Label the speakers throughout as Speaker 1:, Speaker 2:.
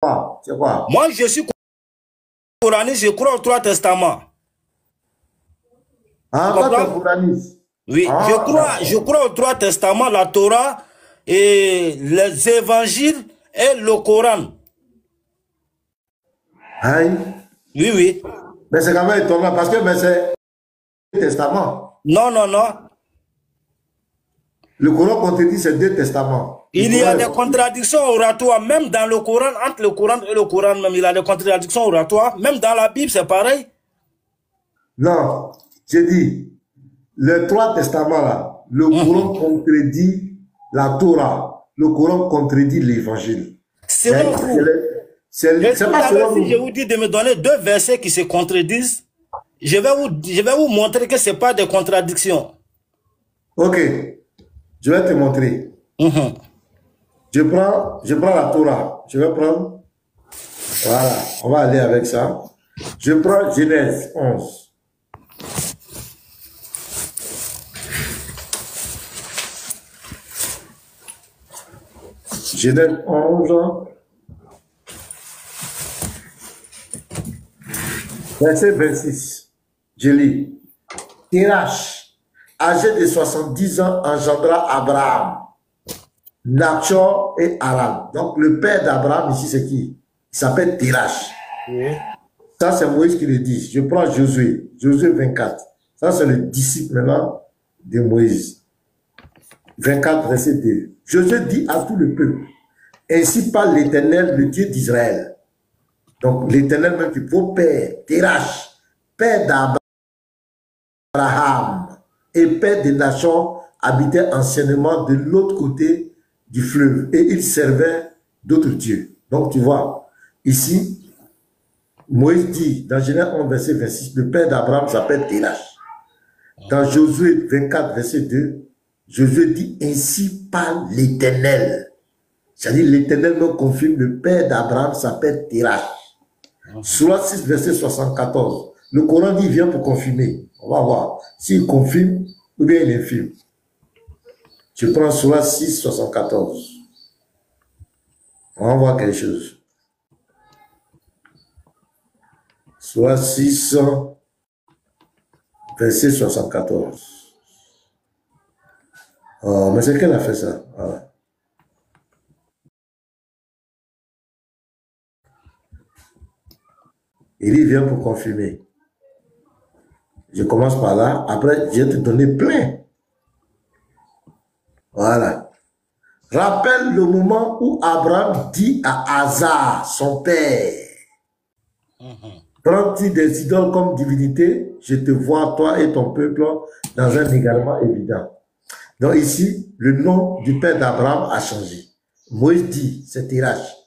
Speaker 1: C'est quoi?
Speaker 2: Moi, je suis coraniste, je crois aux 3 testaments.
Speaker 1: Ah, toi, tu es coraniste.
Speaker 2: Oui,
Speaker 1: Ah,
Speaker 2: je crois aux 3 testaments, la Torah et les évangiles et le Coran.
Speaker 1: aïe.
Speaker 2: Oui, oui.
Speaker 1: Mais c'est quand même étonnant parce que c'est le testament.
Speaker 2: Non, non, non.
Speaker 1: Le Coran contredit ces 2 testaments.
Speaker 2: Il y a des contradictions oratoires, même dans le Coran, entre le Coran et le Coran même, il y a des contradictions oratoires. Même dans la Bible, c'est pareil.
Speaker 1: Non, j'ai dit, les 3 testaments là, le Coran contredit la Torah, le Coran contredit l'évangile.
Speaker 2: Selon vous,
Speaker 1: c'est pas selon
Speaker 2: si je vous dis de me donner 2 versets qui se contredisent, je vais vous montrer que ce n'est pas des contradictions.
Speaker 1: Ok, je vais te montrer. Je prends la Torah. Je vais prendre. Voilà, on va aller avec ça. Je prends Genèse 11. Genèse 11. Verset 26. Je lis. Térach, âgé de 70 ans, engendra Abraham, Nachor et Haran. Donc le père d'Abraham ici, c'est qui? Il s'appelle Térach. Oui. Ça, c'est Moïse qui le dit. Je prends Josué. Josué 24. Ça, c'est le disciple maintenant de Moïse. 24, verset 2. Josué dit à tout le peuple, ainsi parle l'Éternel, le Dieu d'Israël. Donc l'Éternel même qui vos pères, Térach, père d'Abraham et père des nations, habitaient anciennement de l'autre côté du fleuve et ils servaient d'autres dieux. Donc tu vois, ici, Moïse dit dans Genèse 11, verset 26, le père d'Abraham s'appelle Térach. Dans Josué 24, verset 2, Josué dit ainsi parle l'Éternel. C'est-à-dire l'Éternel me confirme, le père d'Abraham s'appelle Térach. Sourate 6, verset 74. Le Coran dit, il vient pour confirmer. On va voir s'il confirme ou bien il infirme. Je prends Sourate 6, 74. On va voir quelque chose. Sourate 6, verset 74. Oh, mais c'est qu'elle a fait ça. Voilà. Il vient pour confirmer. Je commence par là. Après, je vais te donner plein. Voilà. Rappelle le moment où Abraham dit à Hazar, son père, prends-tu des idoles comme divinité, je te vois, toi et ton peuple, dans un égarement évident. Donc ici, le nom du père d'Abraham a changé. Moïse dit, c'est Térach.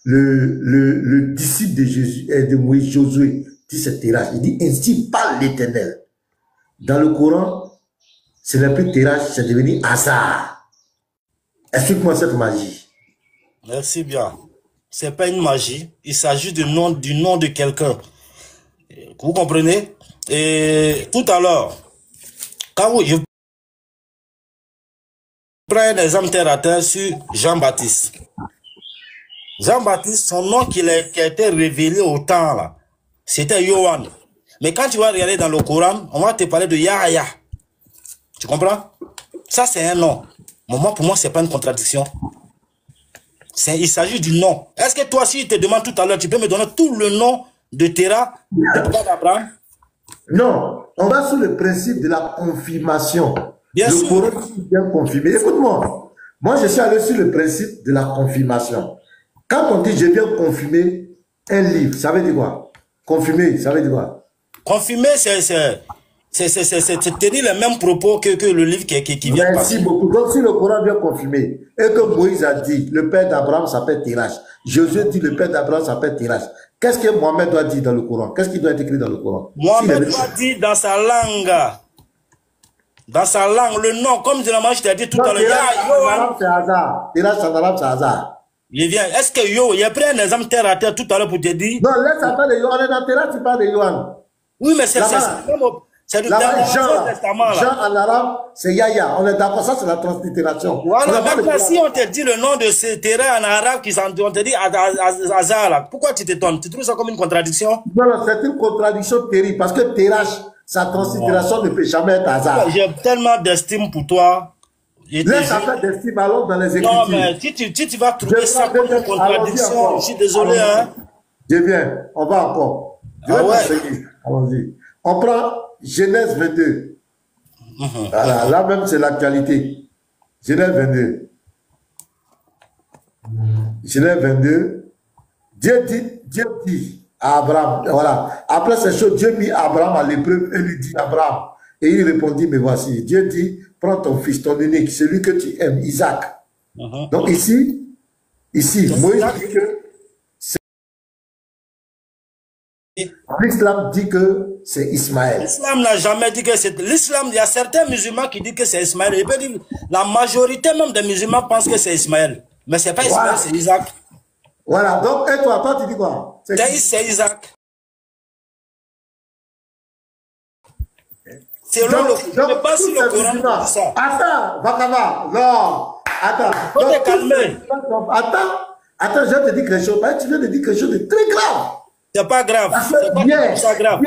Speaker 1: Le disciple de Jésus, de Moïse, Josué, dit c'est Térach. Il dit, ainsi parle l'Éternel. Dans le Coran, ce n'est plus Térach, c'est devenu Hazar. Explique-moi cette magie.
Speaker 2: Merci bien. Ce n'est pas une magie. Il s'agit du nom de quelqu'un. Vous comprenez? Et tout à l'heure, quand je prends un exemple terre à terre sur Jean-Baptiste. Jean-Baptiste, son nom qui a été révélé au temps là, c'était Yohan. Mais quand tu vas regarder dans le Coran, on va te parler de Yahya. Tu comprends? Ça, c'est un nom. Mais moi, pour moi, ce n'est pas une contradiction. Il s'agit du nom. Est-ce que toi, si je te demande tout à l'heure, tu peux me donner tout le nom de Terah, de papa d'Abraham?
Speaker 1: Non, on va sur le principe de la confirmation.
Speaker 2: Bien sûr.
Speaker 1: Le Coran est bien confirmé. Écoute-moi. Moi, je suis allé sur le principe de la confirmation. Quand on dit je viens confirmer un livre, ça veut dire quoi? Confirmer, ça veut dire quoi?
Speaker 2: Confirmer, c'est tenir les mêmes propos que le livre qui vient de passer.
Speaker 1: Merci beaucoup. Donc, si le Coran vient confirmer et que Moïse a dit le père d'Abraham s'appelle Térach, Josué dit le père d'Abraham s'appelle Térach, qu'est-ce que Mohamed doit dire dans le Coran? Qu'est-ce qu'il doit être écrit dans le Coran?
Speaker 2: Mohamed doit dire dans sa langue. Dans sa langue, le nom, comme je t'ai dit tout à l'heure.
Speaker 1: C'est hasard. Térach, c'est hasard.
Speaker 2: Il vient. Est-ce que il a pris un exemple terre à terre tout à l'heure pour te dire?
Speaker 1: Non, laisse ça parler de Yohan. On est dans Térach, tu parles de Yohan.
Speaker 2: Oui, mais C'est du
Speaker 1: Là-bas,
Speaker 2: Ancien Testament. Là.
Speaker 1: Jean en arabe, c'est Yahya. On est d'accord, ça c'est la translittération.
Speaker 2: Voilà, maintenant si on te dit le nom de ce terrain en arabe, on te dit Azar, pourquoi tu t'étonnes? Tu trouves ça comme une contradiction?
Speaker 1: Non, c'est une contradiction terrible parce que Terach, sa translittération ne peut jamais être Azar.
Speaker 2: J'ai tellement d'estime pour toi.
Speaker 1: Laisse affaire d'estime alors dans les écritures.
Speaker 2: Non, mais si tu vas trouver ça comme une contradiction, je suis désolé. Hein.
Speaker 1: Je viens, on va encore. Allons-y. On prend Genèse 22. Voilà, là même c'est l'actualité. Genèse 22. Genèse 22. Dieu dit à Abraham, voilà. Après ces choses, Dieu mit Abraham à l'épreuve et lui dit Abraham. Et il répondit, mais voici. Dieu dit, prends ton fils, ton unique, celui que tu aimes, Isaac. Donc ici, Moïse dit que l'islam dit que c'est Ismaël.
Speaker 2: L'islam n'a jamais dit que c'est... L'islam, il y a certains musulmans qui disent que c'est Ismaël. Je peux dire, la majorité même des musulmans pensent que c'est Ismaël. Mais c'est pas Ismaël, c'est Isaac.
Speaker 1: Voilà, donc, et toi, tu dis quoi?
Speaker 2: C'est Isaac. C'est le pas si le Coran dit ça.
Speaker 1: Attends, Vakaba, non, attends.
Speaker 2: Faut te calmer.
Speaker 1: Attends, je te dis quelque chose. Tu viens de dire quelque chose de très grave.
Speaker 2: C'est pas grave.
Speaker 1: C'est pas grave.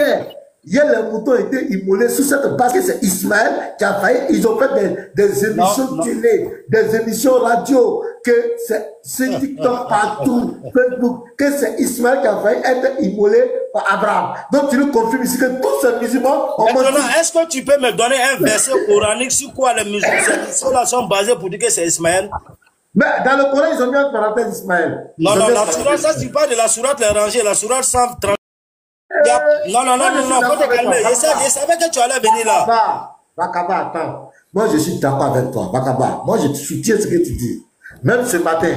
Speaker 1: Hier, les moutons étaient immolés sous cette base que c'est Ismaël qui a failli. Ils ont fait des émissions télé, des émissions radio, que c'est TikTok partout, Facebook, que c'est Ismaël qui a failli être immolé par Abraham. Donc tu nous confirmes ici que tous ces musulmans ont...
Speaker 2: Maintenant, est-ce que tu peux me donner un verset coranique sur quoi les musulmans sont basés pour dire que c'est Ismaël?
Speaker 1: Mais dans le Coran, ils ont mis en parenthèse Ismaël.
Speaker 2: Non, la sourate, ça, tu parles de la sourate les rangées, la sourate 130. Non, faut te calmer. Je savais que tu allais venir là.
Speaker 1: Vakaba, attends. Moi, je suis d'accord avec toi, Vakaba. Moi, je soutiens ce que tu dis. Même ce matin,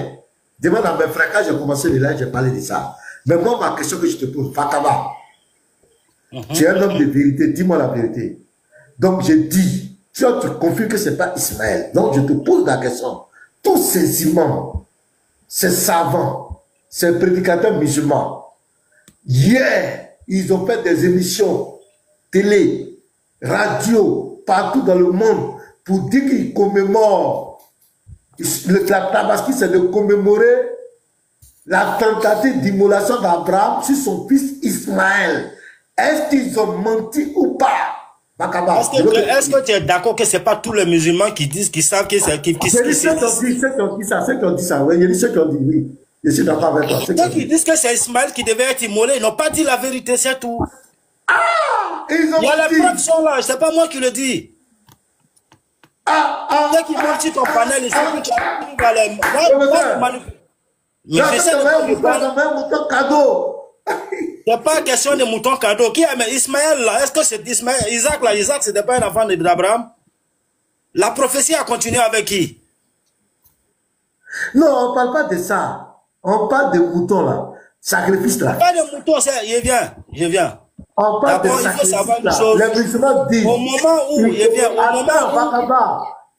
Speaker 1: demande à mes frères, quand j'ai commencé le live, j'ai parlé de ça. Mais moi, ma question que je te pose, Vakaba, tu es un homme de vérité, dis-moi la vérité. Donc, je dis, tu confirmes que ce n'est pas Ismaël. Donc, je te pose la question. Tous ces imams, ces savants, ces prédicateurs musulmans, hier, ils ont fait des émissions télé, radio, partout dans le monde pour dire qu'ils commémorent. La tabaski, c'est de commémorer la tentative d'immolation d'Abraham sur son fils Ismaël. Est-ce qu'ils ont menti ou pas?
Speaker 2: Est-ce que tu es d'accord que ce n'est pas tous les musulmans qui disent, qui savent que c'est...
Speaker 1: C'est ceux qui ont dit ça, oui. Il y a ceux qui ont dit oui. Je suis d'accord avec toi.
Speaker 2: Donc ils disent que c'est Ismaël qui devait être immolé. Ils n'ont pas dit la vérité, c'est tout.
Speaker 1: Ils ont
Speaker 2: dit. Les preuves sont là, c'est pas moi qui le dis. Dès qu'ils vont sur ton panel, ils savent que tu as les... Mais je sais
Speaker 1: un mouton cadeau.
Speaker 2: C'est pas question de mouton cadeau. Qui a mais Ismaël là? Est-ce que c'est Ismaël? Isaac là? Isaac, c'était pas un enfant d'Abraham? La prophétie a continué avec qui?
Speaker 1: Non, on ne parle pas de ça. On parle de moutons là. Sacrifice là.
Speaker 2: Pas de moutons, je viens.
Speaker 1: On parle de sacrifice là. Les musulmans disent.
Speaker 2: Au moment où, je viens, au moment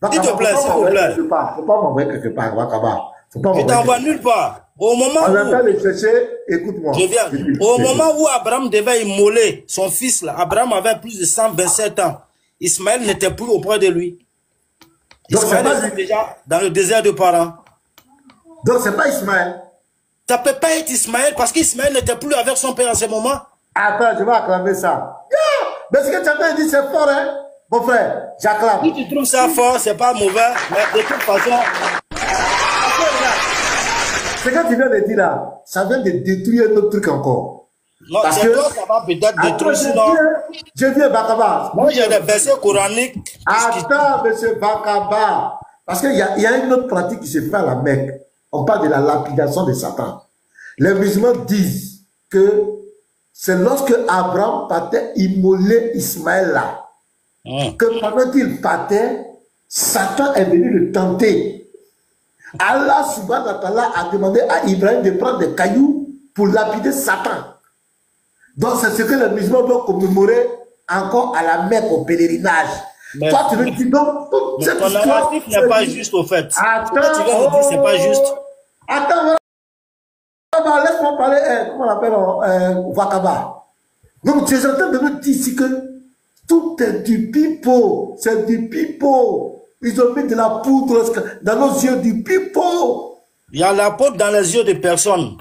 Speaker 2: où... S'il te plaît, s'il vous plaît.
Speaker 1: Faut pas m'envoyer quelque part, Vakaba.
Speaker 2: Je t'envoie nulle part. Au moment
Speaker 1: où... On va les chercher, écoute-moi.
Speaker 2: Je viens. Au moment où Abraham devait immoler son fils là, Abraham avait plus de 127 ans. Ismaël n'était plus auprès de lui. Ismaël était déjà dans le désert de Paran.
Speaker 1: Donc c'est pas Ismaël.
Speaker 2: Ça peut pas être Ismaël parce qu'Ismaël n'était plus avec son père en ce moment.
Speaker 1: Attends, je vais acclamer ça. Mais ce que tu as dit, c'est fort, hein? Mon frère, j'acclame.
Speaker 2: Si tu trouves ça fort, c'est pas mauvais, mais de toute façon...
Speaker 1: Ce que tu viens de dire là, ça vient de détruire notre truc encore.
Speaker 2: Non, parce que toi, ça va peut-être détruire, sinon...
Speaker 1: Je viens, Vakaba.
Speaker 2: Moi, j'ai des versets coraniques...
Speaker 1: Attends, monsieur Vakaba. Parce qu'il y a une autre pratique qui se fait à la Mecque. On parle de la lapidation de Satan. Les musulmans disent que c'est lorsque Abraham partait immoler Ismaël là, que pendant qu'il partait, Satan est venu le tenter. Allah subhanahu wa ta'ala a demandé à Ibrahim de prendre des cailloux pour lapider Satan. Donc c'est ce que les musulmans vont commémorer encore à la Mecque au pèlerinage.
Speaker 2: Mais,
Speaker 1: toi, tu veux dire donc, toute cette
Speaker 2: ton narratif n'est pas juste au fait.
Speaker 1: Attends,
Speaker 2: tu viens de dire, c'est pas juste.
Speaker 1: Attends, voilà. Laisse-moi parler, comment on appelle, Vakaba. Donc, tu es en train de nous dire ici que Tout est du pipeau. C'est du pipeau. Ils ont mis de la poudre dans nos yeux, du pipeau.
Speaker 2: Il y a la poudre dans les yeux de personnes.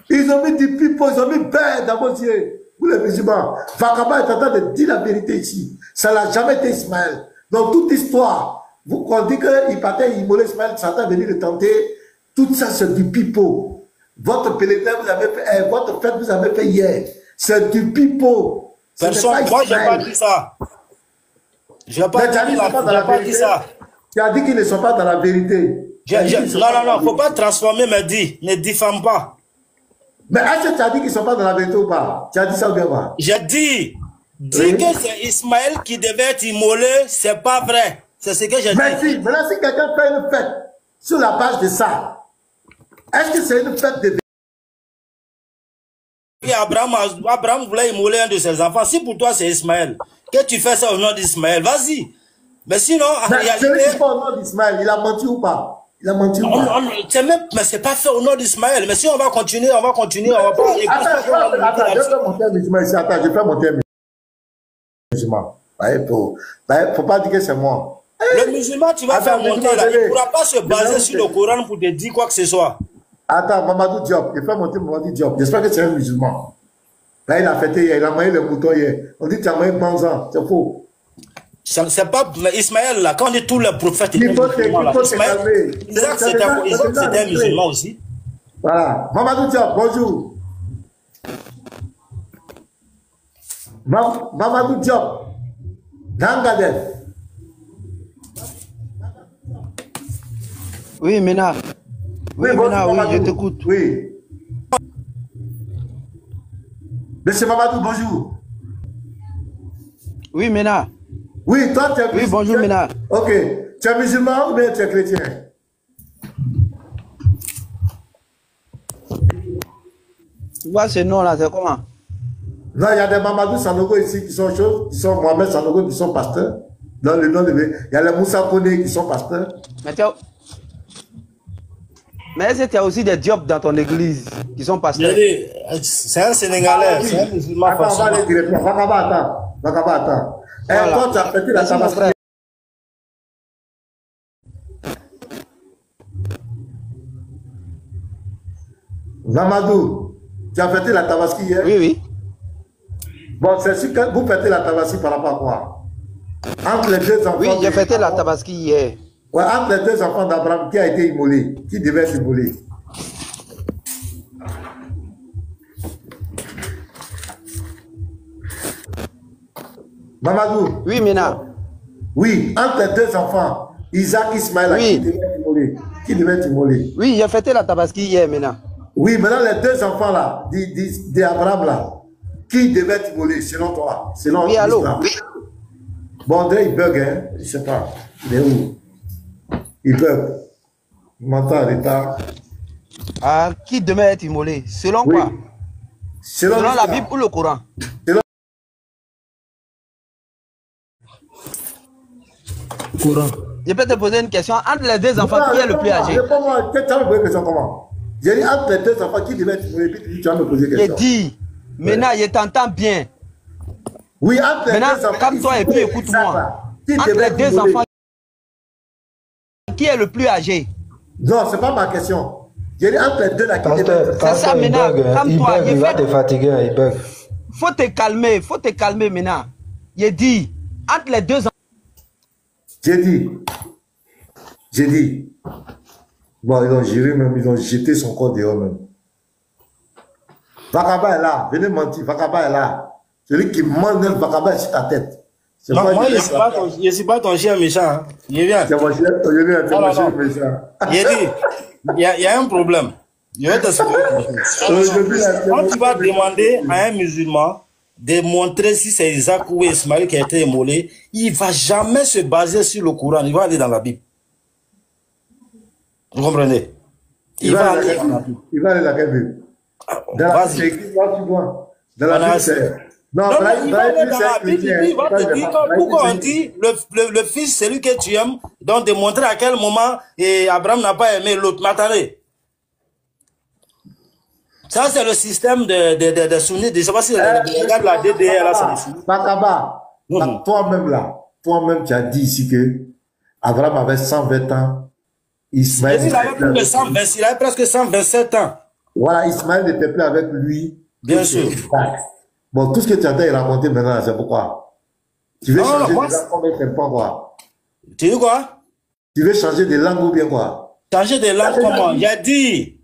Speaker 1: Ils ont mis du pipeau, ils ont mis beurre dans vos yeux. Vous les musulmans. Vakaba est en train de dire la vérité ici. Ça n'a jamais été Ismaël. Dans toute histoire, vous qu'on dit qu'il partait immoler Ismaël, Satan est venu le tenter. Tout ça, c'est du pipeau. Votre pèlerin, vous avez fait, votre fête, vous avez fait hier. C'est du pipeau.
Speaker 2: Personne, moi, je n'ai pas dit ça. Je n'ai pas dit ça.
Speaker 1: Tu as dit qu'ils ne sont pas dans la vérité.
Speaker 2: Non, il ne faut pas transformer mes dits. Ne diffame pas.
Speaker 1: Mais est-ce que tu as dit qu'ils ne sont pas dans la vérité ou pas? Tu as dit ça ou bien pas?
Speaker 2: J'ai dit. Dire que c'est Ismaël qui devait être immolé, c'est pas vrai. C'est ce que j'ai dit.
Speaker 1: Merci. Maintenant, si quelqu'un fait une fête sur la base de ça, est-ce que c'est une fête de
Speaker 2: Abraham voulait immoler un de ses enfants. Si pour toi c'est Ismaël, que tu fais ça au nom d'Ismaël, vas-y. Mais sinon, en réalité...
Speaker 1: C'est pas au nom d'Ismaël, il a menti ou pas? Il a menti ou pas?
Speaker 2: Mais c'est pas fait au nom d'Ismaël. Mais si on va continuer, on va pas...
Speaker 1: Attends, je fais monter un musulman ici. Attends, je fais monter un musulman. Faut pas dire que c'est moi.
Speaker 2: Le musulman, tu vas faire monter là. Il ne pourra pas se baser sur le Coran pour te dire quoi que ce soit.
Speaker 1: Attends, Mamadou Diop, il fait monter Mamadou Diop. J'espère que c'est un musulman. Là, il a fêté hier, il a mangé le mouton hier. On dit que tu as mangé Banzan, c'est faux.
Speaker 2: C'est pas Ismaël là, quand on dit tous les prophètes,
Speaker 1: il faut te calmer.
Speaker 2: Isaac c'était un musulman aussi.
Speaker 1: Voilà. Mamadou Diop, bonjour. Mamadou Diop, Dangadef.
Speaker 3: Oui, Mena. Oui, Mena, oui, je t'écoute.
Speaker 1: Oui. Monsieur Mamadou, bonjour.
Speaker 3: Oui, Mena.
Speaker 1: Oui, toi, tu es musulman.
Speaker 3: Oui, bonjour, Mena.
Speaker 1: Ok. Tu es musulman ou bien tu es chrétien?
Speaker 3: Tu vois ce nom-là, c'est comment?
Speaker 1: Non, il y a des Mamadou Sanogo ici qui sont chauds, qui sont Mohamed Sanogo qui sont pasteurs. Dans le nom de... Il y a les Moussa Kone qui sont pasteurs.
Speaker 3: Mais est-ce que tu as aussi des Diop dans ton église qui sont pasteurs?
Speaker 2: C'est un Sénégalais, c'est un musulman.
Speaker 1: Attends, on va aller directement. Vakaba, attends. Et toi, tu as fêté la tabaski. Mamadou, tu as fêté la tabaski hier?
Speaker 3: Oui, oui.
Speaker 1: Bon, c'est sûr que vous fêtez la tabaski par rapport à quoi? Entre les deux enfants.
Speaker 3: Oui, j'ai fêté la tabaski hier.
Speaker 1: Ouais, entre les deux enfants d'Abraham, qui a été immolé? Qui devait être immolé? Mamadou.
Speaker 3: Oui, Mena.
Speaker 1: Oui, entre les deux enfants, Isaac, Ismaël,
Speaker 3: oui.
Speaker 1: Qui devait être immolé? Qui devait être immolé?
Speaker 3: Oui, j'ai fêté la tabaski hier, Mena.
Speaker 1: Oui, maintenant les deux enfants là, d'Abraham là, qui devait être immolé selon toi? Selon
Speaker 3: oui, allô? Oui.
Speaker 1: Bon, André, il bug, hein? Je sais pas. Il est où? Il bug. Il m'entend en retard.
Speaker 3: Ah, qui devait être immolé? Selon
Speaker 1: oui.
Speaker 3: Quoi? Selon la Bible ou le Coran?
Speaker 1: Selon
Speaker 3: Coran. Je peux te poser une question. Entre les deux enfants, qui est le plus âgé?
Speaker 1: Réponds-moi. Tu as me posé une question comment? J'ai dit entre les deux enfants, qui devait être immolé? Puis tu vas me poser une question.
Speaker 3: J'ai dit, maintenant, je t'entends bien.
Speaker 1: Oui, entre les
Speaker 3: maintenant,
Speaker 1: deux enfants.
Speaker 3: calme-toi et puis écoute-moi. Entre les deux enfants, qui est le plus âgé?
Speaker 1: Non, c'est pas ma question. J'ai dit entre les deux là, qui
Speaker 3: c'est ça, maintenant, calme-toi.
Speaker 4: Il va te fatiguer, il bug.
Speaker 3: Faut te calmer maintenant. J'ai dit, entre les deux enfants.
Speaker 1: J'ai dit. Bon, ils ont géré même, ils ont jeté son corps dehors même. Vakaba est là, venez mentir, Vakaba est là. Celui qui ment, Vakaba est sur ta tête.
Speaker 2: Non, moi, je ne suis pas ton chien méchant. Hein. Je viens.
Speaker 1: C'est mon chien, méchant.
Speaker 2: J'ai dit, il y a un problème. Je vais t'expliquer. Quand tu vas demander à un musulman de montrer si c'est Isaac ou Ismaël qui a été immolé, il ne va jamais se baser sur le Coran. Il va aller dans la Bible. Vous comprenez? Il va aller dans la Bible.
Speaker 1: Il va aller dans la Bible. Dans la Bible, c'est écrit noir sur blanc. Dans la Bible, c'est...
Speaker 2: Non, il va aller dans la Bible, il va te dire pourquoi on dit le fils, c'est lui que tu aimes, donc de montrer à quel moment Abraham n'a pas aimé l'autre. Mais attendez. Ça, c'est le système de sunnites. Je ne sais pas si regarde la DDR là, c'est ici.
Speaker 1: Vakaba, Toi-même là, toi-même tu as dit ici que Abraham avait 120 ans, Ismaël
Speaker 2: Il avait plus de 120, il avait presque 127 ans.
Speaker 1: Voilà, Ismaël n'était plus avec lui.
Speaker 2: Bien sûr.
Speaker 1: Bon, tout ce que tu entends est raconté maintenant, c'est pourquoi. Tu veux changer de langue combien de temps, quoi?
Speaker 2: Tu veux quoi?
Speaker 1: Tu veux changer de langue ou bien quoi?
Speaker 2: Changer de langue comment? Il a dit.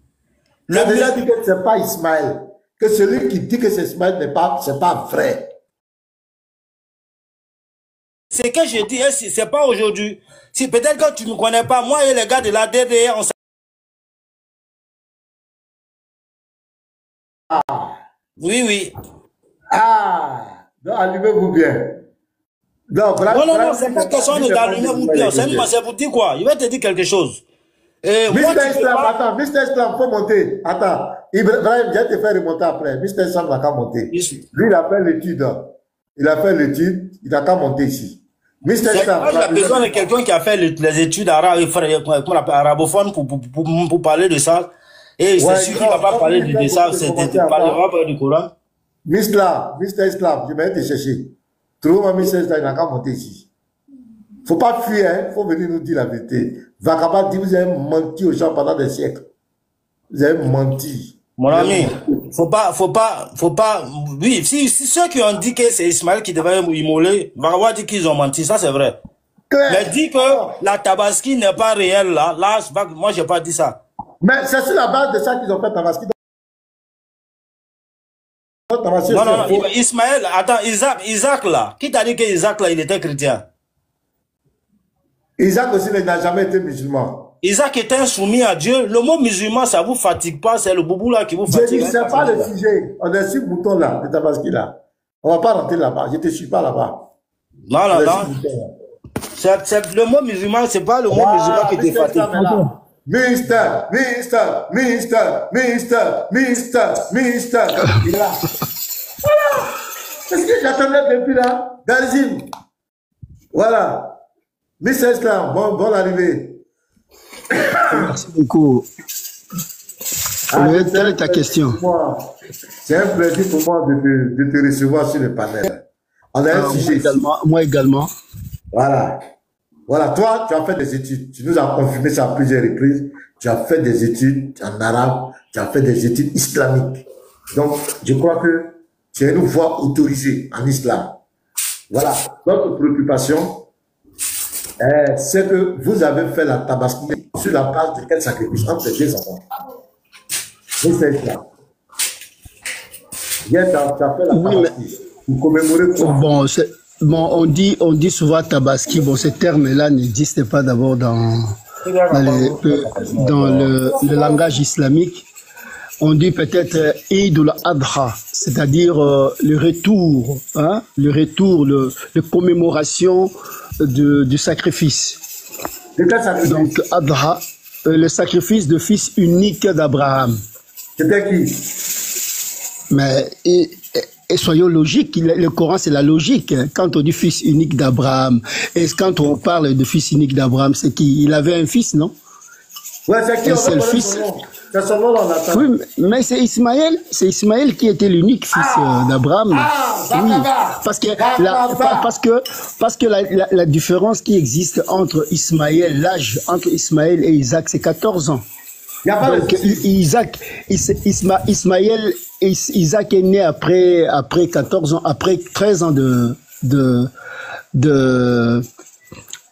Speaker 1: Il a déjà dit que ce n'est pas Ismaël. Que celui qui dit que c'est Ismaël n'est pas, c'est pas vrai.
Speaker 2: C'est que je dis, c'est pas aujourd'hui. Si peut-être que tu ne me connais pas, moi et les gars de la DDR, on s'est... Oui, oui.
Speaker 1: Ah, donc allumez-vous bien.
Speaker 2: Non, c'est pas question d'allumer ou bien. C'est pour dire quoi? Il va te dire quelque chose.
Speaker 1: Mr. Islam, attends, Mr. Islam, faut monter. Attends, Ibrahim, je vais te faire remonter après. Mr. Islam n'a qu'à monter. Lui, il a fait l'étude. Il a fait l'étude, il n'a qu'à monter ici. Mr. Islam.
Speaker 2: Moi, j'ai besoin de quelqu'un qui a fait les études arabophones pour parler de ça. Et c'est sûr qu'il ne va pas parler de ça, il ne parlera pas du Coran.
Speaker 1: Mr. Islam, je vais te chercher. Trouve-moi Mr. Islam, il n'a qu'à monter ici. Faut pas fuir, hein. Faut venir nous dire la vérité. Vagabond dit, vous avez menti aux gens pendant des siècles. Vous avez menti.
Speaker 2: Mon ami, faut pas, oui, si ceux qui ont dit que c'est Ismaël qui devait immoler, Vagabond dit qu'ils ont menti, ça c'est vrai. Claire. Mais dit que la Tabaski n'est pas réelle là, moi j'ai pas dit ça.
Speaker 1: Mais c'est sur la base de ça qu'ils ont fait Tabaski.
Speaker 2: Non, Ismaël, attends, Isaac là, qui t'a dit que Isaac là, il était chrétien?
Speaker 1: Isaac aussi n'a jamais été musulman.
Speaker 2: Isaac était insoumis à Dieu. Le mot musulman, ça vous fatigue pas, c'est le boubou là qui vous fatigue.
Speaker 1: C'est pas le sujet. On est sur le bouton là, de Tabaski là. On va pas rentrer là-bas. Je te suis pas là-bas.
Speaker 2: Non. Le mot musulman, c'est pas le mot musulman qui te fatigue.
Speaker 1: Mister. Il est là. Voilà. C'est ce que j'attendais depuis là. Darzim. Voilà. Mr. Islam, bonne arrivée.
Speaker 4: Merci beaucoup. Quelle est ta question?
Speaker 1: C'est un plaisir pour moi de te recevoir sur le panel. On a un sujet
Speaker 4: moi également.
Speaker 1: Voilà. Voilà, toi, tu as fait des études. Tu nous as confirmé ça à plusieurs reprises. Tu as fait des études en arabe. Tu as fait des études islamiques. Donc, je crois que tu es une voie autorisée en islam. Voilà. Notre préoccupation, c'est que vous avez fait la Tabaski sur la base de quel sacrifice entre les deux enfants. Oui, c'est ça. Hier, tu as fait la Tabaski pour commémorer quoi?
Speaker 4: Bon, on dit souvent Tabaski. Bon, ce terme-là n'existe pas d'abord dans le langage islamique. On dit peut-être Eid al-Adha, c'est-à-dire le retour, la commémoration du sacrifice. Donc, Adha, le sacrifice de fils unique d'Abraham.
Speaker 1: C'était qui?
Speaker 4: Mais, et soyons logiques, le Coran c'est la logique. Quand on dit fils unique d'Abraham, et quand on parle de fils unique d'Abraham, c'est qu'il avait un fils, non?
Speaker 1: Ouais, c'est qui?
Speaker 4: C'est le fils.
Speaker 1: C'est son nom, on attend.
Speaker 4: Oui, mais c'est Ismaël qui était l'unique fils d'Abraham. Oui, parce que la différence qui existe entre l'âge entre Ismaël et Isaac, c'est 14 ans. Donc Isaac est né après 14 ans, après 13 ans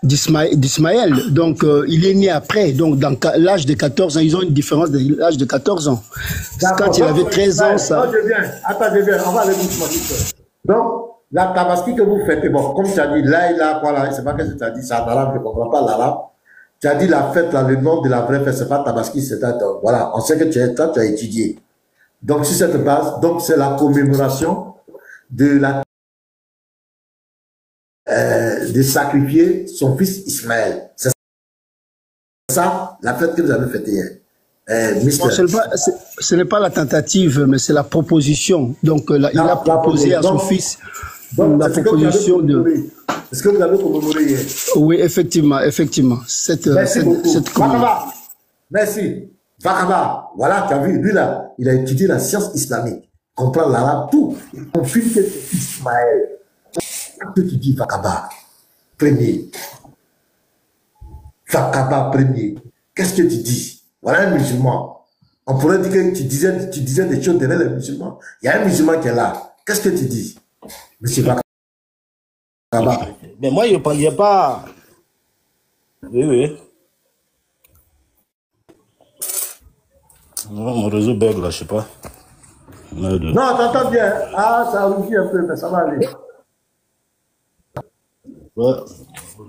Speaker 4: d'Ismaël. Donc, il est né après. Donc, dans l'âge de 14 ans, ils ont une différence de l'âge de 14 ans. Quand il avait 13 ans, ça...
Speaker 1: Attends, je viens. On va aller doucement. Donc, la Tabaski que vous faites, bon, comme tu as dit, là, voilà, c'est pas que tu as dit, c'est en arabe, je ne comprends pas l'arabe. Tu as dit la fête, là, le nom de la vraie fête, c'est pas Tabaski, c'est voilà, on sait que tu as étudié. Donc, sur cette base, donc c'est la commémoration de de sacrifier son fils Ismaël. C'est ça, la fête que vous avez faite hier.
Speaker 4: Ce n'est pas la tentative, mais c'est la proposition. Donc, il a proposé à son fils la proposition de...
Speaker 1: Est-ce que vous avez commémoré hier?
Speaker 4: Oui, effectivement. Cette
Speaker 1: Merci. Vakaba, voilà, tu as vu, lui là, il a étudié la science islamique, comprend l'arabe, tout. Il confirme que c'est Ismaël. que tu dis Vakaba, premier. Vakaba, premier. Qu'est-ce que tu dis? Voilà un musulman. On pourrait dire que tu disais des choses derrière les musulmans. Il y a un musulman qui est là. Qu'est-ce que tu dis? Monsieur Vakaba.
Speaker 2: Mais moi, il n'y a pas... Oui, oui. Non, mon réseau bug là, je sais pas.
Speaker 1: Non, t'entends bien. Ah, ça rougit un peu, mais ça va aller.
Speaker 2: Ouais.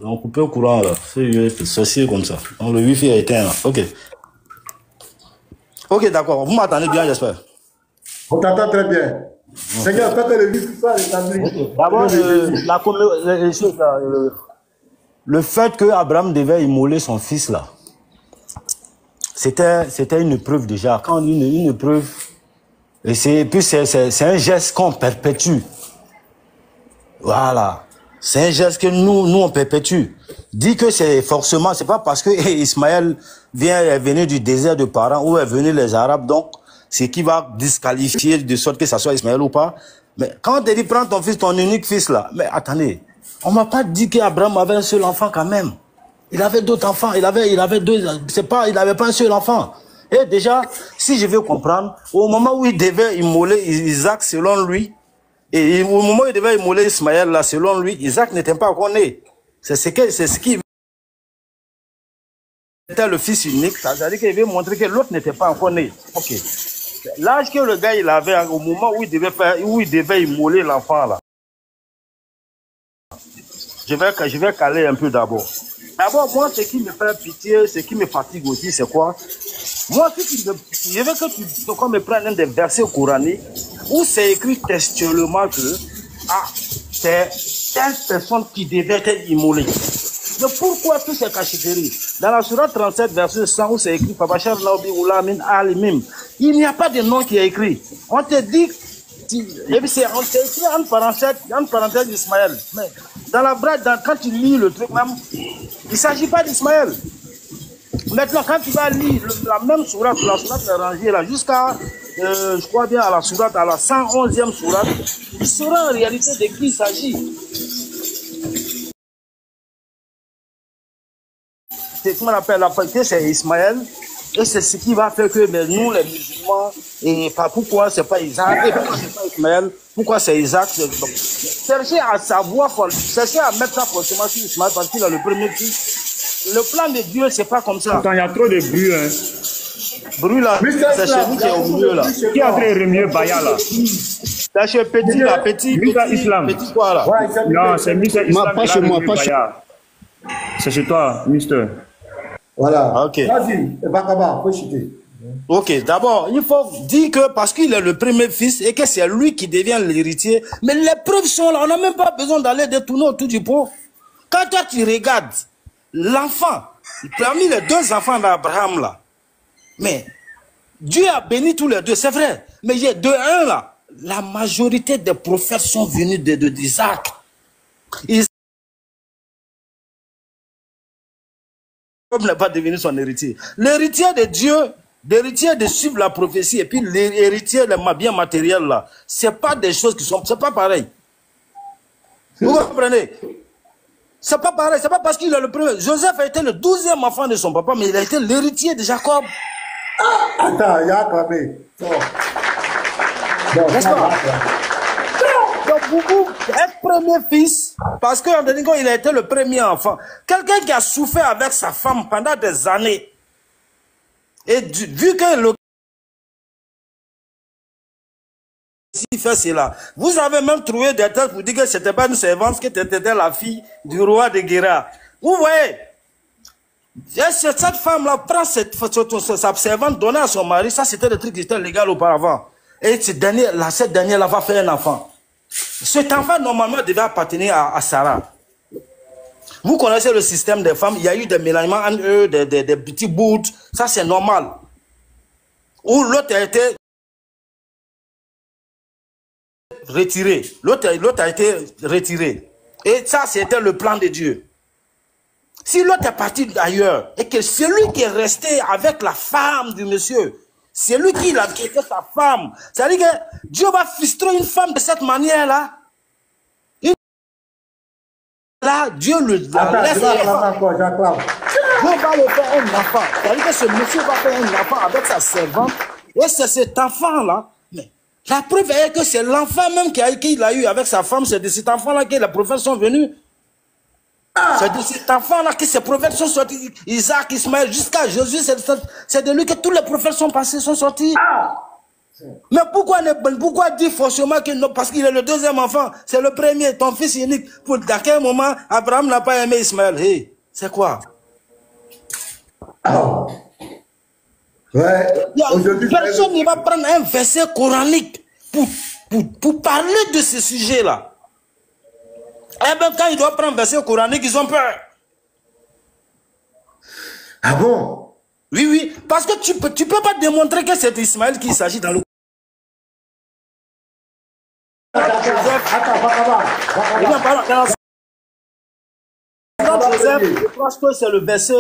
Speaker 2: On coupe le courant là. C'est comme ça. Donc, le wifi est éteint là. Ok. Ok, d'accord. Vous m'entendez bien, j'espère.
Speaker 1: On t'entend très bien. Seigneur, faites le wifi soit rétabli.
Speaker 2: Okay. D'abord, le fait que Abraham devait immoler son fils là, c'était une preuve déjà. Quand on dit une preuve, et puis c'est un geste qu'on perpétue. Voilà. C'est un geste que nous on perpétue. Dit que c'est forcément, c'est pas parce que Ismaël est venu du désert de Paran où est venu les Arabes, donc c'est qui va disqualifier de sorte que ça soit Ismaël ou pas. Mais quand on te dit prends ton fils, ton unique fils là, mais attendez, on m'a pas dit qu'Abraham avait un seul enfant quand même. Il avait d'autres enfants, il avait deux, il n'avait pas un seul enfant. Et déjà, si je veux comprendre, au moment où il devait immoler Isaac selon lui, et au moment où il devait immoler Ismaël là selon lui, Isaac n'était pas encore né. C'est ce qui était le fils unique, c'est-à-dire qu'il veut montrer que l'autre n'était pas encore né. Ok. L'âge que le gars il avait au moment où il devait immoler l'enfant là. Je vais caler un peu d'abord. D'abord, moi, ce qui me fait pitié, ce qui me fatigue aussi, c'est quoi? Moi, je veux que tu me prennes un des versets coraniques où c'est écrit textuellement que c'est telle personne qui devait être immolée. Mais pourquoi tous ces cachotteries? Dans la sourate 37, verset 100, où c'est écrit Fabachar Naobi Oulamin Alimim, il n'y a pas de nom qui est écrit. On te dit, on t'a écrit en parenthèse Ismaël. Mais dans la brèche, quand tu lis le truc même, il ne s'agit pas d'Ismaël. Maintenant, quand tu vas lire la même sourate, la sourate est rangée là, jusqu'à, je crois bien, à la 111e sourate, il saura en réalité de qui il s'agit. C'est ce qu'on appelle la parité, c'est Ismaël. Et c'est ce qui va faire que nous, les musulmans, et pourquoi c'est pas Isaac, et pourquoi c'est pas Ismaël, pourquoi c'est Isaac. Cherchez à savoir, cherchez à mettre ça forcément sur Ismaël parce qu'il a le premier fils. Le plan de Dieu, c'est pas comme ça.
Speaker 5: Attends, il y a trop de bruit. Hein.
Speaker 2: Bruit là, c'est chez vous qui est au milieu là.
Speaker 5: Qui est en train de remuer Baya là?
Speaker 2: C'est chez Petit là, Petit
Speaker 5: Islam.
Speaker 2: Petit quoi là?
Speaker 5: Non, c'est Mister Islam.
Speaker 4: Pas chez moi, pas chez moi.
Speaker 5: C'est chez toi, Mister.
Speaker 1: Voilà.
Speaker 2: Ok.
Speaker 1: Vas-y, Vakaba, faut chuter.
Speaker 2: Ok, d'abord, il faut dire que parce qu'il est le premier fils et que c'est lui qui devient l'héritier, mais les preuves sont là, on n'a même pas besoin d'aller détourner autour du pot. Quand toi tu regardes l'enfant, parmi les deux enfants d'Abraham là, mais Dieu a béni tous les deux, c'est vrai, mais il y a un là, la majorité des prophètes sont venus d'Isaac. N'est pas devenu son héritier. L'héritier de Dieu, l'héritier de suivre la prophétie et puis l'héritier le bien matériel là, c'est pas des choses qui sont, c'est pas pareil. Vous comprenez? C'est pas pareil, c'est pas parce qu'il est le premier. Joseph a été le 12e enfant de son papa, mais il a été l'héritier de Jacob.
Speaker 1: Attends, il y a acclamé.
Speaker 2: N'est-ce pas? Donc, vous êtes premier fils, parce qu'en Dénigo, il a été le premier enfant. Quelqu'un qui a souffert avec sa femme pendant des années. Et vu que le fait cela, vous avez même trouvé des têtes pour dire que c'était pas une servante, que c'était la fille du roi de Guéra. Vous voyez, cette femme-là prend sa servante, donnée à son mari, ça c'était le truc qui était légal auparavant. Et cette dernière-là va faire un enfant. Cet enfant, normalement, devait appartenir à Sarah. Vous connaissez le système des femmes, il y a eu des mélangements entre eux, des petits bouts, ça c'est normal. Ou l'autre a été retiré. L'autre a été retiré. Et ça, c'était le plan de Dieu. Si l'autre est parti ailleurs, et que celui qui est resté avec la femme du monsieur, c'est lui qui a quitté sa femme. C'est-à-dire que Dieu va frustrer une femme de cette manière-là. là, Dieu le laisse.
Speaker 1: J'acclame.
Speaker 2: Dieu va le faire un enfant. C'est-à-dire que ce monsieur va faire un enfant avec sa servante. Et c'est cet enfant-là. Mais la preuve est que c'est l'enfant même qu'il a eu avec sa femme. C'est de cet enfant-là que les prophètes sont venus. C'est de cet enfant-là que ces prophètes sont sortis. Isaac, Ismaël, jusqu'à Jésus. C'est de lui que tous les prophètes sont passés, sont sortis. Mais pourquoi dire forcément que non, parce qu'il est le deuxième enfant, c'est le premier, ton fils unique. Dans quel moment Abraham n'a pas aimé Ismaël? Hey, c'est quoi?
Speaker 1: Ouais.
Speaker 2: Personne ne va prendre un verset coranique pour parler de ce sujet-là. Eh bien, quand ils doivent prendre un verset coranique, ils ont peur.
Speaker 1: Ah bon?
Speaker 2: Oui, oui, parce que tu peux pas démontrer que c'est Ismaël qui s'agit dans le... Je pense que c'est le verset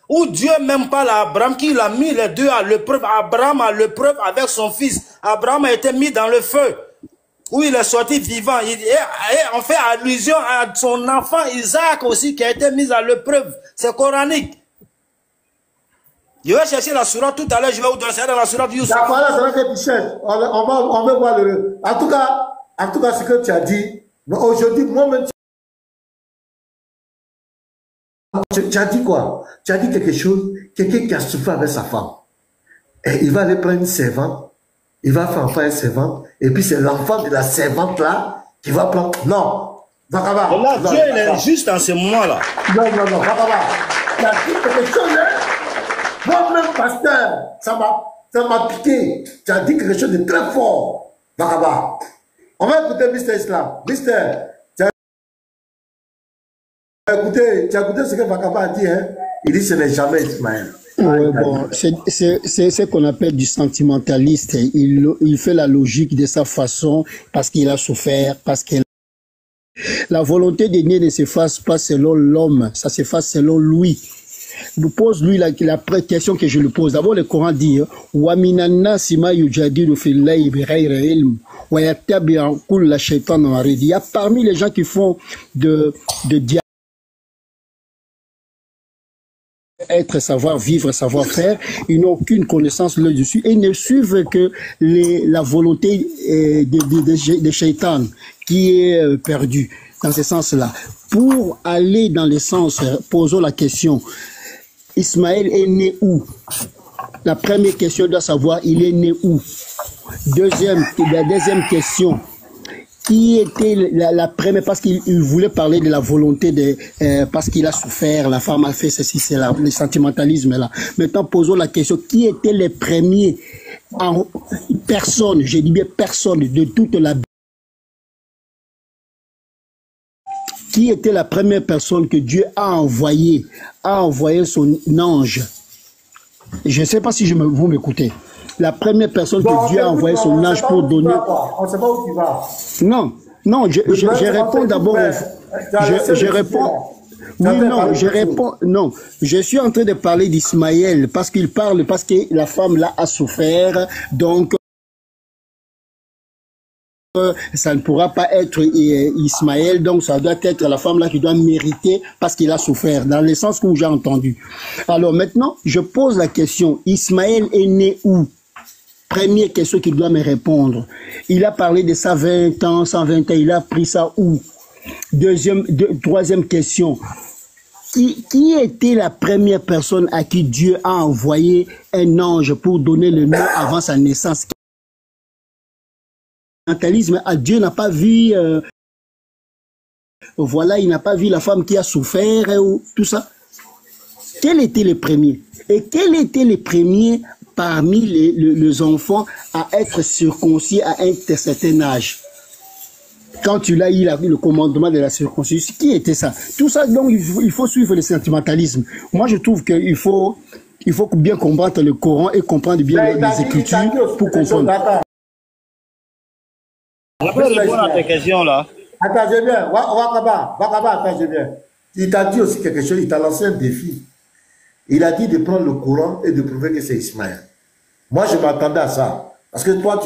Speaker 2: où Dieu même parle à Abraham, qu'il a mis les deux à l'épreuve. Abraham a l'épreuve avec son fils. Abraham a été mis dans le feu, où il est sorti vivant. Et on fait allusion à son enfant Isaac aussi, qui a été mis à l'épreuve. C'est coranique. Je vais chercher la sourate tout à l'heure, je vais vous donner ça dans la sourate Youssef.
Speaker 1: D'accord, là, c'est vrai que tu cherches. On va voir le... En tout cas, ce que tu as dit, aujourd'hui, moi-même, tu as dit quoi? Tu as dit quelque chose, quelqu'un qui a souffert avec sa femme. Et il va aller prendre une servante, il va faire enfin une servante, et puis c'est l'enfant de la servante là qui va prendre... Non, Vakaba.
Speaker 2: Là, Dieu il est juste en ce moment-là.
Speaker 1: Non, Vakaba. Tu as dit quelque chose, hein? Moi-même, pasteur, ça m'a piqué. Tu as dit quelque chose de très fort, Vakaba. On va écouter Mr. Islam. Mister, tu as écouté ce que Vakaba a dit, hein? Il dit que ce n'est jamais Ismaël.
Speaker 4: Ouais, bon, c'est ce qu'on appelle du sentimentaliste. Il fait la logique de sa façon parce qu'il a souffert, parce qu'il... La volonté de Dieu ne se fasse pas selon l'homme, ça se fasse selon lui. Nous pose lui la question que je lui pose. D'abord, le Coran dit Waminanna sima yujadilu fillahi bighayri ilm wa yattabi'u kulla shaytanin marid. Il y a parmi les gens qui font de être, savoir vivre, savoir faire, ils n'ont aucune connaissance là-dessus et ne suivent que la volonté de Shaitan qui est perdue dans ce sens-là. Pour aller dans le sens, posons la question, Ismaël est né où? La première question doit savoir, il est né où? La deuxième question, qui était la première, parce qu'il voulait parler de la volonté parce qu'il a souffert, la femme a fait ceci, c'est le sentimentalisme là. Maintenant, posons la question, qui étaient les premiers personnes, je dis bien personne de toute la... Qui était la première personne que Dieu a envoyé son ange? Je ne sais pas si vous m'écoutez. La première personne que Dieu a envoyé son ange pour donner...
Speaker 1: On ne sait pas où tu vas.
Speaker 4: Non, je réponds d'abord... Je réponds... Oui, non, je réponds... Non, je suis en train de parler d'Ismaël parce qu'il parle, parce que la femme là a souffert, donc... ça ne pourra pas être Ismaël, donc ça doit être la femme là qui doit mériter parce qu'il a souffert, dans le sens que j'ai entendu. Alors maintenant, je pose la question, Ismaël est né où? Première question qu'il doit me répondre. Il a parlé de ça 20 ans, 120 ans, il a pris ça où? Troisième question, qui était la première personne à qui Dieu a envoyé un ange pour donner le nom avant sa naissance? Dieu n'a pas vu, voilà, il n'a pas vu la femme qui a souffert ou tout ça. Quel était le premier? Et quel était le premier parmi les enfants à être circoncis à un certain âge? Quand tu l'as, il a vu le commandement de la circoncision. Qui était ça? Tout ça, donc, il faut suivre le sentimentalisme. Moi, je trouve qu'il faut bien comprendre le Coran et comprendre bien les Écritures pour comprendre.
Speaker 2: Je peux répondre à tes questions là.
Speaker 1: Attends, j'ai bien. Wakaba, attends, j'ai bien. Il t'a dit aussi quelque chose, il t'a lancé un défi. Il a dit de prendre le Coran et de prouver que c'est Ismaël. Moi, je m'attendais à ça. Parce que toi,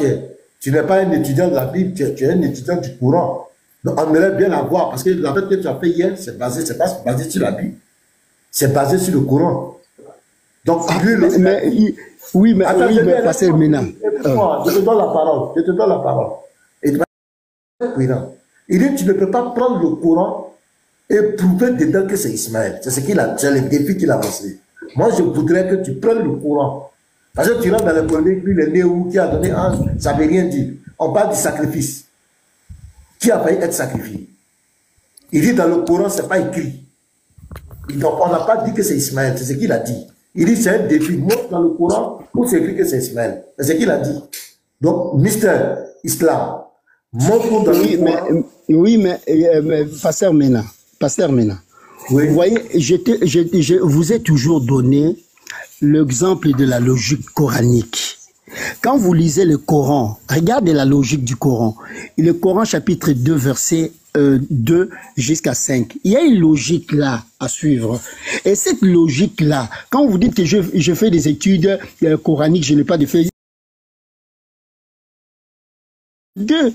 Speaker 1: tu n'es pas un étudiant de la Bible, tu es un étudiant du Coran. Donc, on aimerait bien la voir, parce que la fête que tu as fait hier, c'est pas basé sur la Bible, c'est basé sur le Coran. Donc, lui,
Speaker 4: oui, mais
Speaker 1: attends,
Speaker 4: pasteur Mena.
Speaker 1: Je te donne la parole. Je te donne la parole. Et il dit, tu ne peux pas prendre le Coran et prouver dedans que c'est Ismaël. C'est ce qu'il a, c'est le défi qu'il a lancé. Moi, je voudrais que tu prennes le Coran. Parce que tu rentres dans le polémique, lui, le Néou qui a donné un, ça ne veut rien dire. On parle du sacrifice. Qui a failli être sacrifié? Il dit dans le Coran, ce n'est pas écrit. Donc, on n'a pas dit que c'est Ismaël, c'est ce qu'il a dit. Il dit c'est un défi. Montre dans le Coran où c'est écrit que c'est Ismaël. C'est ce qu'il a dit. Donc, Mister Islam, montre-nous dans le Coran.
Speaker 4: Oui, mais Pasteur Mena. Oui. Vous voyez, je vous ai toujours donné l'exemple de la logique coranique. Quand vous lisez le Coran, regardez la logique du Coran. Le Coran chapitre 2, verset 2 jusqu'à 5. Il y a une logique là à suivre. Et cette logique-là, quand vous dites que je fais des études coraniques, je n'ai pas de fait. Le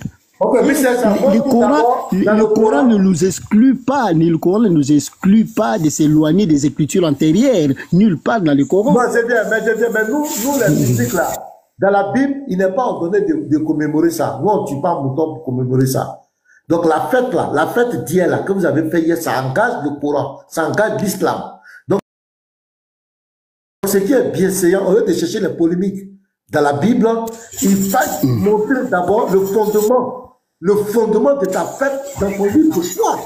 Speaker 4: Coran ne nous exclut pas, le Coran ne nous exclut pas de s'éloigner des écritures antérieures. Nulle part dans le Coran.
Speaker 1: Moi, c'est bien, mais nous, les musiques là, dans la Bible, il n'est pas ordonné de commémorer ça. Nous, on ne tue pas un mouton pour commémorer ça. Donc la fête là, la fête d'hier là, que vous avez fait hier, ça engage le Coran, ça engage l'islam. Donc, ce qui est bien séant, au lieu de chercher les polémiques dans la Bible, il faut montrer d'abord le fondement de ta fête dans ton livre de foi.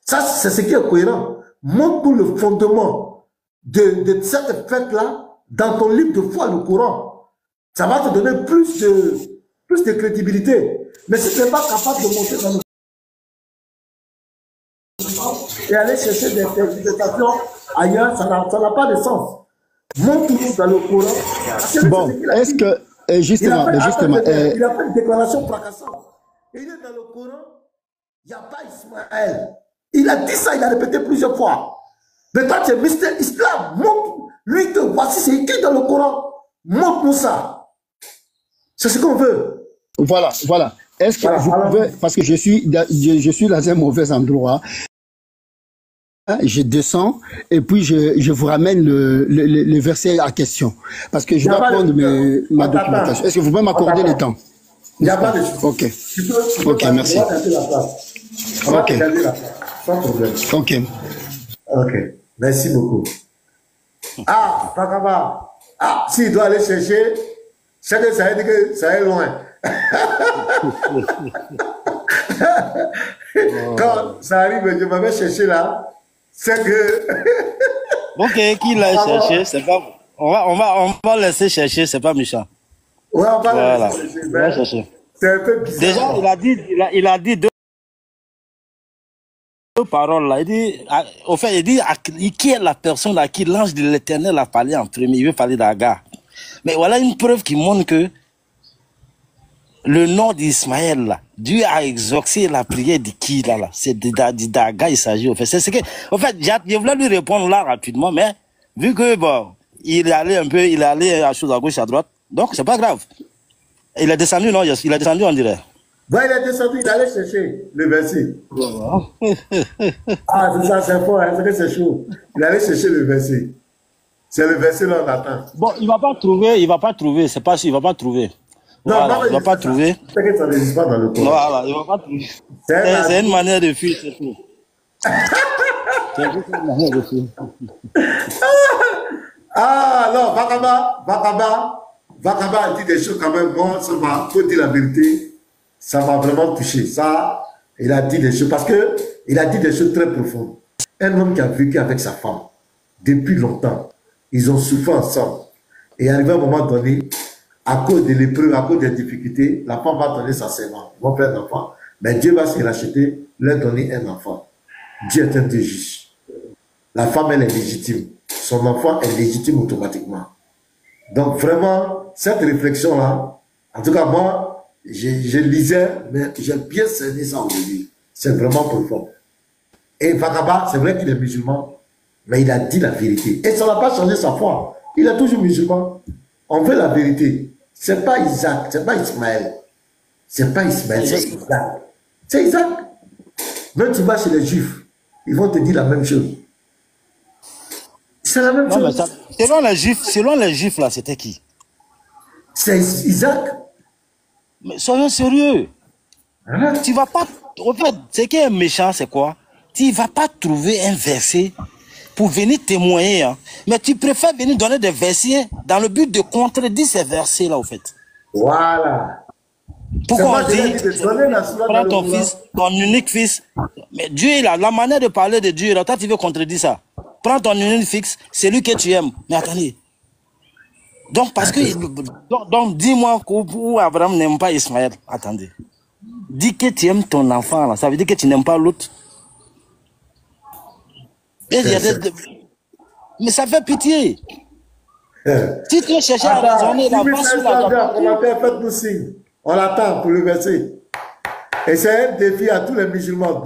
Speaker 1: Ça, c'est ce qui est cohérent. Montre-nous le fondement de cette fête-là dans ton livre de foi, le Coran. Ça va te donner plus de crédibilité. Mais si tu n'es pas capable de monter dans le et aller chercher des interprétations ailleurs, ça n'a pas de sens. Montre-nous dans le Coran.
Speaker 4: Bon, est-ce que, justement,
Speaker 1: il a fait une déclaration fracassante. Il est dans le Coran, il n'y a pas Ismaël. Il a dit ça, il a répété plusieurs fois. Mais toi, tu es Mister Islam. Montre-lui que voici, c'est écrit dans le Coran. Montre-nous ça. C'est ce qu'on veut.
Speaker 4: Voilà. Est-ce que vous pouvez, parce que je suis dans un mauvais endroit, je descends et puis je vous ramène le verset à question. Parce que je dois prendre ma documentation. Est-ce que vous pouvez m'accorder le temps?
Speaker 1: Il n'y a pas de souci.
Speaker 4: Ok. Ok, merci. Ok.
Speaker 1: Sans problème. Ok. Merci beaucoup. Ah, Pakaba. Ah, s'il doit aller chercher, c'est que ça veut dire que ça est loin. Quand ça arrive, je vais chercher là, c'est que.
Speaker 2: Ok, qui l'a cherché, c'est pas. On va laisser chercher, c'est pas méchant.
Speaker 1: Ouais, on va
Speaker 2: laisser chercher.
Speaker 1: C'est un peu bizarre.
Speaker 2: Déjà, il a dit deux paroles là. Il dit, au fait, il dit qui est la personne à qui l'ange de l'Éternel a parlé en premier. Il veut parler d'Agar. Mais voilà une preuve qui montre que le nom d'Ismaël là, Dieu a exaucé la prière de qui là, c'est d'Agar il s'agit au fait. C'est ce que, au fait, je voulais lui répondre là rapidement, mais vu que bon, il est allé à chose à gauche à droite, donc c'est pas grave. Il est descendu, non? Il est descendu, on dirait.
Speaker 1: Ouais, il est descendu, il allait chercher le verset. Ah, c'est ça, c'est fort, hein, c'est chaud. Il allait chercher le verset. C'est le verset là, on attend.
Speaker 2: Bon, il va pas trouver, c'est pas sûr, il va pas trouver.
Speaker 1: Non,
Speaker 2: voilà,
Speaker 1: non,
Speaker 2: il va pas trouver.
Speaker 1: C'est que ça n'existe pas dans le Coran.
Speaker 2: Voilà, il va pas trouver. C'est une manière de fuir, c'est tout. C'est juste une manière de fuir.
Speaker 1: Ah, non, Vakaba dit des choses quand même, moi, ça m'a, faut dire la vérité, ça m'a vraiment touché. Ça, il a dit des choses, parce que il a dit des choses très profondes. Un homme qui a vécu avec sa femme depuis longtemps, ils ont souffert ensemble. Et arrivé à un moment donné, à cause de l'épreuve, à cause des difficultés, la femme va donner sa servante, ils vont faire un enfant. Mais Dieu va se racheter, leur donner un enfant. Dieu est un Dieu juste. La femme, elle est légitime. Son enfant est légitime automatiquement. Donc vraiment, cette réflexion-là, en tout cas moi, je lisais, mais j'ai bien cerné ça aujourd'hui. C'est vraiment profond. Et Vakaba, c'est vrai qu'il est musulman, mais il a dit la vérité. Et ça n'a pas changé sa foi. Il est toujours musulman. On veut la vérité. C'est pas Isaac, c'est pas Ismaël. C'est pas Ismaël, c'est Isaac. C'est Isaac. Même tu vas chez les Juifs, ils vont te dire la même chose. C'est la même chose.
Speaker 2: Ça, selon les Juifs, là, c'était qui?
Speaker 1: C'est Isaac.
Speaker 2: Mais soyons sérieux.
Speaker 1: Hein?
Speaker 2: Tu vas pas... En fait, ce qui est méchant, c'est quoi? Tu ne vas pas trouver un verset pour venir témoigner. Hein. Mais tu préfères venir donner des versets dans le but de contredire ces versets-là, au fait.
Speaker 1: Voilà.
Speaker 2: Pourquoi on dit, prends ton fils, ton unique fils. Mais Dieu, là, la manière de parler de Dieu, là, toi, tu veux contredire ça. Prends ton unique fils, c'est lui que tu aimes. Mais attendez. Donc, parce que... Donc, dis-moi où Abraham n'aime pas Ismaël. Attendez. Dis que tu aimes ton enfant, là. Ça veut dire que tu n'aimes pas l'autre. Mais ça fait pitié. Si tu cherches à raisonner, là, pas sur la...
Speaker 1: Faites-nous signe. On l'attend pour le verser. Et c'est un défi à tous les musulmans.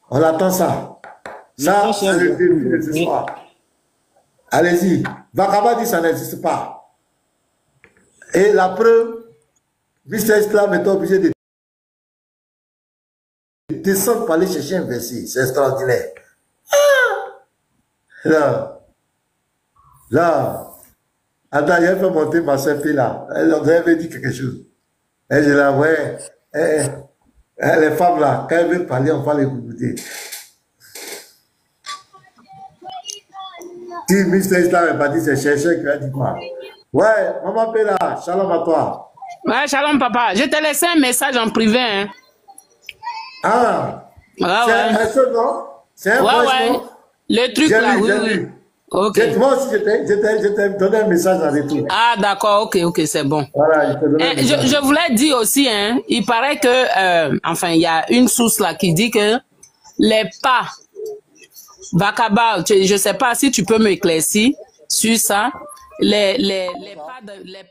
Speaker 1: On attend ça. Ça, c'est le défi de ce soir. Allez-y. Vakaba dit que ça n'existe pas. Et la preuve, Mr. Islam est obligé de descendre pour aller chercher un verset. C'est extraordinaire. Là. Attends, il a fait monter ma soeur là. Elle avait dit quelque chose. Et je la ouais. Les femmes là, quand elles veulent parler, on va les écouter. Si Mr. Islam est parti, c'est chercher qui a dit quoi. Ouais, maman Pella, shalom à toi.
Speaker 6: Ouais, shalom papa. Je t'ai laissé un message en privé. Hein.
Speaker 1: Ah,
Speaker 6: ouais,
Speaker 1: c'est un message, non? C'est un
Speaker 6: ouais.
Speaker 1: Non?
Speaker 6: Le truc là, oui. Ok.
Speaker 1: Moi aussi, je t'ai donné un message en retour.
Speaker 6: Ah, d'accord, ok, c'est bon.
Speaker 1: Voilà,
Speaker 6: je voulais dire aussi, hein, il paraît que, enfin, il y a une source là qui dit que les pas, Vakaba, je sais pas si tu peux m'éclaircir sur ça, les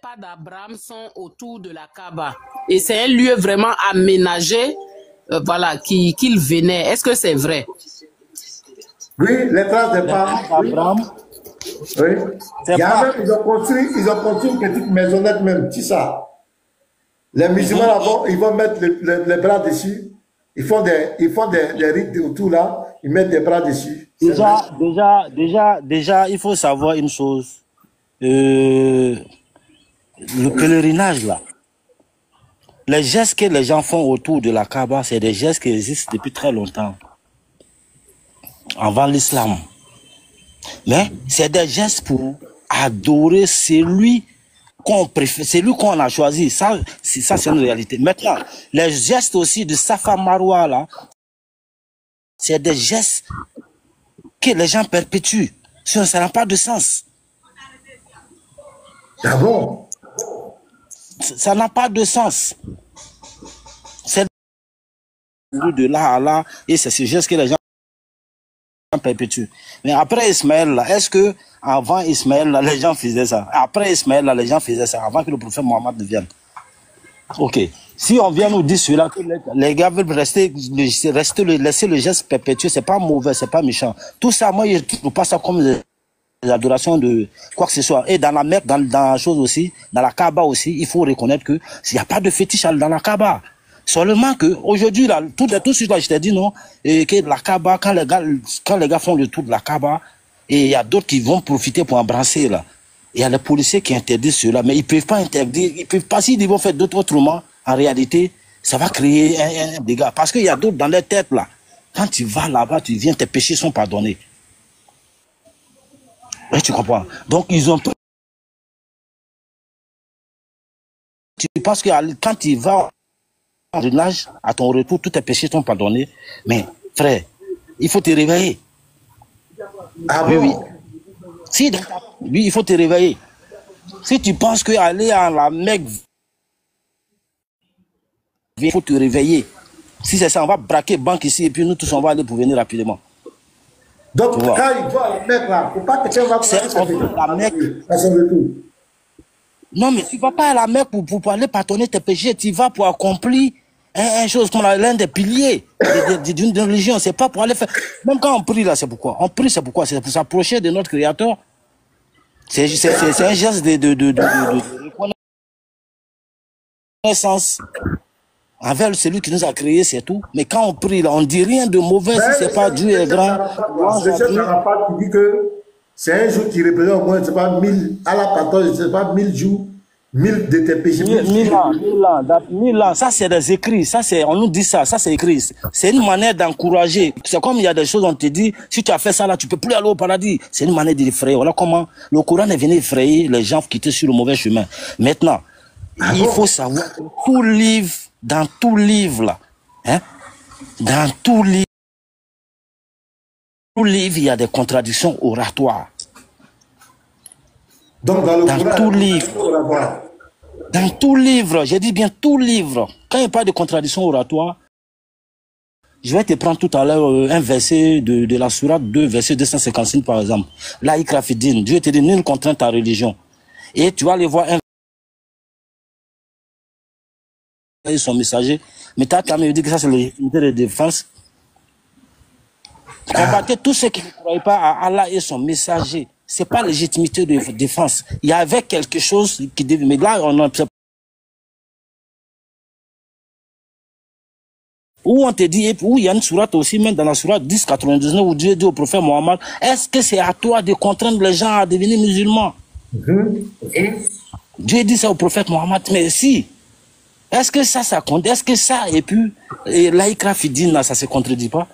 Speaker 6: pas d'Abraham sont autour de la Kaaba. Et c'est un lieu vraiment aménagé, voilà, qu'il venait. Est-ce que c'est vrai?
Speaker 1: Oui, les traces des pas d'Abraham. Oui. Ils ont construit une petite maisonnette même, c'est ça. Les musulmans là-bas, ils vont mettre les bras dessus. Ils font des rites autour là, ils mettent des bras dessus.
Speaker 2: Déjà, il faut savoir une chose. Le pèlerinage là, les gestes que les gens font autour de la Kaaba, c'est des gestes qui existent depuis très longtemps, avant l'islam. Mais c'est des gestes pour adorer celui qu'on préfère, celui qu'on a choisi. Ça c'est une réalité. Maintenant, les gestes aussi de Safa Marwa là, c'est des gestes que les gens perpétuent. Ça n'a pas de sens.
Speaker 1: Ah bon?
Speaker 2: Ça n'a pas de sens. C'est de là à là, et c'est ce geste que les gens perpétuent. Mais après Ismaël, là, est-ce que avant Ismaël, là, les gens faisaient ça? Après Ismaël, là, les gens faisaient ça, avant que le prophète Mohammed ne vienne. Ok. Si on vient nous dire cela, que les gars veulent laisser le geste perpétuer, c'est pas mauvais, c'est pas méchant. Tout ça, moi, je ne trouve pas ça comme des adorations de quoi que ce soit. Et dans la Mecque, dans la chose aussi, dans la Kaaba aussi, il faut reconnaître que s'il n'y a pas de fétiche dans la Kaaba. Seulement que aujourd'hui, là, tout de suite, là, je t'ai dit non, et que la Kaaba, quand les gars font le tour de la Kaaba, et il y a d'autres qui vont profiter pour embrasser là. Il y a les policiers qui interdisent cela, mais ils ne peuvent pas interdire, ils peuvent pas, s'ils vont faire d'autres autrement, en réalité, ça va créer un dégât. Parce qu'il y a d'autres dans leur tête là. Quand tu vas là-bas, tu viens, tes péchés sont pardonnés. Oui, tu comprends. Donc, ils ont... Tu penses que quand tu vas en pèlerinage, à ton retour, tous tes péchés sont pardonnés. Mais, frère, il faut te réveiller.
Speaker 1: Ah
Speaker 2: oui,
Speaker 1: bon?
Speaker 2: oui. Si, oui, il faut te réveiller. Si tu penses qu'aller à la Mecque, il faut te réveiller. Si c'est ça, on va braquer banque ici et puis nous tous, on va aller pour venir rapidement.
Speaker 1: Donc, quand il voit la Mecque là, il ne faut pas que tu vas
Speaker 2: la Mecque. Non, mais tu ne vas pas à la Mecque pour aller pardonner tes péchés. Tu vas pour accomplir une chose comme l'un des piliers d'une religion. C'est pas pour aller faire. Même quand on prie là, c'est pourquoi. On prie, c'est pourquoi. C'est pour s'approcher de notre Créateur. C'est un geste de reconnaissance. envers celui qui nous a créés, c'est tout. Mais quand on prie, là, on ne dit rien de mauvais si c'est pas Dieu est grand.
Speaker 1: Le chef Arafat qui dit que c'est un jour qui représente au moins, je sais pas, 1000, à la 14, je ne sais pas, 1000 jours, 1000 de tes péchés.
Speaker 2: 1000 ans, ça c'est des écrits, ça c'est, on nous dit ça c'est écrit. C'est une manière d'encourager. C'est comme il y a des choses, on te dit, si tu as fait ça là, tu peux plus aller au paradis. C'est une manière d'effrayer. Voilà comment le Coran est venu effrayer les gens qui étaient sur le mauvais chemin. Maintenant, il faut savoir que dans tout livre là, hein, dans tout livre, il y a des contradictions oratoires.
Speaker 1: Donc dans le
Speaker 2: Coran, dans tout livre, j'ai dit bien tout livre, quand il n'y a pas de contradiction oratoire, je vais te prendre tout à l'heure un verset de la sourate 2, verset 255 par exemple. Là, Ikrafidine, Dieu te dit nulle contrainte ta religion. Et tu vas aller voir un son messager, mais tu as quand même dit que ça c'est la légitimité de défense. Combattez tous ceux qui ne croient pas à Allah et son messager. C'est pas légitimité de défense. Il y avait quelque chose qui devait. Mais là, on observe. Où on te dit, et où il y a une sourate aussi, même dans la sourate 10,99, où Dieu dit au prophète Mohammed, est-ce que c'est à toi de contraindre les gens à devenir musulmans? Dieu dit ça au prophète Mohammed, mais si. Est-ce que ça compte? Est-ce que ça, et puis, l'Aïkra Fidine, là, ça se contredit pas?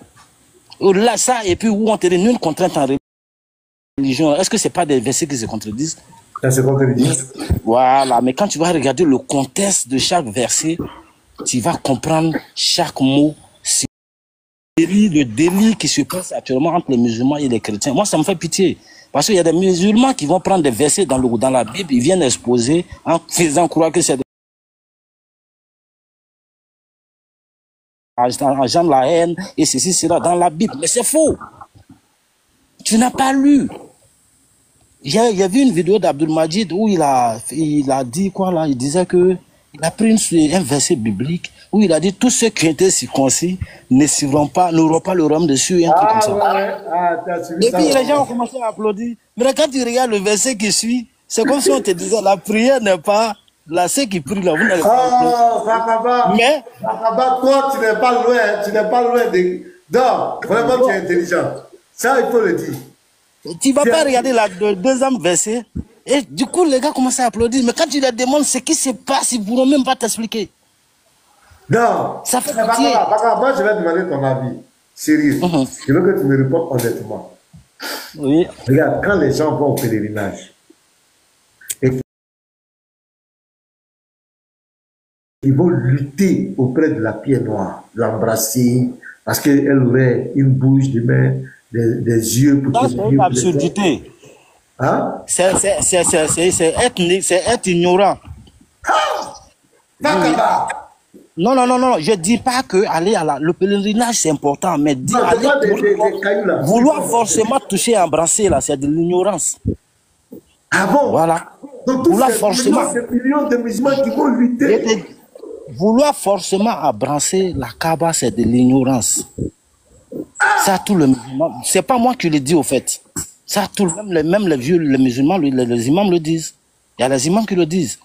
Speaker 2: Là, ça, et puis, où on te dit nulle contrainte en religion, est-ce que c'est pas des versets qui se contredisent?
Speaker 1: Ça se contredit.
Speaker 2: Voilà, mais quand tu vas regarder le contexte de chaque verset, tu vas comprendre chaque mot. C'est le délit qui se passe actuellement entre les musulmans et les chrétiens. Moi, ça me fait pitié. Parce qu'il y a des musulmans qui vont prendre des versets dans la Bible, ils viennent exposer en faisant croire que c'est agent de la haine, et ceci sera dans la Bible. Mais c'est faux. Tu n'as pas lu. Il y a vu une vidéo d'Abdul Majid où il a dit quoi là? Il disait que il a pris un verset biblique où il a dit tous ceux qui ont été circoncis n'auront pas le royaume dessus. Un truc comme ça. Et puis les gens ont commencé à applaudir. Mais quand tu regardes le verset qui suit, c'est comme si on te disait la prière n'est pas. Là, ceux qui prient là, vous n'allez pas.
Speaker 1: Vakaba,
Speaker 2: mais
Speaker 1: Vakaba, toi, tu n'es pas loin de. Non, vraiment, tu es intelligent. Ça, il faut le dire.
Speaker 2: Tu ne vas pas regarder le deuxième verset. Et du coup, les gars commencent à applaudir. Mais quand tu leur demandes ce qui se passe, ils ne pourront même pas t'expliquer.
Speaker 1: Non.
Speaker 2: Ça fait pitié.
Speaker 1: Vakaba, moi, je vais demander ton avis. Sérieux. Je veux que tu me répondes honnêtement.
Speaker 2: Oui.
Speaker 1: Regarde, quand les gens vont au pèlerinage, ils vont lutter auprès de la pierre noire, l'embrasser, parce qu'elle aurait une bouche, des mains, des yeux pour
Speaker 2: c'est une absurdité.
Speaker 1: Hein?
Speaker 2: C'est être ignorant.
Speaker 1: Vakaba.
Speaker 2: Non, je ne dis pas que aller le pèlerinage c'est important, mais dire vouloir forcément toucher et embrasser là, c'est de l'ignorance.
Speaker 1: Ah bon?
Speaker 2: Voilà.
Speaker 1: Donc tous ces millions de musulmans qui vont lutter.
Speaker 2: Vouloir forcément embrasser la Kaaba, c'est de l'ignorance. Ça, tout le musulman, c'est pas moi qui le dis au fait. Ça, même les musulmans, les imams le disent. Il y a les imams qui le disent.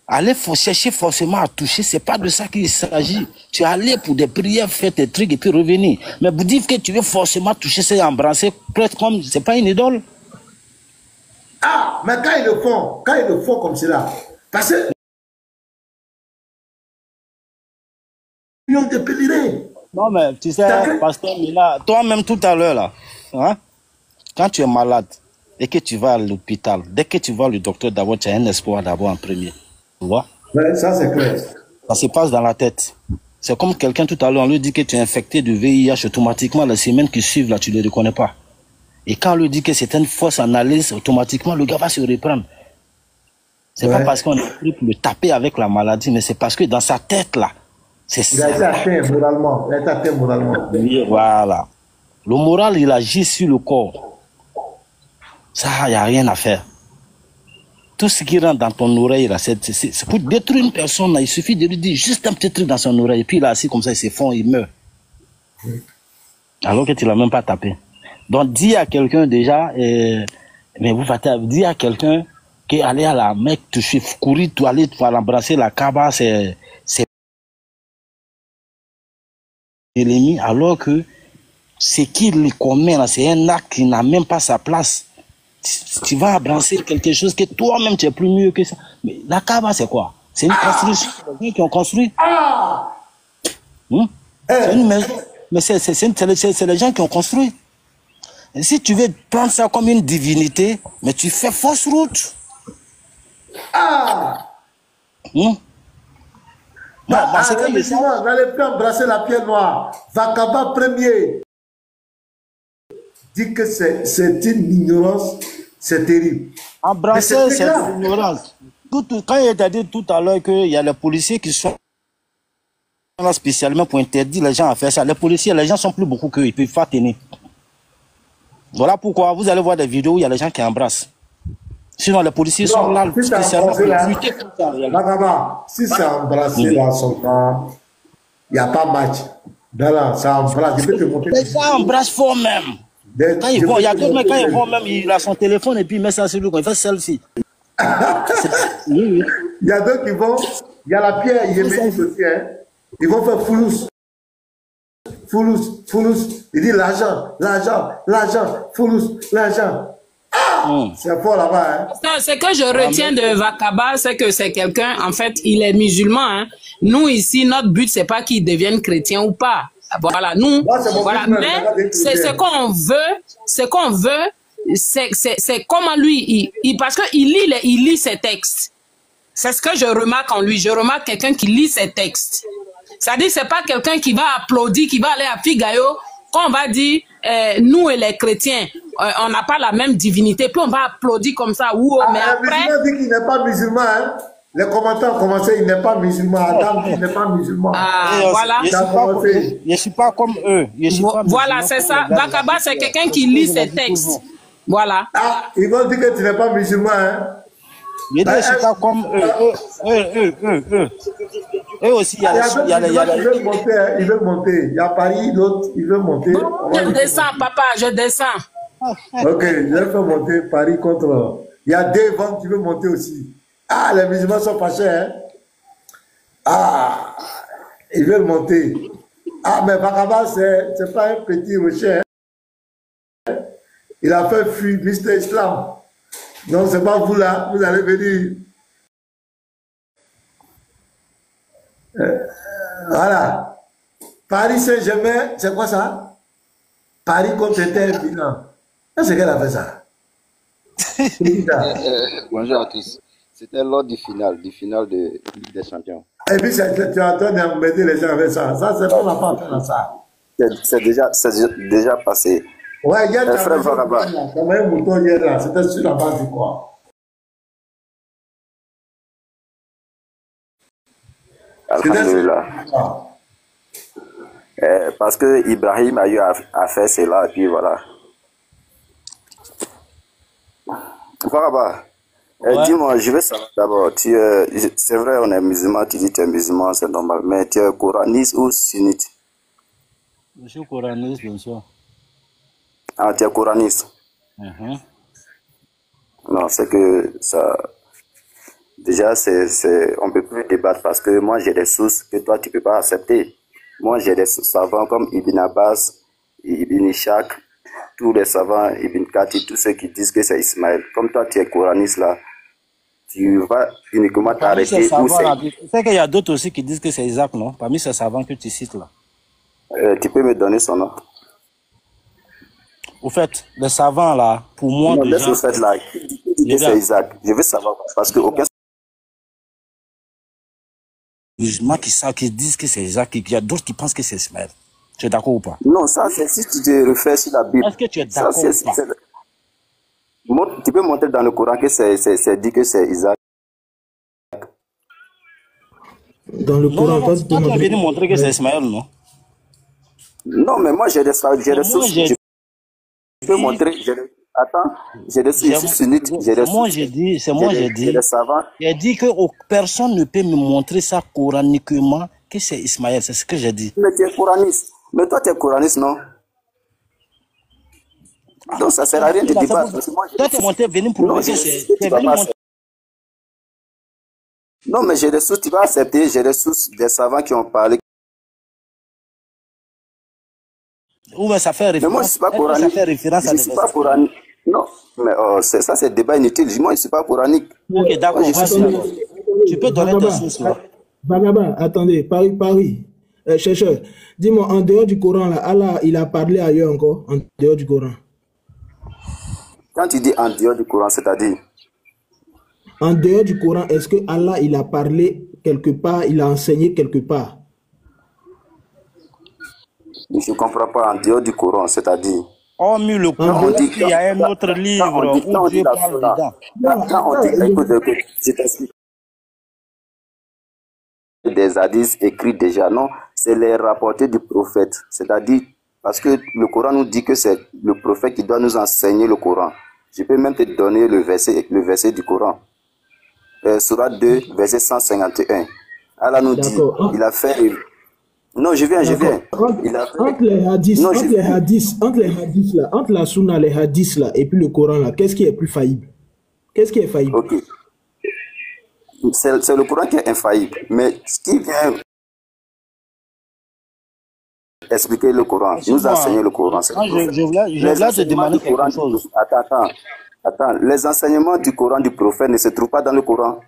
Speaker 2: Aller chercher forcément à toucher, c'est pas de ça qu'il s'agit. Tu es allé pour des prières, faire tes trucs et puis revenir. Mais vous dites que tu veux forcément toucher, c'est embrasser, presque comme, c'est pas une idole.
Speaker 1: Ah, mais quand ils le font comme cela, parce que de pèlerins.
Speaker 2: Non, mais tu sais, pasteur Mila, toi-même tout à l'heure, là, hein, quand tu es malade et que tu vas à l'hôpital, dès que tu vois le docteur, d'abord, tu as un espoir d'abord en premier. Tu vois?
Speaker 1: Ouais, ça, c'est clair.
Speaker 2: Ça se passe dans la tête. C'est comme quelqu'un tout à l'heure, on lui dit que tu es infecté de VIH, automatiquement, les semaines qui suivent, là, tu ne les reconnais pas. Et quand on lui dit que c'est une fausse analyse, automatiquement, le gars va se reprendre. C'est pas parce qu'on est pris pour le taper avec la maladie, mais c'est parce que dans sa tête, là, c'est ça.
Speaker 1: Il a été atteint moralement.
Speaker 2: Oui, voilà. Le moral, il agit sur le corps. Ça, il n'y a rien à faire. Tout ce qui rentre dans ton oreille, là, c'est pour détruire une personne, là, il suffit de lui dire juste un petit truc dans son oreille, et puis il est assis comme ça, il s'effondre, il meurt. Alors que tu ne l'as même pas tapé. Donc, dis à quelqu'un déjà, mais vous faites, dis à quelqu'un qu'aller à la Mecque, courir, aller l'embrasser la Kaaba, c'est Jérémie, alors que ce qu'il commet là, c'est un acte qui n'a même pas sa place. Tu vas abrasser quelque chose que toi-même tu es plus mieux que ça. Mais la Kaaba, c'est quoi? C'est une construction. C'est les gens qui ont construit. C'est une maison. Mais c'est les gens qui ont construit. Et si tu veux prendre ça comme une divinité, mais tu fais fausse route.
Speaker 1: N'allez plus embrasser la pierre noire. Vakaba premier dit que c'est une ignorance, c'est terrible.
Speaker 2: Embrasser cette ignorance. Quand il t'a dit tout à l'heure qu'il y a les policiers qui sont là spécialement pour interdire les gens à faire ça, les policiers, les gens sont plus beaucoup qu'eux, ils peuvent pas tenir. Voilà pourquoi vous allez voir des vidéos où il y a les gens qui embrassent. Sinon, les policiers sont là spécialement pour lutter contre ça.
Speaker 1: Si c'est embrassé dans son temps, il n'y a pas match. Là, ça embrasse. Je peux te montrer.
Speaker 2: Mais ça embrasse fort même. Quand ils vont, il y a d'autres mecs, quand ils vont même, il a son téléphone et puis il met ça sur lui, il fait selfie.
Speaker 1: Il y a d'autres qui vont, il y a la pierre yéménite aussi, hein. Ils vont faire foulous. Il dit l'argent, foulous, l'argent. C'est fort là-bas. Hein?
Speaker 6: Ce que je retiens de Vakaba, c'est que c'est quelqu'un, en fait, il est musulman. Hein. Nous, ici, notre but, c'est pas qu'il devienne chrétien ou pas. Voilà, nous, voilà. Mais c'est ce qu'on veut, c'est comment lui, parce qu'il lit ses textes. C'est ce que je remarque en lui. Je remarque quelqu'un qui lit ses textes. C'est-à-dire, c'est pas quelqu'un qui va applaudir, qui va aller à Figayo, quand on va dire, nous et les chrétiens, on n'a pas la même divinité, puis on va applaudir comme ça. Mais après...
Speaker 1: Le musulman dit qu'il n'est pas musulman, hein? Les commentaires ont commencé, il n'est pas musulman. Adam dit qu'il n'est pas musulman.
Speaker 6: Voilà.
Speaker 2: Je ne suis pas comme eux.
Speaker 6: Voilà, c'est ça. Vakaba, c'est quelqu'un qui lit ses textes. Voilà.
Speaker 1: Ils vont dire que tu n'es pas musulman, hein?
Speaker 2: Je ne suis pas comme eux. Eux aussi, il y a les...
Speaker 1: Ils veulent monter. Il y a Paris, l'autre, il veut monter.
Speaker 6: Je descends, papa, je descends.
Speaker 1: Ok, je vais faire monter Paris contre... Il y a des vents qui veulent monter aussi. Les musulmans sont fâchés, hein? Ils veulent monter. Mais Vakaba, c'est pas un petit rocher. Hein? Il a fait fuir Mr. Islam. Donc, c'est pas vous là, vous allez venir. Voilà. Paris Saint-Germain, c'est quoi ça? Paris contre Inter Milan. C'est qu'elle a fait ça.
Speaker 7: Bonjour à tous. C'était lors du final de Ligue des Champions.
Speaker 1: Et puis, tu es en train d'embêter les gens avec ça. Ça, c'est pas la part de ça.
Speaker 7: C'est déjà passé.
Speaker 1: Ouais, il y a un mouton hier là. C'était sur la base de quoi?
Speaker 7: Alhamdulillah. Parce que Ibrahim a eu à faire cela, et puis voilà. Faraba, dis-moi, je veux savoir d'abord, c'est vrai, on est musulman, tu dis que tu es musulman, c'est normal, mais tu es coraniste ou sunnite?
Speaker 2: Je suis coraniste, bien sûr.
Speaker 7: Tu es coraniste? Non, c'est que ça... Déjà, on ne peut plus débattre parce que moi, j'ai des sources que toi, tu ne peux pas accepter. Moi, j'ai des savants comme Ibn Abbas, Ibn Ishaq, tous les savants, Ibn Kati, tous ceux qui disent que c'est Ismaël. Comme toi, tu es coraniste là, tu vas uniquement t'arrêter où c'est.
Speaker 2: Tu sais qu'il y a d'autres aussi qui disent que c'est Isaac, non? Parmi ces savants que tu cites là.
Speaker 7: Tu peux me donner son nom?
Speaker 2: Au fait, les savants là, pour moi,
Speaker 7: non,
Speaker 2: déjà...
Speaker 7: Au fait là, qui dit que c'est Isaac? Je veux savoir, parce que aucun...
Speaker 2: musulmans qui disent que c'est Isaac, il y a d'autres qui pensent que c'est Ismaël. Tu es d'accord ou pas?
Speaker 7: Non, ça c'est si tu te réfères sur la Bible.
Speaker 2: Est-ce que tu es d'accord ou pas?
Speaker 7: Tu peux montrer dans le Coran que c'est dit que c'est Isaac.
Speaker 2: Dans le Coran, tu peux venir montrer que c'est Ismaël, non?
Speaker 7: Non, mais moi j'ai des sources. Je peux montrer. Attends, j'ai des sources sunnites.
Speaker 2: Moi j'ai dit, j'ai dit que personne ne peut me montrer ça coraniquement que c'est Ismaël, c'est ce que j'ai dit.
Speaker 7: Mais tu es coraniste. Mais toi tu es coraniste, non? Donc ça sert à rien de débattre.
Speaker 2: Toi tu es monté venir pour que c'est...
Speaker 7: Non, mais j'ai des sources, tu vas accepter, j'ai des sources des savants qui ont parlé
Speaker 2: Ou bien ça fait
Speaker 7: Mais moi, je ne suis pas
Speaker 2: référence, ça
Speaker 7: coranique.
Speaker 2: fait référence
Speaker 7: Je
Speaker 2: à
Speaker 7: ne
Speaker 2: des
Speaker 7: suis pas
Speaker 2: versets.
Speaker 7: coranique. Non, mais ça, c'est débat inutile. Moi, je ne suis pas coranique.
Speaker 2: Ok, d'accord,
Speaker 7: Moi, je suis...
Speaker 2: vas-y alors. Tu peux donner tes sources là.
Speaker 8: Vagaba, attendez, Paris. Chercheur, dis-moi, en dehors du Coran, là, Allah, il a parlé ailleurs encore, en dehors du Coran.
Speaker 7: Quand tu dis en dehors du Coran, c'est-à-dire?
Speaker 8: En dehors du Coran, est-ce que Allah, il a parlé quelque part, il a enseigné quelque part?
Speaker 7: Je ne comprends pas en dehors du Coran, c'est-à-dire?
Speaker 2: Hormis le Coran,
Speaker 7: on dit,
Speaker 2: il y a un autre livre où Dieu parle dedans.
Speaker 7: Quand on dit, écoute, je t'explique. Des hadiths écrits déjà, non, c'est les rapportés du prophète. C'est-à-dire, parce que le Coran nous dit que c'est le prophète qui doit nous enseigner le Coran. Je peux même te donner le verset du Coran. Surah 2, verset 151. Allah nous dit, il a fait... Non, je viens. Il a fait...
Speaker 8: Entre les hadiths, entre la sunna, les hadiths là, et puis le Coran là, qu'est-ce qui est plus faillible? Qu'est-ce qui est faillible?
Speaker 7: Ok. C'est le Coran qui est infaillible. Mais ce qui vient expliquer le Coran, nous enseigner le Coran, c'est
Speaker 2: je voulais te demander quelque chose.
Speaker 7: Attends. Les enseignements du Coran du prophète ne se trouvent pas dans le Coran.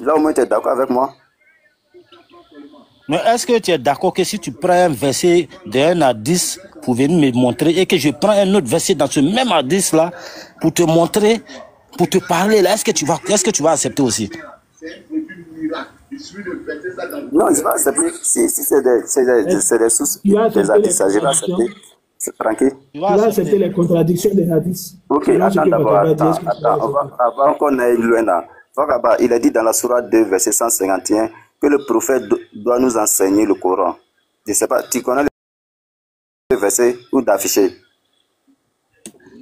Speaker 7: Là, au moins, tu es d'accord avec moi?
Speaker 2: Mais est-ce que tu es d'accord que si tu prends un verset de 1 à 10 pour venir me montrer et que je prends un autre verset dans ce même hadith là pour te montrer, pour te parler là, est-ce que tu vas accepter aussi?
Speaker 7: Non, je vais accepter. Si c'est des sources, des hadiths, je vais accepter. C'est tranquille.
Speaker 8: Tu vas accepter les contradictions des hadiths.
Speaker 7: Ok, attends d'abord, avant qu'on aille loin là. Il a dit dans la Sourate 2, verset 151, que le prophète doit nous enseigner le Coran. Je ne sais pas, tu connais le verset ou d'afficher?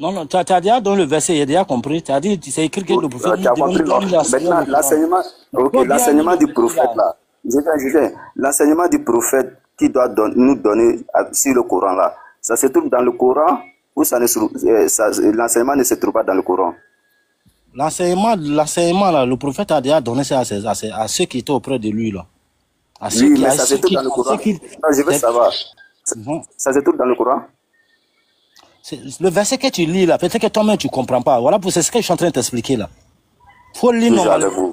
Speaker 2: Non, tu as déjà donné le verset, il a déjà compris. Tu as dit, c'est écrit que le prophète...
Speaker 7: Tu as compris, maintenant, l'enseignement du prophète là. Je viens. L'enseignement du prophète qui doit nous donner sur le Coran là, ça se trouve dans le Coran ou l'enseignement ne se trouve pas dans le Coran?
Speaker 2: L'enseignement là, le prophète a déjà donné ça à ceux qui étaient auprès de lui là.
Speaker 7: Oui, mais ça se trouve dans le Coran. Non, je veux savoir. Ça se trouve dans le Coran?
Speaker 2: Le verset que tu lis là, peut-être que toi-même tu ne comprends pas. Voilà, c'est ce que je suis en train de t'expliquer là. Il faut lire normalement.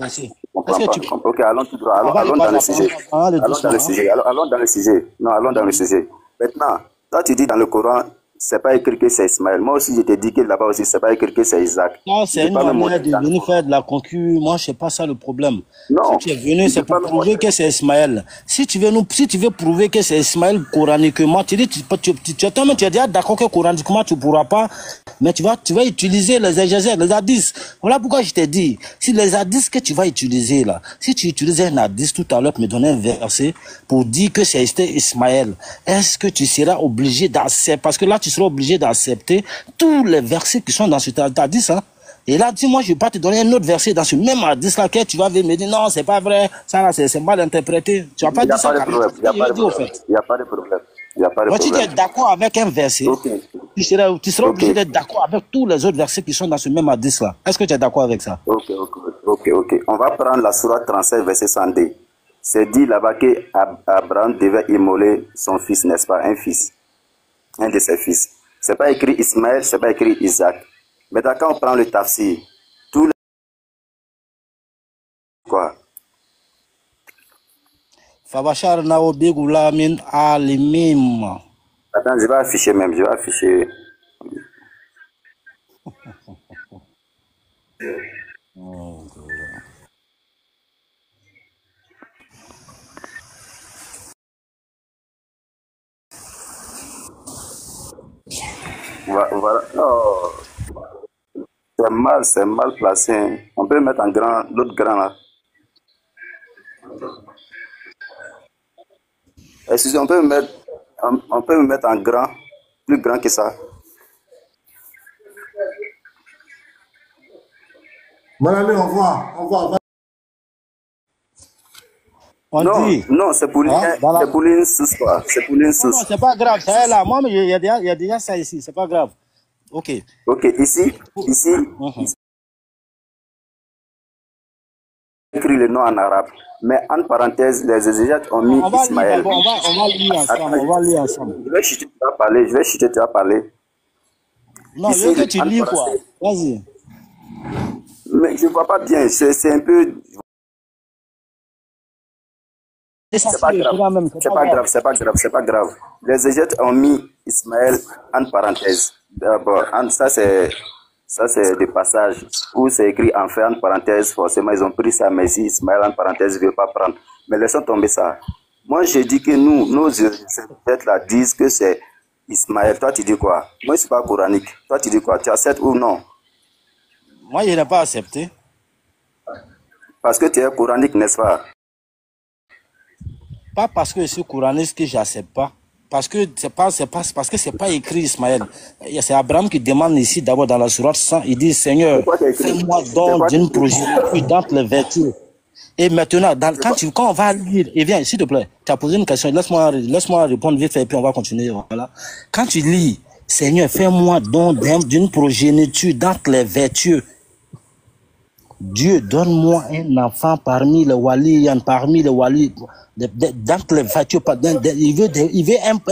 Speaker 7: Ok, allons tout droit. Allons dans le sujet. Allons dans le sujet. Maintenant, toi tu dis dans le Coran, c'est pas écrit que c'est Ismaël. Moi aussi, je te dis que là-bas aussi, c'est pas écrit que c'est Isaac.
Speaker 2: Non, c'est une manière de venir faire de la concu. Moi, je sais pas ça le problème.
Speaker 7: Non.
Speaker 2: Si tu es venu, c'est pour prouver que c'est Ismaël. Si tu veux prouver que c'est Ismaël coraniquement, tu dis, tu es déjà d'accord que coraniquement, tu pourras pas, mais tu vas utiliser les exégètes, les hadiths. Voilà pourquoi je t'ai dit, si les hadiths que tu vas utiliser là, si tu utilises un hadith tout à l'heure, me donner un verset pour dire que c'est Ismaël, est-ce que tu seras obligé d'accepter? Parce que là, tu seras obligé d'accepter tous les versets qui sont dans ce hadith, hein. Et là, dis-moi, je vais pas te donner un autre verset dans ce même hadith là que tu vas me dire non, c'est pas vrai, ça là, c'est mal interprété. Tu vas pas dire ça.
Speaker 7: Il n'y a pas de problème.
Speaker 2: Moi, tu es d'accord avec un verset, tu seras obligé d'être d'accord avec tous les autres versets qui sont dans ce même hadith là. Est-ce que tu es d'accord avec ça?
Speaker 7: Ok. On va prendre la sourate 37, verset 102. C'est dit là-bas qu'Abraham devait immoler son fils, n'est-ce pas? Un fils. Un de ses fils. C'est pas écrit Ismaël, c'est pas écrit Isaac. Mais quand on prend le tafsir, tous les... Quoi?
Speaker 2: Fabachar Naobi Goulamin Alimim.
Speaker 7: Attends, je vais afficher même, Voilà. Oh. C'est mal placé. Hein. On peut le mettre en grand, l'autre grand là. Excusez, on peut me mettre en grand, plus grand que ça.
Speaker 1: Mon ami, on voit.
Speaker 7: Non, c'est pour une source, quoi. C'est pour une source.
Speaker 2: Non, c'est pas grave, ça est là. Moi, il y a déjà ça ici, c'est pas grave. Ok, ici.
Speaker 7: écrit le nom en arabe. Mais en parenthèse, les exégètes ont mis
Speaker 2: On va lire
Speaker 7: Ismaël.
Speaker 2: d'abord, on va lire ensemble, on va lire ensemble.
Speaker 7: Je vais chuter, tu vas parler. Je vais chuter, tu vas parler.
Speaker 2: Non, je
Speaker 7: Ici,
Speaker 2: veux que tu
Speaker 7: en
Speaker 2: lis quoi.
Speaker 7: parenthèse.
Speaker 2: Vas-y.
Speaker 7: Mais je ne vois pas bien. C'est un peu. C'est pas grave. C'est pas grave. C'est pas grave. C'est pas grave. Les exégètes ont mis Ismaël en parenthèse. D'abord, ça c'est des passages où c'est écrit en fait en parenthèse. Forcément, ils ont pris ça, mais si Ismaël en parenthèse ne veut pas prendre. Mais laissons tomber ça. Moi, je dis que nos exégètes là disent que c'est Ismaël. Toi, tu dis quoi? Moi, c'est pas coranique. Toi, tu dis quoi? Tu acceptes ou non?
Speaker 2: Moi, je n'ai pas accepté.
Speaker 7: Parce que tu es coranique, n'est-ce pas?
Speaker 2: Pas parce que je suis coraniste que je n'accepte pas. Parce que c'est pas écrit Ismaël. C'est Abraham qui demande ici d'abord dans la sourate 100, il dit Seigneur, fais-moi don d'une progéniture dans les vertus. Et maintenant, quand on va lire, et viens, s'il te plaît, tu as posé une question, laisse-moi répondre vite fait et puis on va continuer. Voilà. Quand tu lis, Seigneur, fais-moi don d'une progéniture dans les vertus. Dieu, donne-moi un enfant parmi les walis, dans les vertus. Il veut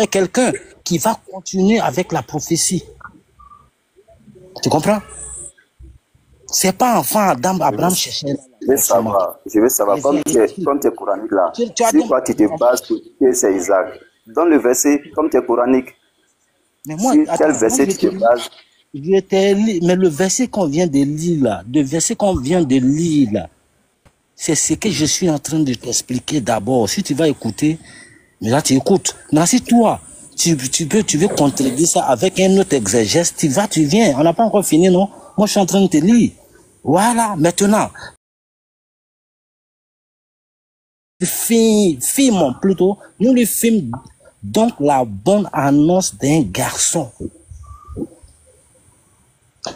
Speaker 2: quelqu'un qui va continuer avec la prophétie. Tu comprends? C'est pas enfant Adam, Abraham cherchait.
Speaker 7: Je veux savoir, comme tu es coranique là, si toi tu te bases pour que c'est Isaac, dans le verset, comme tu es coranique,
Speaker 2: mais moi,
Speaker 7: quel verset tu te bases?
Speaker 2: Mais le verset qu'on vient de lire là, c'est ce que je suis en train de t'expliquer d'abord. Si tu vas écouter, mais là tu écoutes. Mais si toi, tu veux contredire ça avec un autre exégèse, tu viens. On n'a pas encore fini, non? Moi, je suis en train de te lire. Voilà, maintenant. Film plutôt, nous le film donc la bonne annonce d'un garçon.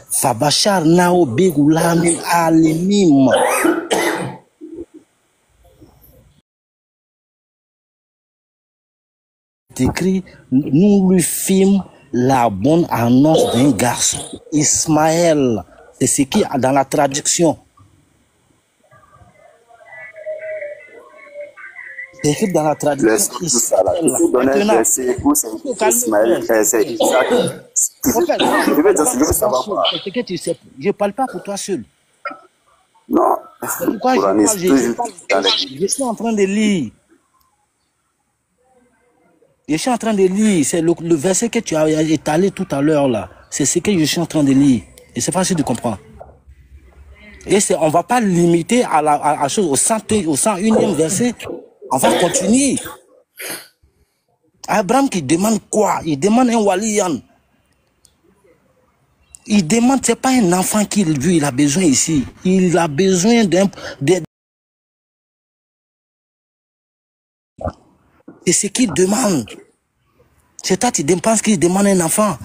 Speaker 2: Fabachar Nao Begulami Alimim. Écrit, nous lui films la bonne annonce d'un garçon. Ismaël, c'est ce qui est dans la traduction. C'est écrit dans la traduction.
Speaker 7: Maintenant, c'est Isaac. Je veux savoir quoi.
Speaker 2: Je ne parle pas pour toi seul.
Speaker 7: Non.
Speaker 2: Pourquoi je suis en train de lire. Je suis en train de lire. C'est le verset que tu as étalé tout à l'heure là. C'est ce que je suis en train de lire. Et c'est facile de comprendre. Et on ne va pas limiter à la chose au 101e verset. On va continuer. Abraham qui demande quoi? Il demande un waliyan. Il demande, c'est pas un enfant qu'il veut, il a besoin ici. Il a besoin c'est ce qu'il demande. C'est toi, tu penses qu'il demande un enfant.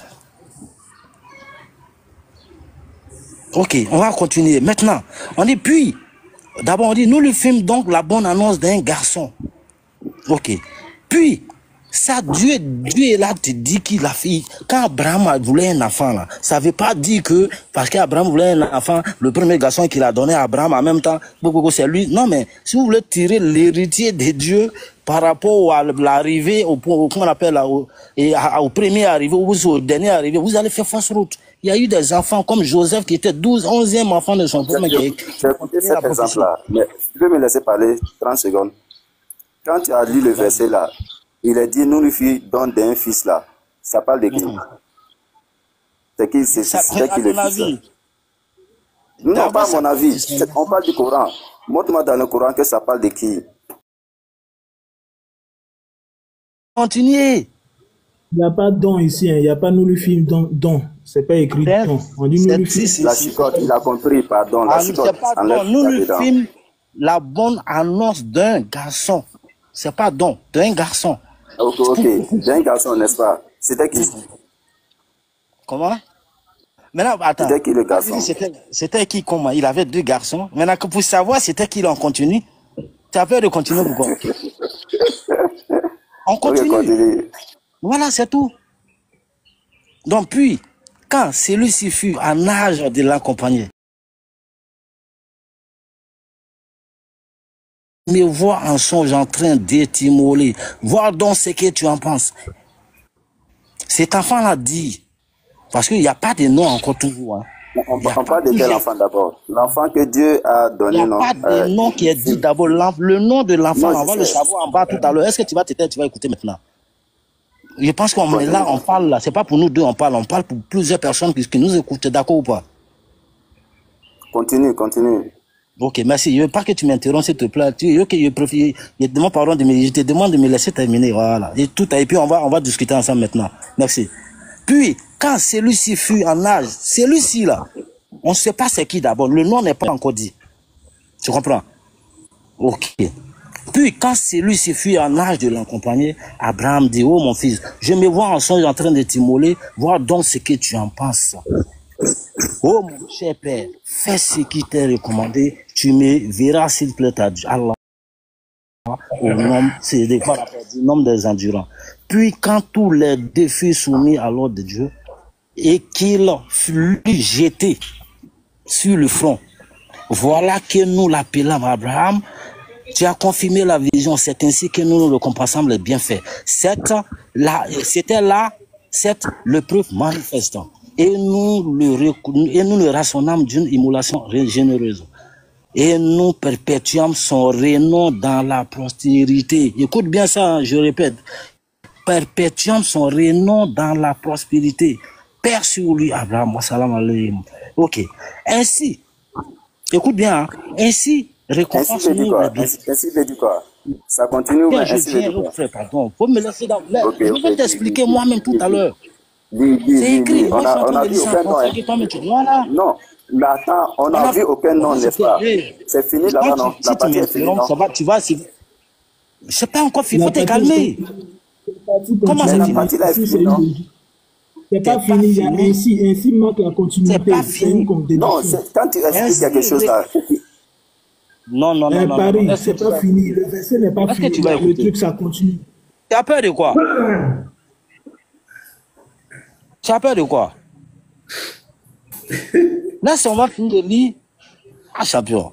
Speaker 2: Ok, on va continuer. Maintenant, on dit puis, d'abord on dit, nous lui fîmes donc la bonne annonce d'un garçon. Ok. Puis, ça, Dieu est là, te dit qu'il a fait. Quand Abraham voulait un enfant, là, ça ne veut pas dire que, parce qu'Abraham voulait un enfant, le premier garçon qu'il a donné à Abraham, en même temps, c'est lui. Non, mais si vous voulez tirer l'héritier de Dieu par rapport à l'arrivée, comment on appelle, au premier arrivé, ou au dernier arrivé, vous allez faire fausse route. Il y a eu des enfants comme Joseph qui était 11e enfant de son père.
Speaker 7: J'ai écouté cet exemple-là, mais tu peux me laisser parler 30 secondes. Quand tu as lu le verset là, il a dit, nous lui fit don d'un fils là. Ça parle de qui? C'est qui le fils? Non, pas mon avis. On parle du Coran. Montre-moi dans le Coran que ça parle de qui?
Speaker 2: Continuez.
Speaker 8: Il n'y a pas don ici, hein. Il n'y a pas nous lui film don. C'est pas écrit don. On dit nous lui film.
Speaker 7: La chicotte, il a compris, pardon. La chicotte,
Speaker 2: nous lui film la bonne annonce d'un garçon. C'est pas don, d'un garçon.
Speaker 7: Ok, d'un garçon, n'est-ce pas? C'était qui?
Speaker 2: Comment? Maintenant, attends.
Speaker 7: C'était qui le garçon?
Speaker 2: C'était qui, comment? Il avait 2 garçons. Maintenant, pour savoir c'était qui, on continue. Tu as peur de continuer pourquoi? On continue. Voilà, c'est tout. Donc, puis, quand celui-ci fut en âge de l'accompagner, me vois en songe en train d'étimoler. Vois donc ce que tu en penses. Cet enfant-là dit, parce qu'il n'y a pas de nom encore toujours. Hein.
Speaker 7: On parle de quel enfant d'abord? L'enfant que Dieu a donné.
Speaker 2: Il n'y a pas de nom qui est dit d'abord. Le nom de l'enfant, on va le savoir en bas tout à l'heure. Est-ce que tu vas t'éteindre, tu vas écouter maintenant? Je pense qu'on est là, on parle là. C'est pas pour nous deux, on parle pour plusieurs personnes qui nous écoutent. D'accord ou pas?
Speaker 7: Continue.
Speaker 2: Ok, merci. Je veux pas que tu m'interromps, s'il te plaît. Je te demande pardon je te demande de me laisser terminer. Voilà. Et tout, et puis on va discuter ensemble maintenant. Merci. Puis, quand celui-ci fut en âge, celui-ci là, on ne sait pas c'est qui d'abord. Le nom n'est pas encore dit. Tu comprends? Ok. Puis, quand celui-ci fut en âge de l'accompagner, Abraham dit, oh mon fils, je me vois en songe en train de t'immoler, vois donc ce que tu en penses. Oh mon cher père, fais ce qui t'est recommandé, tu me verras s'il plaît à Dieu. Allah, au nom, c'est du nombre des endurants. Puis quand tous les deux furent soumis à l'ordre de Dieu, et qu'il fut jeté sur le front, voilà que nous l'appelons Abraham. Tu as confirmé la vision, c'est ainsi que nous nous récompensons les bienfaits. C'était là, cette preuve manifeste. Et nous le rassonnâmes d'une immolation généreuse. Et nous perpétuons son renom dans la prospérité. Écoute bien ça, je répète. Perpétuons son renom dans la prospérité. Père sur lui, Abraham, salam alayhim. Ok. Ainsi, écoute bien, hein, ainsi, récompense-nous.
Speaker 7: Ainsi veut dire quoi? Ça continue, mais ainsi veut dire quoi?
Speaker 2: Pardon, faut me laisser dans je vais t'expliquer moi-même tout à l'heure.
Speaker 7: C'est écrit. On a vu aucun nom. Voilà. Non, mais attends, on n'a vu aucun nom, n'est-ce pas? C'est fini là-bas, non? La partie est finie, non?
Speaker 2: Tu vas, c'est pas encore fini, faut te calmer.
Speaker 7: Comment c'est la partie là est finie, non?
Speaker 8: C'est pas fini, il y a ainsi marque la continuité.
Speaker 2: C'est pas fini.
Speaker 7: Non, quand tu expliques quelque chose là.
Speaker 2: Non.
Speaker 8: Paris, c'est pas fini. Le verset n'est pas fini. Le truc, ça continue.
Speaker 2: Tu as peur de quoi? Tu as peur de quoi? Là, si on va finir de lire, ah, champion.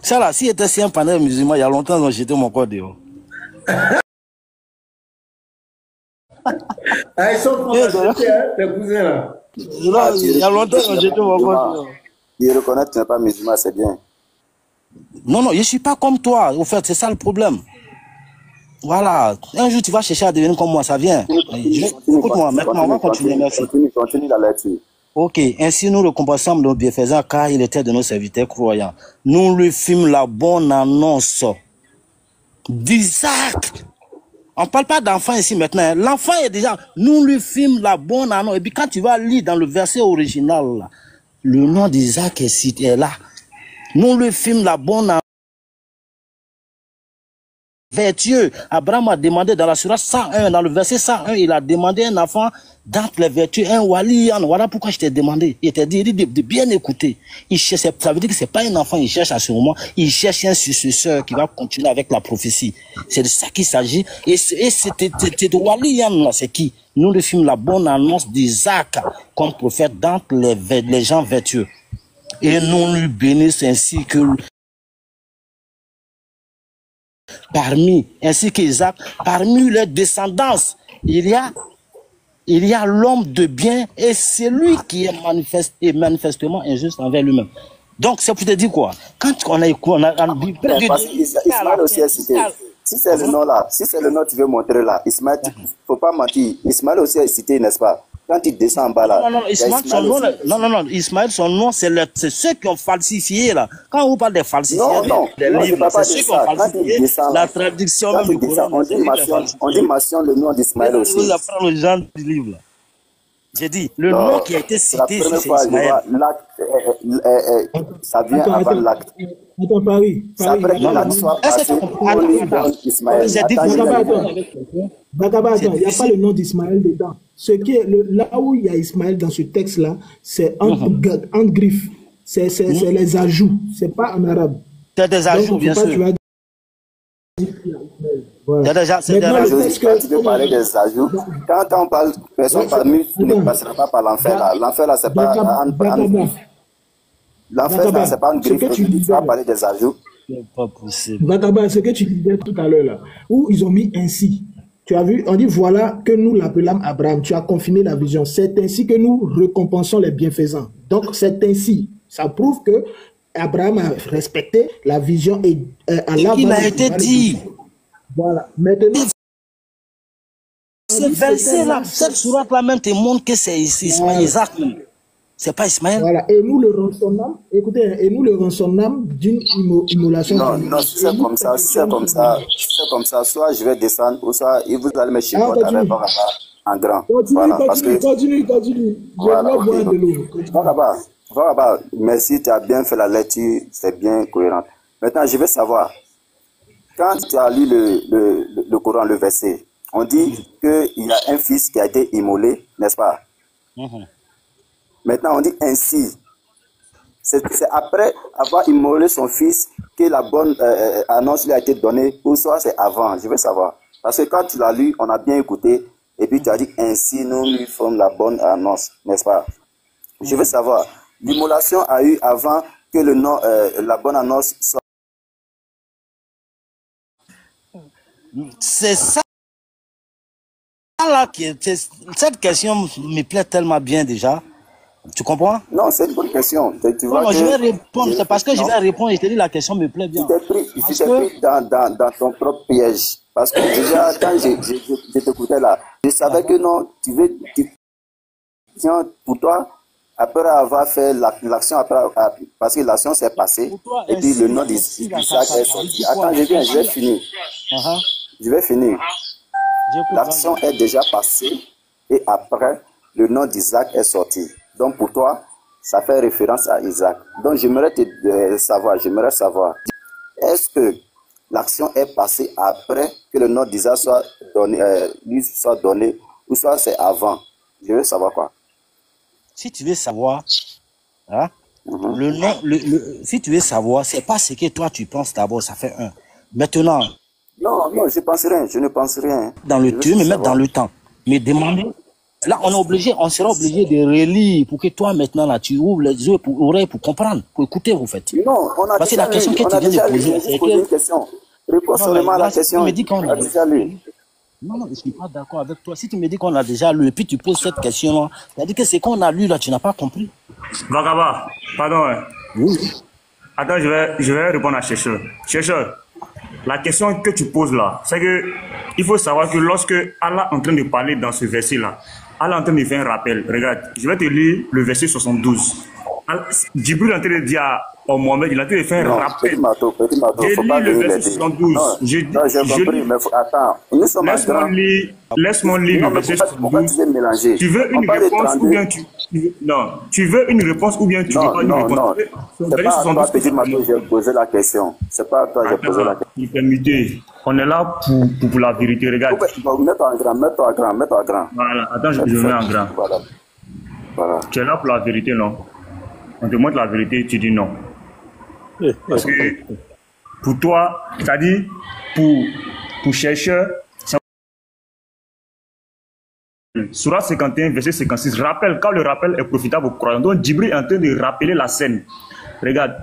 Speaker 2: Ça là, si était si un panel musulman, il y a longtemps, ils ont jeté mon corps dehors.
Speaker 1: Ils sont pour les cousins là.
Speaker 2: Il y a longtemps, ils ont jeté mon corps dehors.
Speaker 7: Il reconnaît que tu n'es pas musulman, c'est bien.
Speaker 2: Non, je ne suis pas comme toi. Au fait, c'est ça le problème. Voilà. Un jour, tu vas chercher à devenir comme moi, ça vient. Écoute-moi, maintenant, on va continuer. Merci.
Speaker 7: Continue la lecture.
Speaker 2: Ok. Ainsi, nous récompensons nos bienfaisants, car il était de nos serviteurs croyants. Nous lui fîmes la bonne annonce d'Isaac. On ne parle pas d'enfant ici maintenant. L'enfant est déjà... Nous lui fîmes la bonne annonce. Et puis, quand tu vas lire dans le verset original, là, le nom d'Isaac est là. Nous lui fîmes la bonne annonce. Vertueux. Abraham a demandé dans la sourate 101, dans le verset 101, il a demandé un enfant d'entre les vertus, un waliyan. Voilà pourquoi je t'ai demandé. Il t'a dit de bien écouter. Ça veut dire que c'est pas un enfant, il cherche à ce moment, il cherche un successeur qui va continuer avec la prophétie. C'est de ça qu'il s'agit. Et c'est waliyan là, c'est qui? Nous lui fîmes la bonne annonce d'Isaac comme prophète d'entre les gens vertueux. Et nous lui bénissons ainsi que ainsi qu'Isaac, parmi les descendants, il y a l'homme de bien et celui qui est manifestement injuste envers lui-même. Donc, c'est pour te dire quoi? Quand on a
Speaker 7: Ismaël aussi est cité. Si c'est le nom là, si c'est le nom que tu veux montrer là, Ismaël, il ne faut pas mentir. Ismaël aussi est cité, n'est-ce pas? Quand il descend en bas là.
Speaker 2: Ismaël, son nom, c'est ceux qui ont falsifié là. Quand on vous parle des falsifiés,
Speaker 7: c'est ceux qui ont falsifié
Speaker 2: la traduction.
Speaker 7: On dit mention le nom d'Ismaël aussi.
Speaker 2: Vous apprendre aux gens du livre là. J'ai dit, le nom qui a été cité, c'est Ismaël.
Speaker 7: Ça vient avant l'acte.
Speaker 8: Attends, Paris. Bagaba, il n'y a pas le nom d'Ismaël dedans. Là où il y a Ismaël dans ce texte-là, c'est entre griffes. C'est les ajouts. C'est pas en arabe.
Speaker 2: C'est des ajouts, bien sûr.
Speaker 7: Voilà. Quand tu veux parler des ajouts, quand on parle, personne parmi ne passera pas par l'enfer là. L'enfer là, c'est pas un griffe. L'enfer là, c'est pas un griffe. Tu vas parler des ajouts.
Speaker 2: C'est pas possible.
Speaker 8: Vakaba, ce que tu disais tout à l'heure là, où ils ont mis ainsi. Tu as vu, on dit voilà que nous l'appelons Abraham. Tu as confirmé la vision. C'est ainsi que nous récompensons les bienfaisants. Donc c'est ainsi. Ça prouve que Abraham a respecté la vision et Allah.
Speaker 2: Il a été dit.
Speaker 8: Voilà. Maintenant.
Speaker 2: Ce verset-là, cette sourate-là même te montre que c'est Isaac. C'est pas Ismaël.
Speaker 8: Voilà. Et nous le rançonnons. Écoutez, et nous le rançonnons d'une immolation.
Speaker 7: Non, c'est comme ça, c'est comme ça. C'est comme ça. Soit je vais descendre, ou soit vous allez me chipoter avec en grand.
Speaker 8: Continue.
Speaker 7: Voilà, voilà, merci, tu as bien fait la lecture, c'est bien cohérent. Maintenant, je vais savoir, quand tu as lu le Coran, le verset, on dit qu'il y a un fils qui a été immolé, n'est-ce pas? Maintenant, on dit ainsi. C'est après avoir immolé son fils que la bonne annonce lui a été donnée, ou soit c'est avant, je veux savoir. Parce que quand tu l'as lu, on a bien écouté, et puis tu as dit ainsi, nous lui faisons la bonne annonce, n'est-ce pas? Je veux savoir, l'immolation a eu avant que le nom, la bonne annonce soit...
Speaker 2: C'est ça là cette question me plaît tellement bien déjà. Tu comprends?
Speaker 7: Non, c'est une bonne question. Tu vois
Speaker 2: non, je vais répondre. C'est parce que je vais répondre et je te dis la question me plaît bien.
Speaker 7: Tu t'es pris dans ton propre piège. Parce que déjà, quand je t'écoutais là, je savais que non, tiens, pour toi, après avoir fait l'action, parce que l'action s'est passée, et puis le nom d'Isaac est sorti. Attends, je vais finir. Je vais finir. L'action est déjà passée, et après, le nom d'Isaac est sorti. Donc pour toi, ça fait référence à Isaac. Donc j'aimerais savoir, est-ce que l'action est passée après que le nom d'Isaac soit donné, lui soit donné, ou soit c'est avant? Je veux savoir quoi.
Speaker 2: Si tu veux savoir, hein, le nom, si tu veux savoir, c'est pas ce que toi tu penses d'abord, ça fait un. Maintenant.
Speaker 7: Non, je pense rien, je ne pense rien.
Speaker 2: Dans le tu veux me mettre dans le temps, mais demander. Là, on sera obligé de relire pour que toi, maintenant, là, tu ouvres les yeux oreilles pour comprendre, pour écouter, vous faites.
Speaker 7: Non, on a
Speaker 2: parce que la question que tu viens de poser, c'est que...
Speaker 7: une question. Réponds seulement à la question.
Speaker 2: Tu me dis qu'on
Speaker 7: a déjà lu.
Speaker 2: Non, je ne suis pas d'accord avec toi. Si tu me dis qu'on a déjà lu et puis tu poses cette question-là, c'est-à-dire que c'est qu'on a lu là, tu n'as pas compris.
Speaker 5: Vakaba, pardon.
Speaker 2: Oui.
Speaker 5: Attends, je vais répondre à Chercheur. Chercheur, la question que tu poses là, c'est que il faut savoir que lorsque Allah est en train de parler dans ce verset-là, Allah est en train de faire un rappel. Regarde, je vais te lire le verset 72. Djibril est en train de dire à Mohamed, il est en train de faire un rappel.
Speaker 7: Petit mato, faut pas
Speaker 5: le verset 72.
Speaker 7: Non, j'ai compris, mais attends, nous sommes
Speaker 5: laisse-moi lire le verset 72. Tu veux une réponse ou bien tu veux une réponse ou bien tu veux pas une réponse?
Speaker 7: Non, c'est pas à toi, petit mato, j'ai posé la question. C'est pas à toi, j'ai posé la question.
Speaker 5: Permettez. On est là pour la vérité, regarde.
Speaker 7: Mets-toi en grand.
Speaker 5: Voilà, attends, je mets en grand.
Speaker 7: Voilà.
Speaker 5: Tu es là pour la vérité, non? On te montre la vérité, tu dis non. Parce que pour toi, c'est-à-dire pour chercheur, Sourate 51, verset 56, rappelle, quand le rappel est profitable aux croyants. Donc Djibril est en train de rappeler la scène. Regarde.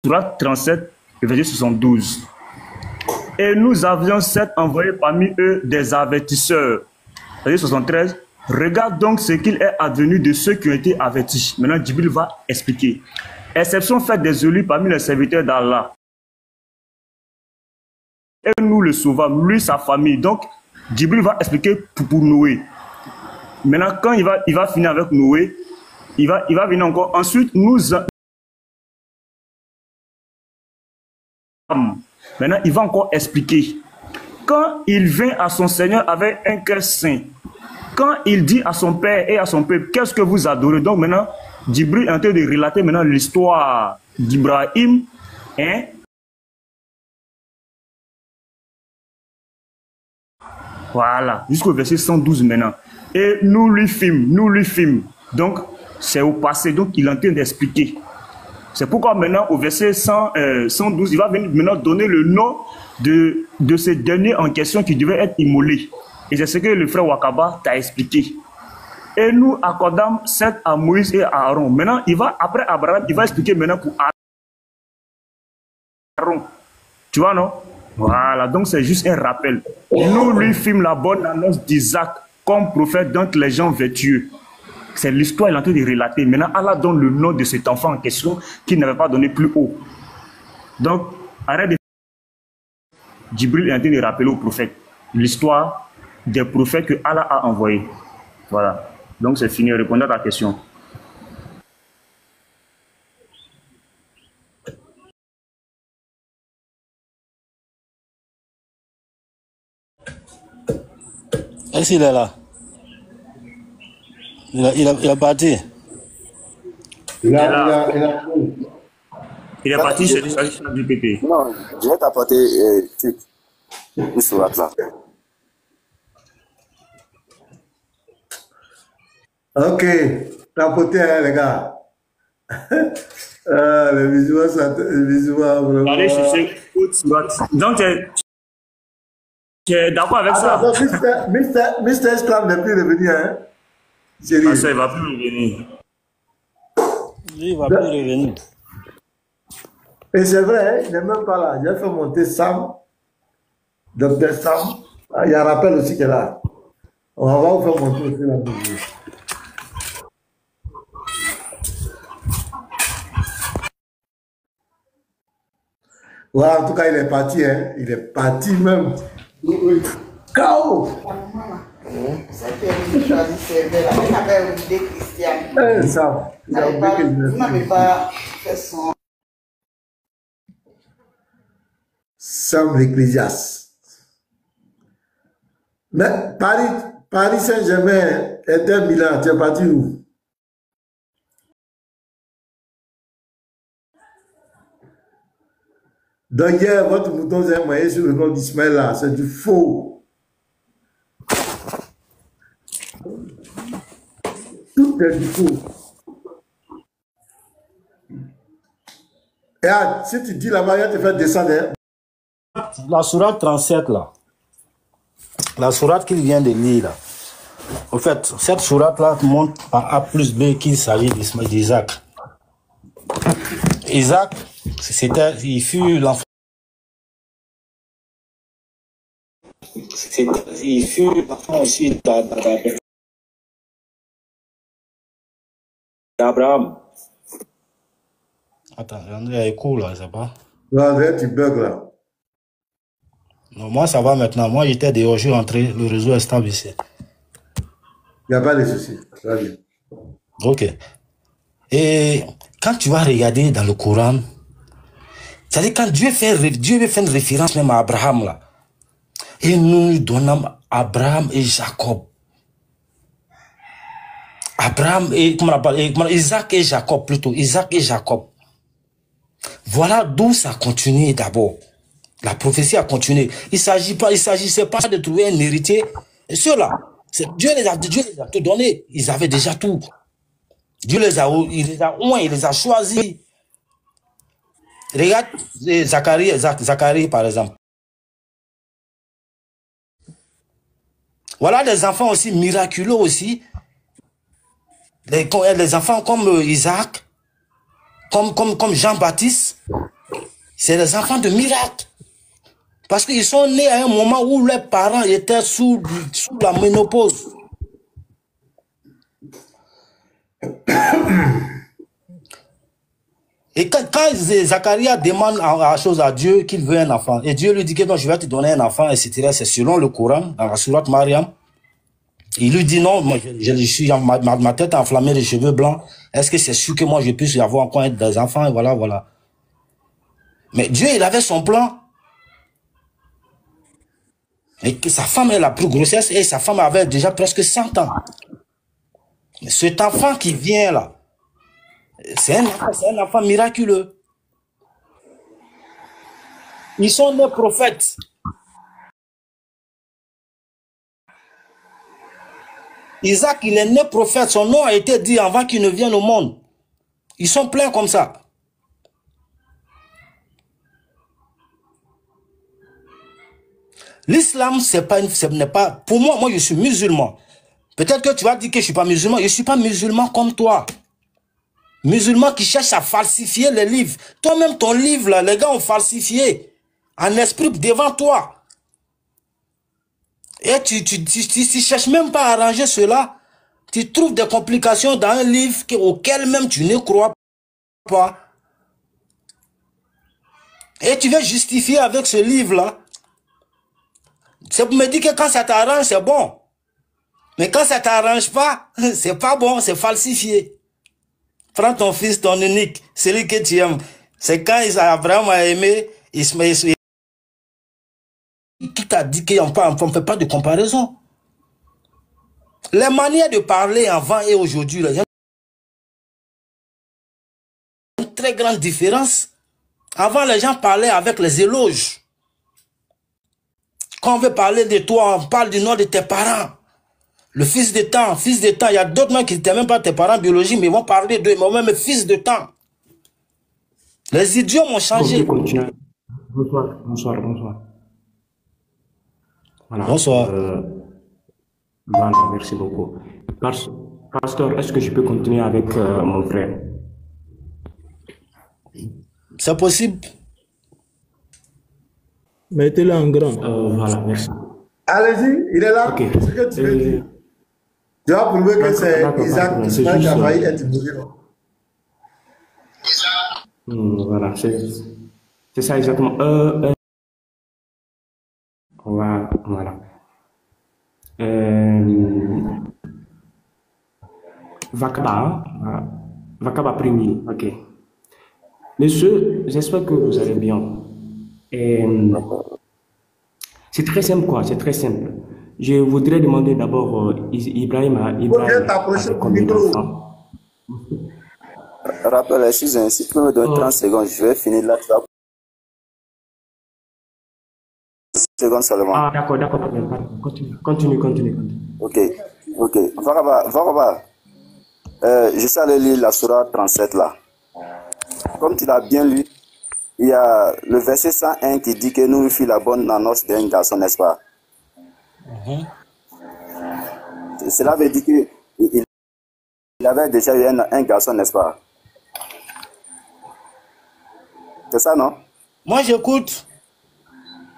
Speaker 5: Sourate 37, verset 72. Et nous avions 7 envoyés parmi eux des avertisseurs. Verset 73. Regarde donc ce qu'il est advenu de ceux qui ont été avertis. Maintenant, Djibril va expliquer. Exception faite des élus parmi les serviteurs d'Allah. Et nous le sauvâmes, lui, sa famille. Donc, Djibril va expliquer pour Noé. Maintenant, quand il va finir avec Noé, il va venir encore. Ensuite, maintenant, il va encore expliquer. Quand il vient à son Seigneur avec un cœur saint, quand il dit à son père et à son peuple, qu'est-ce que vous adorez? Donc maintenant, Djibril est en train de relater maintenant l'histoire d'Ibrahim. Hein? Voilà, jusqu'au verset 112 maintenant. Et nous lui fîmes. Donc, c'est au passé, donc il est en train d'expliquer. C'est pourquoi maintenant, au verset 112, il va venir maintenant donner le nom de ce dernier en question qui devait être immolé. Et c'est ce que le frère Wakaba t'a expliqué. Et nous accordons 7 à Moïse et à Aaron. Maintenant, après Abraham, il va expliquer maintenant pour Aaron. Tu vois, non? Voilà, donc c'est juste un rappel. Nous lui fîmes la bonne annonce d'Isaac comme prophète d'entre les gens vertueux. C'est l'histoire, il est en train de relater. Maintenant, Allah donne le nom de cet enfant en question qu'il n'avait pas donné plus haut. Donc, arrête de... Djibril est en train de rappeler au prophète l'histoire des prophètes que Allah a envoyés. Voilà. Donc, c'est fini. Répondez à ta question.
Speaker 2: Est-ce qu'il est là? Il a parti.
Speaker 5: Il est parti chez du PP.
Speaker 7: Non, je vais t'apporter une sourate là.
Speaker 1: Ok, tapoter, hein, les gars. Les musulmans, vraiment.
Speaker 5: Allez chercher une sourate. Donc, tu es d'accord avec ça?
Speaker 1: Mr. Esclave n'est plus revenu, hein? Chérie.
Speaker 5: Ah, ça, il ne va plus revenir.
Speaker 2: Il ne va plus revenir.
Speaker 1: Et c'est vrai, hein, il n'est même pas là. J'ai fait monter Sam, Dr. Sam. Ah, il y a un rappel aussi qui est là. On va vous faire monter aussi la musique. Voilà, en tout cas, il est parti, hein. Il est parti même. KO!
Speaker 9: C'est une chose de servir. On avait oublié Christian.
Speaker 1: Sam, il a oublié que
Speaker 9: Vous n'avez pas fait son.
Speaker 1: Sam l'Ecclésiaste. Mais Paris Saint-Germain était Milan. Tu es parti où? Donc hier, votre mouton s'est moyen sur le nom d'Ismaël là. C'est du faux. Tout est du faux. Et si tu dis là-bas, il va te faire descendre.
Speaker 2: La sourate 37 là. La sourate qu'il vient de lire là. En fait, cette sourate là montre par A plus B qu'il s'agit d'Isaac. Isaac, il fut l'enfant. Il fut l'enfant aussi d'Abraham. Attends, André est cool là, ça va?
Speaker 1: Non, André, tu bugs là.
Speaker 2: Non, moi ça va maintenant. Moi j'étais dehors, je suis rentré, le réseau est stable ici.
Speaker 1: Il n'y a pas de souci. Ça va bien.
Speaker 2: Ok. Et quand tu vas regarder dans le Coran, c'est-à-dire quand Dieu fait une référence même à Abraham là, et nous donnons Abraham et Jacob. Abraham et comment on appelle, Isaac et Jacob plutôt, Isaac et Jacob. Voilà d'où ça a continué d'abord. La prophétie a continué. Il s'agissait pas de trouver un héritier. Et ceux-là, Dieu les a tout donné. Ils avaient déjà tout. Dieu il les a oints, il les a choisis. Regarde Zacharie par exemple. Voilà des enfants aussi miraculeux aussi. Les enfants comme Isaac, comme Jean-Baptiste, c'est des enfants de miracle. Parce qu'ils sont nés à un moment où leurs parents étaient sous la ménopause. Et quand Zacharie demande à Dieu qu'il veut un enfant, et Dieu lui dit que non, je vais te donner un enfant, etc. C'est selon le Coran, dans la sourate Mariam. Il lui dit non, moi je suis ma tête enflammée, les cheveux blancs. Est-ce que c'est sûr que moi je puisse avoir encore des enfants? Et voilà, voilà. Mais Dieu, il avait son plan. Et que sa femme, elle a pris grossesse et sa femme avait déjà presque 100 ans. Mais cet enfant qui vient là, c'est un enfant miraculeux. Ils sont des prophètes. Isaac, il est né prophète. Son nom a été dit avant qu'il ne vienne au monde. Ils sont pleins comme ça. L'islam, n'est pas, pour moi je suis musulman. Peut-être que tu vas dire que je ne suis pas musulman. Je ne suis pas musulman comme toi. Musulman qui cherche à falsifier les livres. Toi-même, ton livre, là, les gars ont falsifié. En esprit devant toi. Et tu ne cherches même pas à arranger cela. Tu trouves des complications dans un livre auquel même tu ne crois pas. Et tu veux justifier avec ce livre-là. C'est pour me dire que quand ça t'arrange, c'est bon. Mais quand ça t'arrange pas, c'est pas bon, c'est falsifié. Prends ton fils, ton unique, celui que tu aimes. C'est quand Abraham a aimé, Ismaël. Qui t'a dit qu'on ne fait pas de comparaison? Les manières de parler avant et aujourd'hui, il y a une très grande différence. Avant, les gens parlaient avec les éloges. Quand on veut parler de toi, on parle du nom de tes parents. Le fils de temps, il y a d'autres gens qui n'étaient même pas tes parents biologiques, mais ils vont parler d'eux, mais même fils de temps. Les idiots m'ont changé.
Speaker 10: Bonsoir, bonsoir. Voilà.
Speaker 2: Bonsoir.
Speaker 10: Voilà, merci beaucoup. Pasteur, est-ce que je peux continuer avec mon frère?
Speaker 2: C'est possible.
Speaker 8: Mettez-le en grand.
Speaker 10: Voilà, merci.
Speaker 1: Allez-y, il est là.
Speaker 10: Okay.
Speaker 1: Ce que tu veux dire. Tu vas prouver que c'est Isaac qui a failli être musulman.
Speaker 10: Voilà, c'est ça exactement. Voilà. Vakaba premier, ok. Monsieur, j'espère que vous allez bien. C'est très simple, quoi, c'est très simple. Je voudrais demander d'abord Ibrahim
Speaker 1: t'approcher du micro.
Speaker 7: Rappelle, excusez-moi, si tu peux me donner 30 secondes, je vais finir là. 30 secondes seulement.
Speaker 10: Ah, d'accord, continue.
Speaker 7: Ok. Vakaba, je sais aller lire la Sourate 37 là. Comme tu l'as bien lu, il y a le verset 101 qui dit que nous fit la bonne annonce d'un garçon, n'est-ce pas? Cela veut dire qu'il avait déjà eu un garçon, n'est-ce pas? C'est ça, non?
Speaker 2: Moi, j'écoute.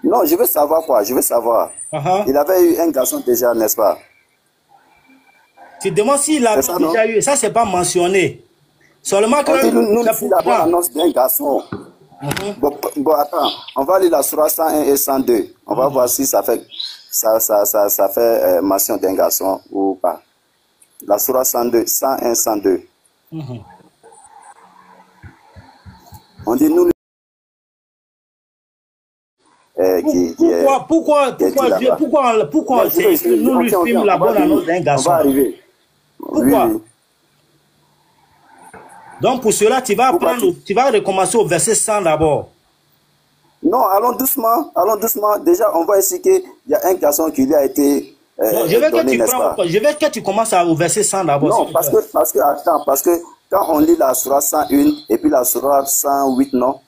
Speaker 7: Non, je veux savoir quoi, Il avait eu un garçon déjà, n'est-ce pas?
Speaker 2: Tu demandes s'il a déjà eu. Ça, c'est pas mentionné. Seulement que
Speaker 7: nous fit la bonne annonce d'un garçon. Bon, attends, on va lire la Sourate 101 et 102. On va voir si ça fait mention d'un garçon ou pas. La Sourate 101, 102. On dit nous.
Speaker 2: Pourquoi nous lui filmons la bonne annonce d'un garçon?
Speaker 7: On va arriver.
Speaker 2: Pourquoi?
Speaker 7: Oui.
Speaker 2: Donc pour cela, tu vas recommencer au verset 100 d'abord.
Speaker 7: Non, allons doucement. Déjà, on voit ici qu'il y a un garçon qui lui a été
Speaker 2: je veux que tu commences au verset 100 d'abord.
Speaker 7: Non, parce que quand on lit la Sourate 101 et puis la Sourate 108, non.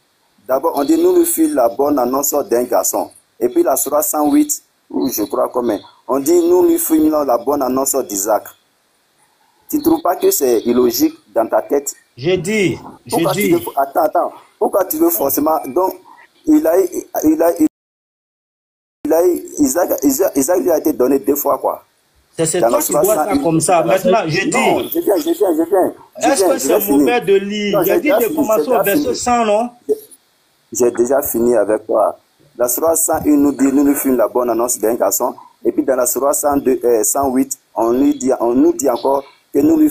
Speaker 7: D'abord, on dit nous lui fit la bonne annonce d'un garçon. Et puis la Sourate 108, je crois combien, on dit nous lui fîmes la bonne annonce d'Isaac. Tu ne trouves pas que c'est illogique dans ta tête? Attends. Pourquoi tu veux forcément... Donc, Isaac lui a été donné 2 fois, quoi.
Speaker 2: C'est toi qui vois ça comme ça. Maintenant, je dis...
Speaker 7: Non, je viens.
Speaker 2: Est-ce que c'est mauvais de lire? J'ai dit de commencer au verset 100, non?
Speaker 7: J'ai déjà fini avec toi. La Sourate 101 nous dit, nous lui fîmes la bonne annonce d'un garçon. Et puis dans la Sourate 108, on nous dit encore que nous lui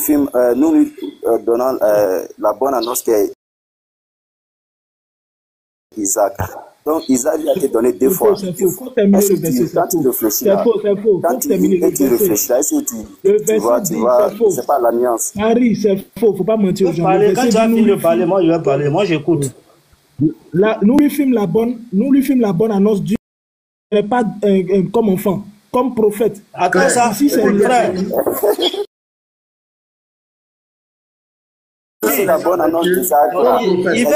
Speaker 7: donnons la bonne annonce qu'est Isaac. Donc Isaac lui a été donné 2 fois.
Speaker 8: C'est faux. Faut terminer le verset.
Speaker 7: Quand tu réfléchis là, quand tu réfléchis là, tu vois, c'est pas la nuance.
Speaker 8: Harry, c'est faux, faut pas mentir aux gens.
Speaker 2: Quand tu as fini de parler, moi je vais parler, moi j'écoute.
Speaker 8: Nous lui fîmes la bonne annonce du pas comme enfant, comme prophète.
Speaker 2: Attends ça,
Speaker 8: ici c'est
Speaker 2: frère.
Speaker 7: voici la bonne annonce d'Isaac.
Speaker 2: Il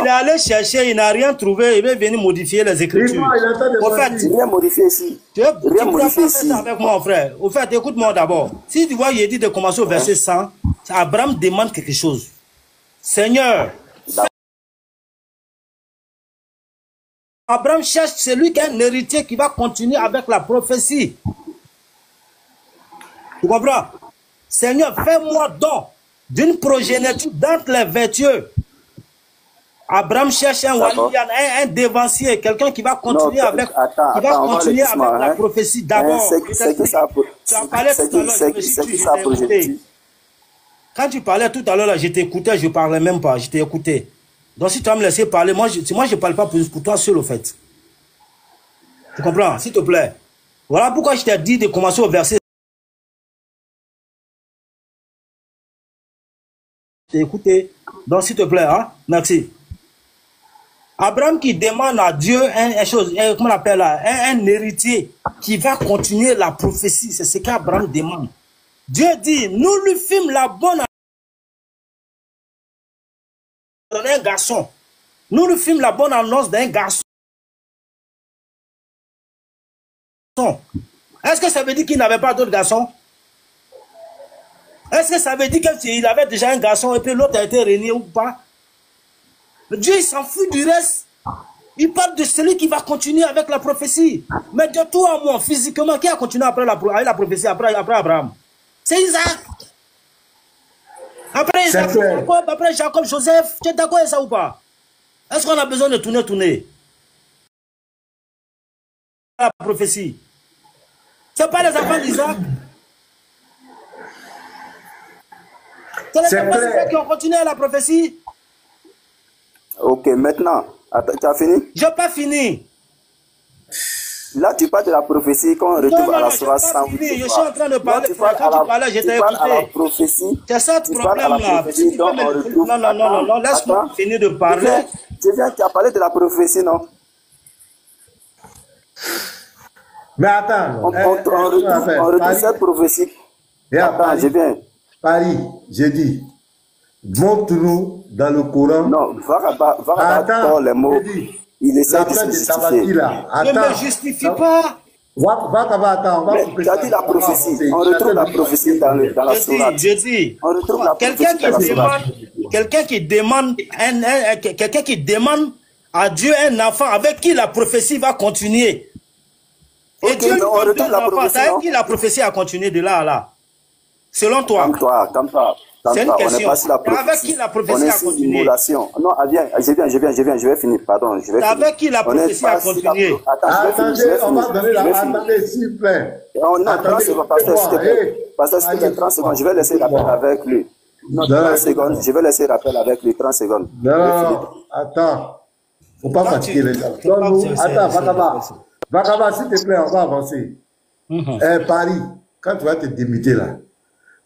Speaker 2: est allé chercher, il n'a rien trouvé, il est venu modifier les Écritures. Au fait,
Speaker 7: rien modifié ici.
Speaker 2: Tu ne peux pas faire ça avec moi, frère. Au fait, écoute-moi d'abord. Si tu vois, il dit de commencer au verset 100, Abraham demande quelque chose. Seigneur, Abraham cherche celui qui est un héritier qui va continuer avec la prophétie. Tu comprends? Seigneur, fais-moi don d'une progéniture d'entre les vertueux. Abraham cherche un dévancier, quelqu'un qui va continuer avec la prophétie d'abord. Tu as parlé tout à l'heure, quand tu parlais tout à l'heure, je t'écoutais, je ne parlais même pas, je t'ai écouté. Donc si tu vas me laisser parler, moi je ne parle pas pour toi seul au fait. Tu comprends? S'il te plaît. Voilà pourquoi je t'ai dit de commencer au verset. T'ai écouté. Donc s'il te plaît, hein? Merci. Abraham qui demande à Dieu comment on appelle là, un héritier qui va continuer la prophétie. C'est ce qu'Abraham demande. Dieu dit, nous lui fîmes la bonne d'un garçon. Nous lui fîmes la bonne annonce d'un garçon. Est-ce que ça veut dire qu'il n'avait pas d'autres garçons? Est-ce que ça veut dire qu'il avait déjà un garçon et puis l'autre a été régné ou pas? Dieu il s'en fout du reste. Il parle de celui qui va continuer avec la prophétie. Mais de toi à moi, physiquement, qui a continué avec la prophétie après Abraham? C'est Isaac. Après Jacob, Joseph, tu es d'accord avec ça ou pas? Est-ce qu'on a besoin de tourner? La prophétie. Ce n'est pas les enfants d'Isaac. C'est les enfants d'Isaac qui ont continué la prophétie.
Speaker 7: Ok, maintenant, tu as fini?
Speaker 2: Je n'ai pas fini.
Speaker 7: Là, tu parles de la prophétie qu'on retrouve à la sourate 108.
Speaker 2: Je suis en train de parler. Quand tu parlais, j'étais écouté. C'est ça le problème-là. Non, laisse-moi finir de parler.
Speaker 7: Tu as parlé de la prophétie, non?
Speaker 1: Mais attends.
Speaker 7: On retrouve cette prophétie. Attends, je viens.
Speaker 1: Paris, j'ai dit, montre-nous dans le Coran.
Speaker 7: Non, va dans les mots. Il essaie de se justifier.
Speaker 2: Ne me justifie pas.
Speaker 7: Tu as dit la prophétie. On retrouve la prophétie dans la sourate.
Speaker 2: Je dis,
Speaker 7: on retrouve la prophétie dans la sourate.
Speaker 2: Quelqu'un qui demande à Dieu un enfant avec qui la prophétie va continuer. Et Dieu lui donne un enfant. C'est avec qui la prophétie a continué de là à là. Selon toi.
Speaker 7: Calme-toi.
Speaker 2: C'est une question. Avec qui la prophétie a continué?
Speaker 7: Non, viens, je vais finir. Pardon, je vais finir.
Speaker 2: Avec qui la prophétie a continué?
Speaker 1: Attendez, on va donner la... Attendez, s'il vous plaît.
Speaker 7: Non, 30 secondes, pasteur, s'il te plaît. Pasteur, s'il te plaît, 30 secondes, je vais laisser l'appel avec lui. Non, 30 secondes, je vais laisser l'appel avec lui, 30 secondes.
Speaker 1: Non, attends. Faut pas fatiguer les gens. Attends, Vakaba, s'il te plaît, on va avancer. Paris, quand tu vas te démuter là,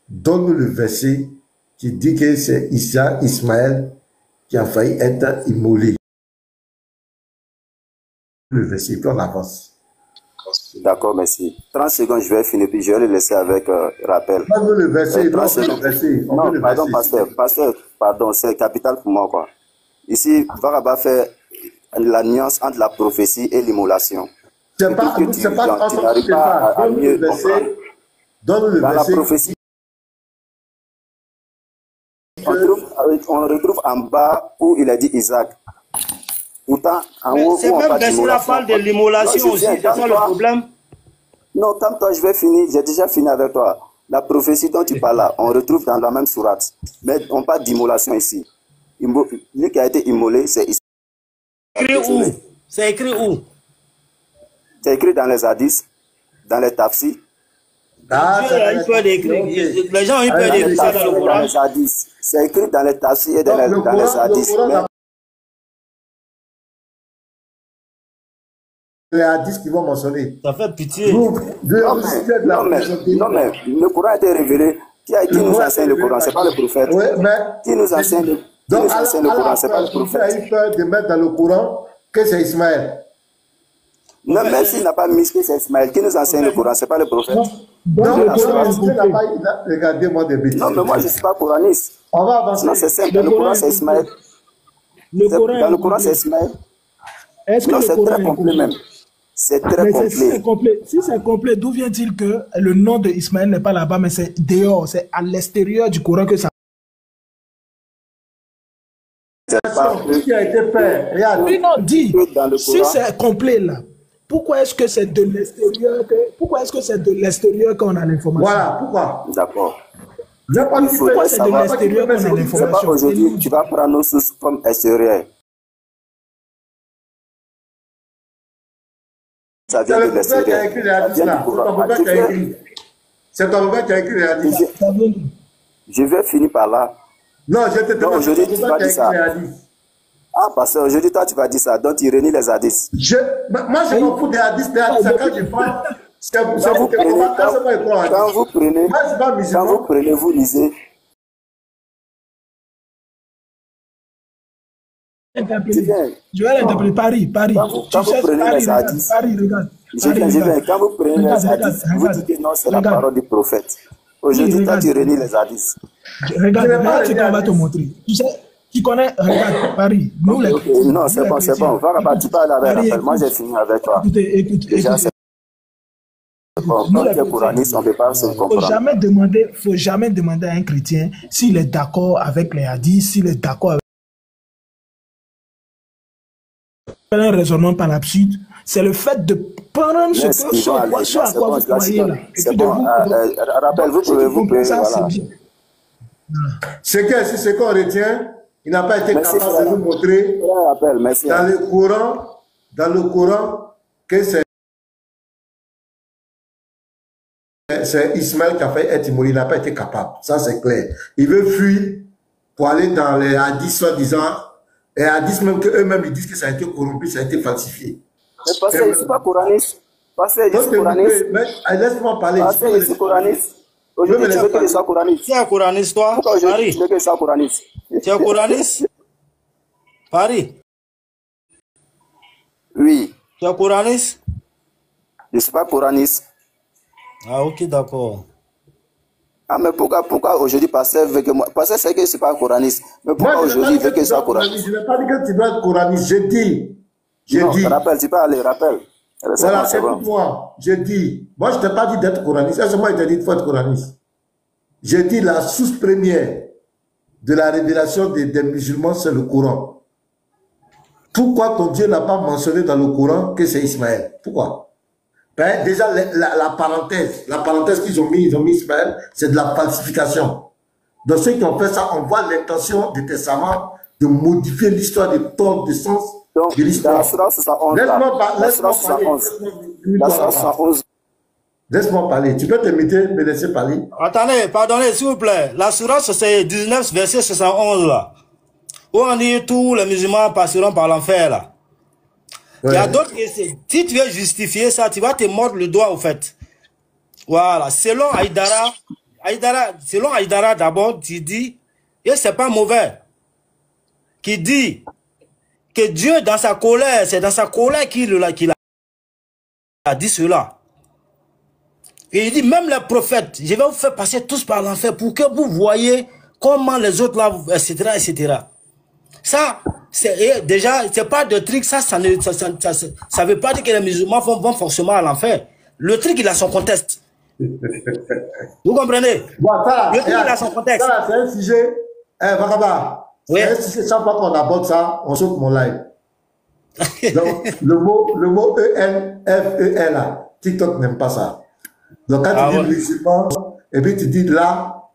Speaker 1: donne-nous le verset qui dit que c'est Ismaël qui a failli être immolé. Le verset, puis on avance.
Speaker 7: D'accord, merci. 30 secondes, je vais finir, puis je vais le laisser avec rappel.
Speaker 1: Donne-nous le verset,
Speaker 7: non, pardon, pasteur, pardon, c'est capital pour moi, quoi. Ici, Varaba fait la nuance entre la prophétie et l'immolation.
Speaker 1: C'est pas
Speaker 7: tu n'arrives pas à mieux comprendre.
Speaker 1: Donne-nous le verset.
Speaker 7: Dans la prophétie, on retrouve en bas où il a dit Isaac. Pourtant, en haut,
Speaker 2: c'est même verset là parle de l'immolation aussi, c'est ça le problème?
Speaker 7: Non, comme toi, je vais finir, j'ai déjà fini avec toi. La prophétie dont tu parles là, on retrouve dans la même sourate. Mais on parle d'immolation ici. Lui qui a été immolé, c'est Isaac.
Speaker 2: C'est écrit où?
Speaker 7: C'est écrit dans les hadiths, dans les tafsirs.
Speaker 2: Les gens, ils peuvent écrire ça dans le Coran.
Speaker 7: C'est écrit dans les tafsirs et dans les hadiths.
Speaker 1: Les hadiths qui vont mentionner.
Speaker 2: Ça fait pitié.
Speaker 7: Non, mais le Coran a été révélé. Qui nous enseigne le Coran? C'est pas le prophète.
Speaker 1: Oui, mais
Speaker 7: qui nous enseigne le Coran? C'est pas le prophète.
Speaker 1: Il a eu peur de mettre dans le Coran que c'est Ismaël.
Speaker 7: Non, même s'il n'a pas mis que c'est Ismaël, qui nous enseigne le Coran? C'est pas le prophète.
Speaker 8: Donc,
Speaker 1: Non,
Speaker 8: le
Speaker 1: parce
Speaker 8: Coran est
Speaker 1: que
Speaker 8: incomplet.
Speaker 1: là-bas, regardez-moi des bêtises.
Speaker 7: Non, mais moi, je ne suis pas coraniste.
Speaker 1: On va avancer.
Speaker 7: Non, c'est simple.
Speaker 8: Le
Speaker 7: Dans le
Speaker 8: Coran
Speaker 7: Coran,
Speaker 8: est
Speaker 7: c'est Ismaël.
Speaker 8: Le Coran est
Speaker 7: Dans le Coran, c'est
Speaker 8: incomplet.
Speaker 7: Ismaël.
Speaker 8: Est-ce que
Speaker 7: Non,
Speaker 8: le
Speaker 7: c'est
Speaker 8: Coran
Speaker 7: très
Speaker 8: est
Speaker 7: complet
Speaker 8: incomplet?
Speaker 7: même. C'est très
Speaker 8: Mais si c'est
Speaker 7: complet.
Speaker 8: complet, si c'est complet, d'où vient-il que le nom de Ismaël n'est pas là-bas, mais c'est dehors, c'est à l'extérieur du Coran que ça.
Speaker 7: C'est pas
Speaker 1: Ce qui a été fait, regarde.
Speaker 8: Oui, non, dis,
Speaker 7: que dans le
Speaker 8: si
Speaker 7: Coran.
Speaker 8: c'est complet là, pourquoi est-ce que c'est de l'extérieur qu'on a l'information?
Speaker 1: Voilà, pourquoi?
Speaker 7: D'accord.
Speaker 1: Je n'ai pas dit
Speaker 8: Pourquoi c'est de
Speaker 1: savoir
Speaker 8: l'extérieur qu'on a
Speaker 7: C'est pas
Speaker 8: l'information?
Speaker 7: aujourd'hui, tu vas prendre nos sources comme extérieures. Ça
Speaker 1: C'est
Speaker 7: vient de
Speaker 1: le prophète qui a
Speaker 7: l'extérieur.
Speaker 1: écrit les
Speaker 7: Ça
Speaker 1: hadiths
Speaker 7: vient
Speaker 1: là.
Speaker 7: du
Speaker 1: C'est ton
Speaker 7: Coran.
Speaker 1: prophète qui a écrit. C'est ton prophète qui a écrit les hadiths.
Speaker 8: Ça vient d'où?
Speaker 7: Je vais finir par là.
Speaker 1: Non, je te
Speaker 7: Donc
Speaker 1: demande, c'est
Speaker 7: aujourd'hui,
Speaker 1: ton
Speaker 7: tu
Speaker 1: prophète
Speaker 7: vas
Speaker 1: qui a
Speaker 7: dire
Speaker 1: écrit les
Speaker 7: ça.
Speaker 1: hadiths.
Speaker 7: Ah, parce qu'aujourd'hui, toi, tu vas dire ça. Donc, tu réunis les hadiths.
Speaker 1: Moi, je m'en fous des hadiths. Les hadiths, c'est quand je parle. C'est
Speaker 7: Quand vous prenez, quand vous prenez,
Speaker 1: moi, je suis pas
Speaker 7: quand
Speaker 1: musulman.
Speaker 7: vous prenez, vous lisez.
Speaker 8: Je vais l'interpréter. Paris.
Speaker 7: Quand vous prenez les hadiths,
Speaker 8: Paris, regarde.
Speaker 7: je viens, quand vous prenez les hadiths, vous dites que non, c'est la parole du prophète. Aujourd'hui, toi, tu réunis les hadiths.
Speaker 8: Regarde, tu vas te montrer. Tu sais, tu connais, regarde, Paris. Nous, les chrétiens.
Speaker 7: Non, c'est bon, c'est bon. Va, tu parles avec Raphaël. Moi, j'ai fini avec toi.
Speaker 8: Écoute.
Speaker 7: Déjà, c'est bon. Quand tu es coraniste, on ne peut pas se comprendre.
Speaker 8: Faut jamais demander à un chrétien s'il est d'accord avec les hadiths, s'il est d'accord avec un raisonnement par l'absurde. C'est le fait de prendre ce à quoi vous croyez là.
Speaker 7: C'est bon. Rappel, vous pouvez, voilà.
Speaker 1: C'est qu'on retient, il n'a pas été capable de nous montrer dans le Coran que c'est Ismaël qui a fait être immolé, il n'a pas été capable. Ça, c'est clair. Il veut fuir pour aller dans les hadiths, soi-disant, et hadiths même qu'eux-mêmes, ils disent que ça a été corrompu, ça a été falsifié.
Speaker 7: Mais parce que je ne suis pas coraniste. Parce que je suis coraniste.
Speaker 1: Laisse-moi parler.
Speaker 7: Parce que je suis coraniste. Aujourd'hui, tu veux que je sois coraniste.
Speaker 2: Tu es coraniste, toi?
Speaker 7: Pourquoi aujourd'hui, tu veux que je sois coraniste?
Speaker 2: Tu es coraniste? Paris?
Speaker 7: Oui.
Speaker 2: Tu es coraniste?
Speaker 7: Je ne suis pas coraniste.
Speaker 2: Ah, ok, d'accord.
Speaker 7: Ah, mais pourquoi aujourd'hui, pasteur veut que moi... Pasteur sait que je ne suis pas coraniste. Mais pourquoi aujourd'hui, il veut que je sois coraniste?
Speaker 1: Je n'ai pas dit que tu dois être coraniste. J'ai dit.
Speaker 7: Rappelle, tu peux aller, rappelle.
Speaker 1: Voilà, écoute-moi. J'ai dit. Moi, je ne t'ai pas dit d'être coraniste. C'est moi qui t'ai dit qu'il faut être coraniste. J'ai dit la source première de la révélation des musulmans, c'est le Coran. Pourquoi ton Dieu n'a pas mentionné dans le Coran que c'est Ismaël? Pourquoi? Ben, déjà, la parenthèse qu'ils ont mis Ismaël, c'est de la falsification. Donc, ceux qui ont fait ça, on voit l'intention des testaments de modifier l'histoire de ton de sens de l'histoire. Laisse-moi parler. Tu peux te me laisser parler.
Speaker 2: Attendez, pardonnez, s'il vous plaît. La sourate, c'est 19, verset 71, là. Où on dit tous les musulmans passeront par l'enfer, là. Ouais. Il y a d'autres qui, si tu veux justifier ça, tu vas te mordre le doigt, au fait. Voilà. Selon Haïdara, d'abord, tu dis, et c'est pas mauvais, qui dit que Dieu, dans sa colère, c'est dans sa colère qu'il a dit cela. Et il dit, même les prophètes, je vais vous faire passer tous par l'enfer pour que vous voyez comment les autres là, etc., etc. Ça, déjà, c'est pas de truc, ça veut pas dire que les musulmans vont forcément à l'enfer. Le truc, il a son contexte. Vous comprenez? Le truc, il a son contexte.
Speaker 1: C'est un sujet, Vakaba, c'est un sujet, chaque fois qu'on aborde ça, on saute mon live. Donc, le mot E-N-F-E-L, TikTok n'aime pas ça. Donc, quand tu dis musulman, et puis tu dis là,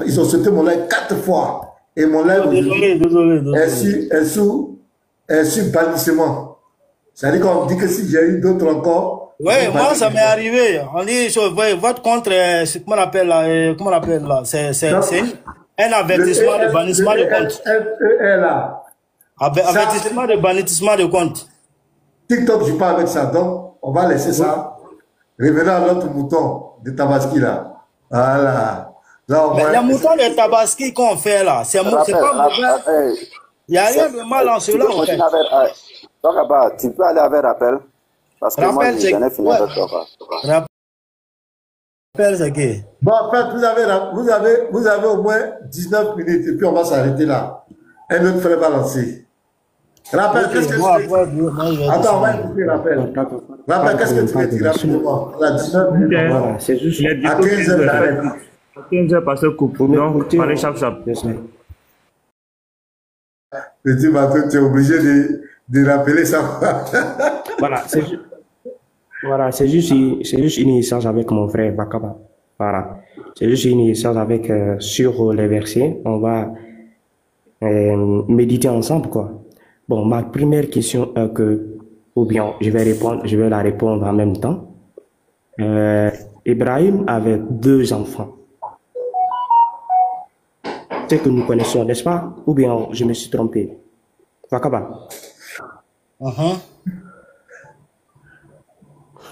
Speaker 1: ils ont sauté mon live 4 fois. Et mon live est sur bannissement. C'est-à-dire qu'on dit que si j'ai eu d'autres encore.
Speaker 2: Oui, moi ça m'est arrivé. On dit, votre compte, comment on appelle là, c'est un avertissement de bannissement de compte. Avertissement de bannissement de compte.
Speaker 1: TikTok, je parle avec ça. Donc, on va laisser ça. Revenons à l'autre mouton de Tabaski là. Voilà.
Speaker 2: Non, mais les moutons de Tabaski qu'on fait là, c'est pas mauvais. Il n'y a rien de mal en cela.
Speaker 7: Tu peux aller avec rappel. Parce que moi, j'en ai fini avec toi.
Speaker 2: Père, c'est qui?
Speaker 1: Bon, en fait, vous avez au moins 19 minutes et puis on va s'arrêter là. Un autre frère va lancer. Rappel, qu'est-ce que tu veux dire? Attends, on va écouter Rappel. Rappel, qu'est-ce que tu veux dire rapidement? On a 19 minutes.
Speaker 5: Voilà, c'est juste
Speaker 1: à 15 heures d'arrêt.
Speaker 5: À 15 heures, parce que coupe. Donc, parlez chap-chap.
Speaker 1: Petit bateau, tu es obligé de rappeler ça.
Speaker 10: Voilà, c'est juste une licence avec mon frère Bakaba. Voilà, c'est juste une licence avec sur les versets. On va méditer ensemble, quoi. Bon, ma première question ou bien je vais la répondre en même temps. Ibrahim avait 2 enfants. C'est que nous connaissons, n'est-ce pas? Ou bien je me suis trompé? Bakaba.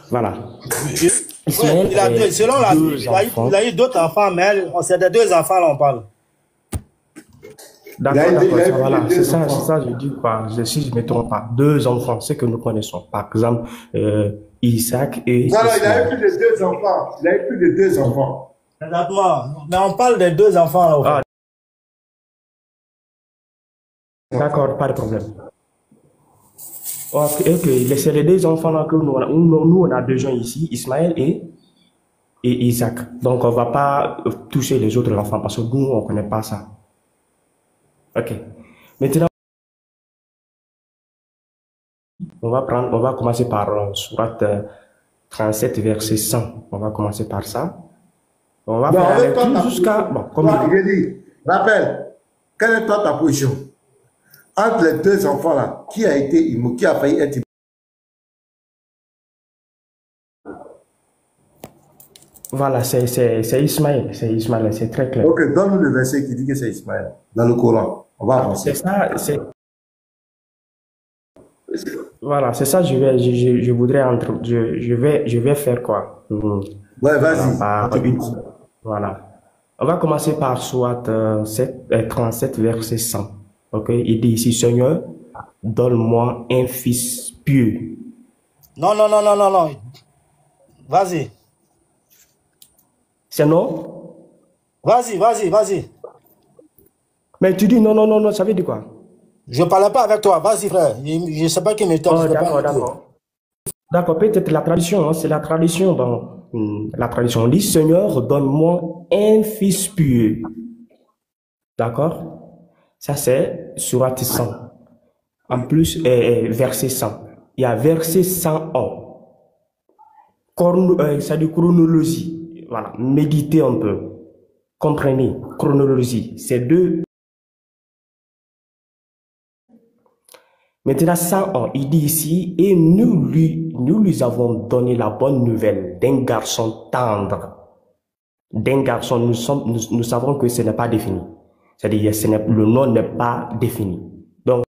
Speaker 10: Voilà.
Speaker 2: Ouais, selon il a eu d'autres enfants, mais c'est des 2 enfants là on parle.
Speaker 10: D'accord, voilà, c'est ça, je dis pas, si je ne me trompe pas, 2 enfants, c'est que nous connaissons. Par exemple, Isaac et...
Speaker 1: Voilà, il a eu plus de 2 enfants. Il a eu plus de 2 enfants.
Speaker 2: Exactement. Mais on parle des 2 enfants là.
Speaker 10: Ah. D'accord, pas de problème. Ok, c'est les 2 enfants là que nous on a besoin ici, Ismaël et Isaac. Donc on ne va pas toucher les autres enfants parce que nous on ne connaît pas ça. Ok. Maintenant, on va commencer par Surat 37, verset 100. On va commencer par ça. On va faire tout jusqu'à... Bon, comme
Speaker 1: il dit, rappelle, quelle est ta position? Entre les 2 enfants là, qui a failli être...
Speaker 10: Voilà, c'est Ismaël. C'est Ismaël, c'est très clair.
Speaker 1: Ok, donne-nous le verset qui dit que c'est Ismaël dans le Coran. On va avancer.
Speaker 10: C'est ça, voilà, c'est ça, je vais faire quoi?
Speaker 1: Ouais, vas-y.
Speaker 10: Voilà. On va commencer par soit 37, verset 100. Ok, il dit ici, Seigneur, donne-moi un fils pieux.
Speaker 2: Non. Vas-y.
Speaker 10: C'est non?
Speaker 2: Vas-y.
Speaker 10: Mais tu dis non, ça veut dire quoi?
Speaker 2: Je ne parlais pas avec toi, vas-y frère. Je ne sais pas qui me
Speaker 10: tombe. D'accord, peut-être la tradition, hein, c'est la tradition. Dans la tradition, on dit Seigneur, donne-moi un fils pieux. D'accord? Ça c'est Surat 100. En plus, verset 100. Il y a verset 101. Ça dit chronologie. Voilà, méditez un peu. Comprenez, chronologie. C'est 2. Maintenant, 101, il dit ici, et nous lui avons donné la bonne nouvelle d'un garçon tendre. D'un garçon, nous savons que ce n'est pas défini. C'est-à-dire, le nom n'est pas défini. Donc,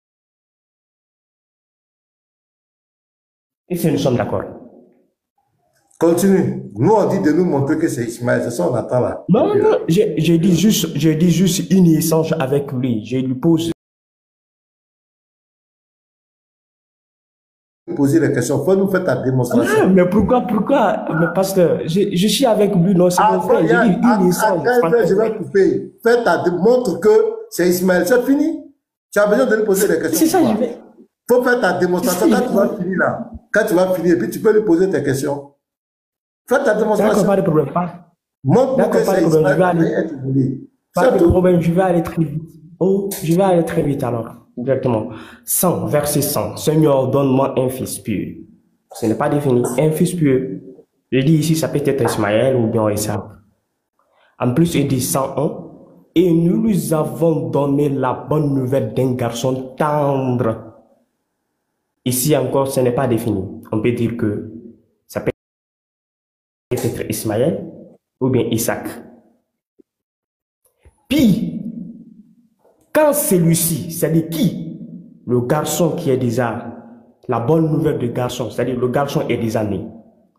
Speaker 10: et si nous sommes d'accord.
Speaker 1: Continue. Nous, on dit de nous montrer que c'est Ismaël. C'est ça qu'on attend là.
Speaker 10: Non, je dis juste une échange avec lui. Je lui pose.
Speaker 1: Poser les questions. Faut nous faire ta démonstration.
Speaker 10: Ah, mais pourquoi? Mais pasteur, je suis avec lui, non, c'est mon frère. Je dis une échange.
Speaker 1: Je vais couper. Montre que c'est Ismaël. C'est fini. Tu as besoin de lui poser des questions.
Speaker 10: C'est ça, je vais.
Speaker 1: Faut faire ta démonstration quand tu vas finir là. Quand tu vas finir, et puis tu peux lui poser tes questions. Fais ta démonstration.
Speaker 10: D'accord, pas de problème.
Speaker 1: Montre que c'est Ismaël.
Speaker 10: Pas de problème, je vais aller très vite. Oh, je vais aller très vite alors. Exactement. 100, verset 100. Seigneur, donne-moi un fils pieux. Ce n'est pas défini. Un fils pieux. Je dis ici, ça peut être Ismaël ou bien Isaac. En plus, il dit 101. Et nous lui avons donné la bonne nouvelle d'un garçon tendre. Ici encore, ce n'est pas défini. On peut dire que ça peut être Ismaël ou bien Isaac. Puis, quand celui-ci, c'est-à-dire qui? Le garçon qui est déjà, la bonne nouvelle du garçon, c'est-à-dire le garçon est déjà né.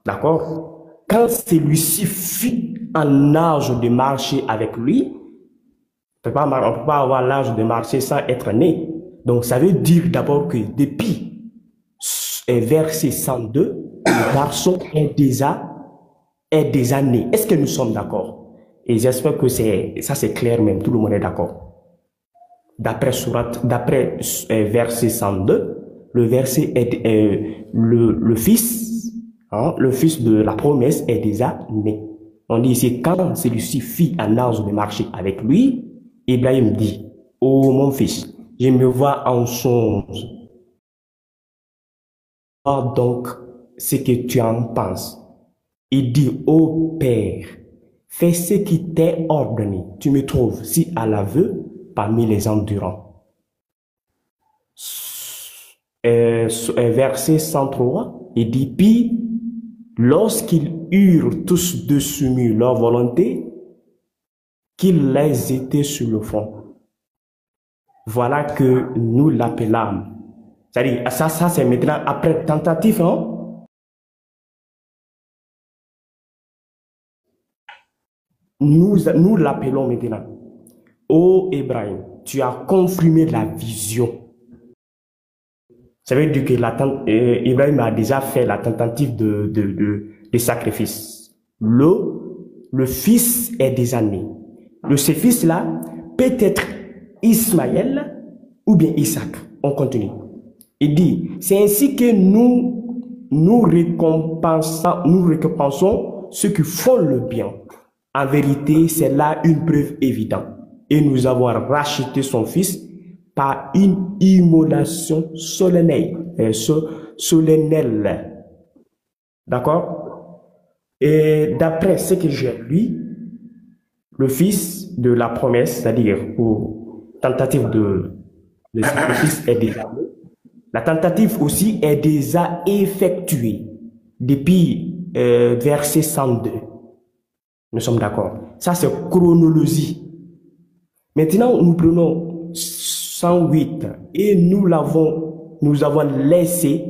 Speaker 10: D'accord? Quand celui-ci fut en âge de marcher avec lui, on ne peut pas avoir l'âge de marcher sans être né. Donc ça veut dire d'abord que depuis verset 102, le garçon est déjà est des années. Est-ce que nous sommes d'accord? Et j'espère que ça c'est clair même, tout le monde est d'accord. D'après verset 102, le verset est le fils, hein, le fils de la promesse est déjà né. On dit ici, quand celui-ci fit un âge de marcher avec lui, Ibrahim dit, ô mon fils, je me vois en songe. Donc, ce que tu en penses. Il dit, ô Père, fais ce qui t'est ordonné. Tu me trouves, si Allah veut, parmi les endurants. Verset 103, il dit, puis, lorsqu'ils eurent tous de soumis leur volonté, qu'ils les étaient sur le front. Voilà que nous l'appelâmes. C'est-à-dire, ça c'est maintenant après tentative, hein? Nous l'appelons maintenant. Ô Ibrahim, tu as confirmé la vision. Ça veut dire que Ibrahim a déjà fait la tentative de sacrifice. Le fils est déjà né. Ce fils-là peut être Ismaël ou bien Isaac. On continue. Il dit, c'est ainsi que nous récompensons ceux qui font le bien. En vérité, c'est là une preuve évidente. Et nous avons racheté son fils par une immolation solennelle. D'accord? Et d'après ce que j'ai lu, le fils de la promesse, c'est-à-dire pour tentative de sacrifice est déjà, la tentative aussi est déjà effectuée depuis verset 102. Nous sommes d'accord. Ça, c'est chronologie. Maintenant, nous prenons 108 et nous avons laissé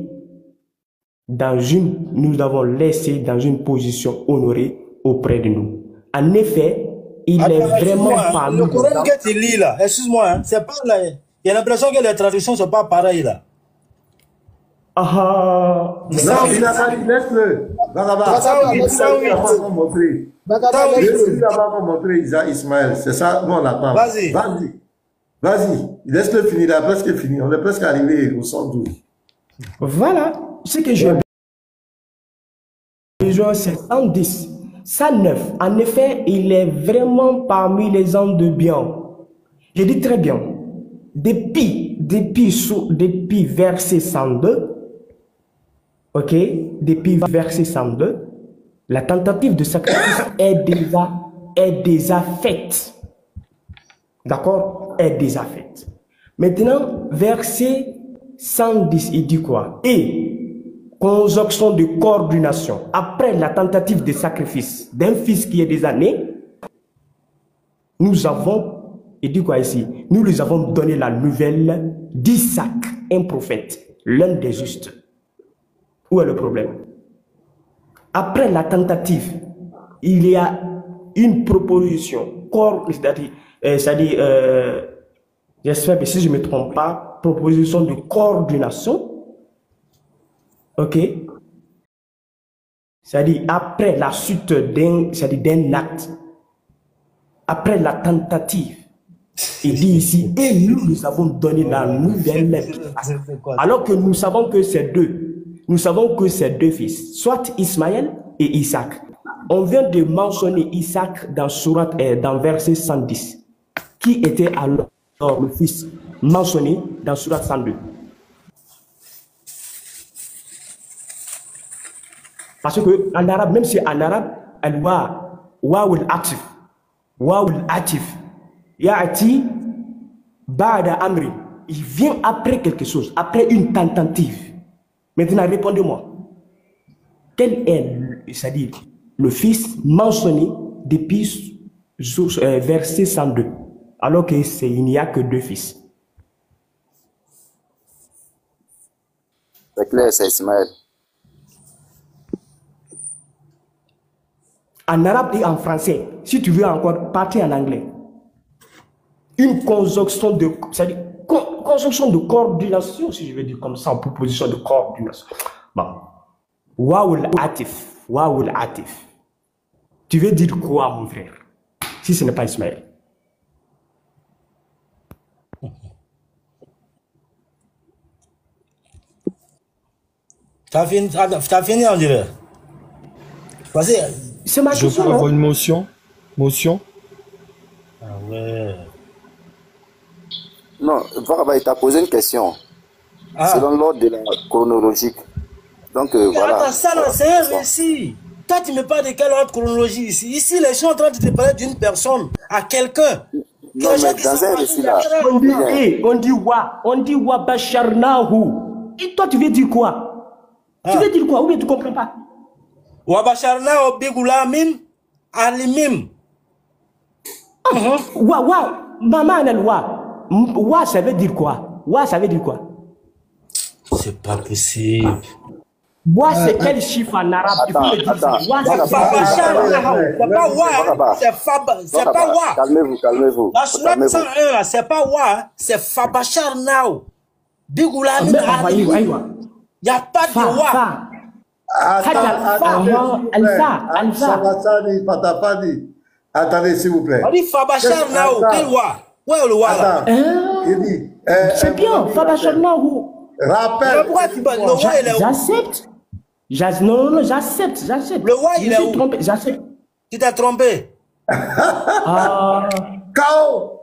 Speaker 10: dans une position honorée auprès de nous. En effet, il est vraiment pas
Speaker 2: le Coran que tu lis là, excuse-moi, hein, c'est pas là. Il y a l'impression que les traductions ne sont pas pareilles là.
Speaker 1: Non, laisse-le. Ismaël, c'est ça, non, on l'attend.
Speaker 2: Vas-y.
Speaker 1: Vas-y, laisse-le finir, il a presque fini. On est presque arrivé au 112.
Speaker 10: Voilà, ce que j'ai besoin, c'est 110. 109, en effet, il est vraiment parmi les hommes de bien. Je dis très bien. Depuis verset 102, ok, depuis verset 102, la tentative de sacrifice est déjà faite. D'accord? Est déjà faite. Maintenant, verset 110, il dit quoi? Et conjonction de coordination. Après la tentative de sacrifice d'un fils qui est déjà né, nous avons, il dit quoi ici? Nous lui avons donné la nouvelle d'Isaac, un prophète, l'un des justes. Où est le problème? Après la tentative, il y a une proposition, c'est-à-dire, j'espère que si je ne me trompe pas, proposition de coordination. Ok, c'est-à-dire après la suite d'un acte, après la tentative, il dit ici, et nous avons donné la nouvelle, alors que nous savons que c'est deux fils, soit Ismaël et Isaac. On vient de mentionner Isaac dans verset 110, qui était alors le fils mentionné dans Surat 102. Parce que en arabe, même si en arabe, wawul atif, ya'ati ba'da amri, il vient après quelque chose, après une tentative. Maintenant, répondez-moi. Quel est, c'est-à-dire, le fils mentionné depuis verset 102, alors qu'il n'y a que deux fils?
Speaker 7: C'est clair, c'est Ismaël.
Speaker 10: En arabe et en français, si tu veux encore partir en anglais, une conjonction de, c'est-à-dire conjonction de coordination, si je veux dire comme ça, en proposition de coordination. Bon. Wawul atif. Tu veux dire quoi, mon frère? Si ce n'est pas Ismaël.
Speaker 2: T'as fini, on dirait.
Speaker 10: C'est ma question.
Speaker 11: Je peux avoir une motion? Motion?
Speaker 2: Ah ouais.
Speaker 7: Non, Vakaba, il t'a posé une question.
Speaker 2: Ah.
Speaker 7: Selon l'ordre de la chronologique. Donc, voilà.
Speaker 2: Attends, ça là, c'est un récit. Toi, tu me parles de quelle autre chronologie ici? Ici, les gens sont en train de te parler d'une personne, à quelqu'un.
Speaker 7: Non, mais dans un récit là.
Speaker 10: On dit wa Bacharnahu. Et toi, tu veux dire quoi? Tu veux dire quoi? Ou bien tu comprends pas?
Speaker 2: Wa Bacharnahu bigulamin alimim.
Speaker 10: Maman, wa, ça veut dire quoi? Wa, ça veut dire quoi?
Speaker 2: C'est pas possible.
Speaker 10: Wa, c'est quel chiffre en arabe? Il faut me dire. Wa,
Speaker 2: c'est pas Wa.
Speaker 7: Calmez-vous.
Speaker 2: La Sourate 101 là, c'est pas Wa, c'est Fabacharnahu. Bigulamin alimim. Il n'y a pas de Wa.
Speaker 1: Attendez, s'il vous plaît.
Speaker 2: On dit Fabacharnahu, quel Wa? Où est le Wa là?
Speaker 1: Il dit.
Speaker 10: C'est bien, Fabacharnahu.
Speaker 1: Rappelle.
Speaker 2: Pourquoi tu parles? Le Wa, il est où?
Speaker 10: J'accepte. Non, j'accepte.
Speaker 2: Le Wa, il est où?
Speaker 10: J'accepte.
Speaker 2: Tu t'es trompé.
Speaker 1: K.O.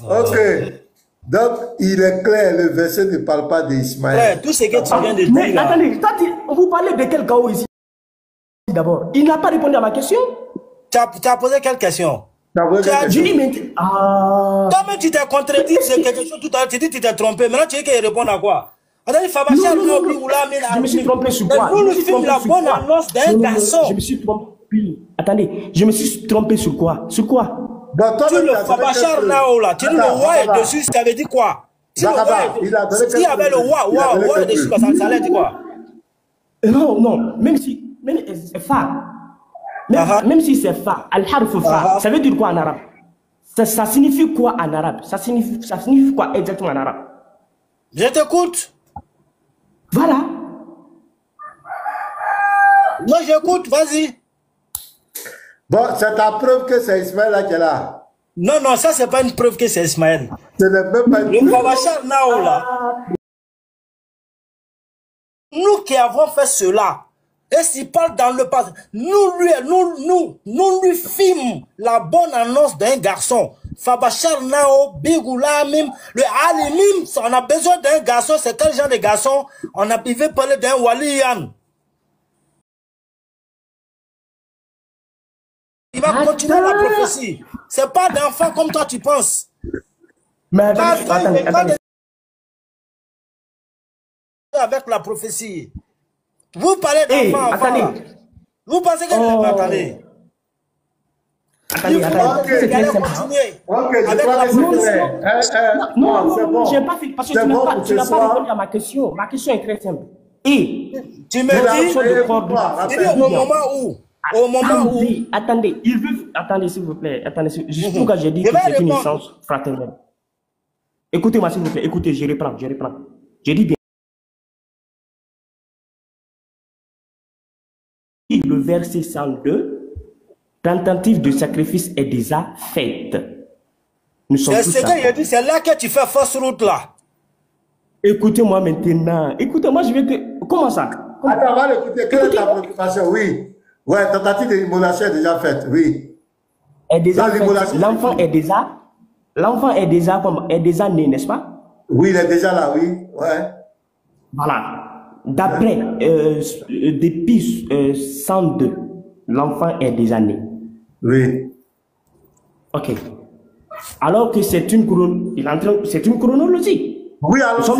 Speaker 1: Ok. Donc, il est clair, le verset ne parle pas d'Ismaël.
Speaker 2: Tout ce que tu viens de dire
Speaker 10: Mais
Speaker 2: là.
Speaker 10: attendez, vous parlez de quel chaos ici? D'abord, il n'a pas répondu à ma question.
Speaker 2: Tu as posé quelle question?
Speaker 10: Tu as dit, mais...
Speaker 2: Toi-même, tu t'es contredit sur quelque chose tout à l'heure. Tu dis que tu t'es trompé. Maintenant, tu veux qu'il réponde à quoi?
Speaker 10: Je me suis trompé sur quoi?
Speaker 2: Nous, le film, la bonne annonce d'un garçon.
Speaker 10: Je me suis trompé. Attendez, je me suis trompé sur quoi? Sur quoi?
Speaker 2: Tu le Fabacharnahu là, tu dis le Wa est dessus, ça veut dire quoi? Si il y avait le Wa est dessus, ça allait dire quoi?
Speaker 10: Non, même si c'est Fa. Même si c'est Fa, Al-Harf Fa, ça veut dire quoi en arabe? Ça signifie quoi en arabe? Ça signifie quoi exactement en arabe?
Speaker 2: Je t'écoute.
Speaker 10: Voilà.
Speaker 2: Moi j'écoute, vas-y.
Speaker 1: Bon, c'est ta preuve que c'est Ismaël là qui est là.
Speaker 2: Non, ça c'est pas une preuve que c'est Ismaël.
Speaker 1: Ce n'est même pas une preuve.
Speaker 2: Le Fabacharnahu là. Nous qui avons fait cela, et s'il parle dans le passé, nous lui filmons la bonne annonce d'un garçon. Fabacharnahu bigulamim, le alimim, on a besoin d'un garçon, c'est quel genre de garçon? Il veut parler d'un waliyan. Il va continuer la prophétie. C'est pas d'enfant comme toi tu penses.
Speaker 10: Mais attendez.
Speaker 2: Avec la prophétie. Vous parlez d'enfant.
Speaker 10: Attendez.
Speaker 2: Vous pensez que attendez.
Speaker 10: Attendez.
Speaker 2: Avec la prophétie.
Speaker 10: Non, j'ai pas fait parce que tu n'as pas répondu à ma question. Ma question est très simple. Et
Speaker 2: tu me dis au moment où.
Speaker 10: Attendez, il veut. Attendez, s'il vous plaît. Attendez, juste pourquoi j'ai dit que c'est une essence fraternelle. Écoutez-moi, s'il vous plaît. Écoutez, je reprends. Je dis bien. Le verset 102, tentative de sacrifice est déjà faite.
Speaker 2: C'est ce que j'ai dit, c'est là que tu fais fausse route là.
Speaker 10: Écoutez-moi maintenant. Écoutez-moi, je vais te. Comment ça?
Speaker 1: Attends, on va l'écouter. Quelle est ta préoccupation? Oui. Ouais, tentative d'immolation est déjà faite, oui.
Speaker 10: L'enfant est déjà né, n'est-ce pas?
Speaker 1: Oui, il est déjà là, oui. Ouais.
Speaker 10: Voilà. D'après depuis 102, l'enfant est déjà né.
Speaker 1: Oui.
Speaker 10: Ok. Alors que c'est une chronologie.
Speaker 1: Oui, alors c'est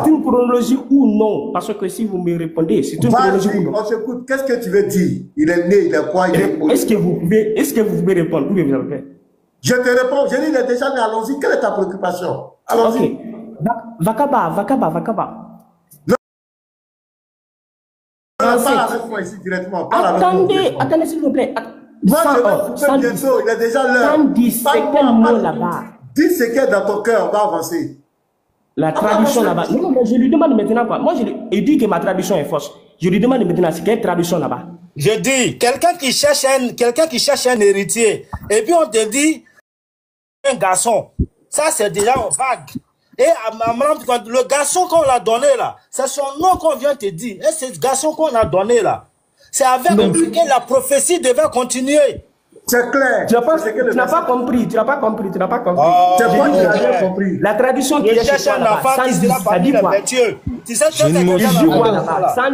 Speaker 10: une chronologie ou non? Parce que si vous me répondez, c'est une chronologie ou non?
Speaker 1: On s'écoute. Qu'est-ce que tu veux dire? Il est né, il est quoi?
Speaker 10: Est-ce que vous pouvez répondre? Oui,
Speaker 1: je te réponds. Je dis, il est déjà né. Allons-y. Quelle est ta préoccupation? Allons-y.
Speaker 10: Okay. Vakaba.
Speaker 1: Parle avec moi ici directement.
Speaker 10: Attendez, s'il vous plaît.
Speaker 1: Moi, je vais couper bientôt. Il est déjà l'heure.
Speaker 10: 110, c'est quel mot là-bas?
Speaker 1: Dis ce qu'il y a dans ton cœur, on va avancer.
Speaker 10: La traduction là-bas. Non, mais je lui demande maintenant quoi. Moi, il dit que ma traduction est fausse. Je lui demande maintenant, c'est quelle traduction là-bas?
Speaker 2: Je dis, quelqu'un qui cherche un héritier, et puis on te dit, un garçon, ça c'est déjà vague. Et le garçon qu'on l'a donné là, c'est son nom qu'on vient te dire. Et ce garçon qu'on a donné là, c'est avec lui que la prophétie devait continuer.
Speaker 1: C'est clair.
Speaker 10: Tu n'as pas compris. Tu n'as pas compris. Tu n'as pas compris.
Speaker 1: C'est pas que tu n'as compris.
Speaker 10: La tradition qui est chez toi là-bas, ça dit quoi?
Speaker 11: J'ai une motion.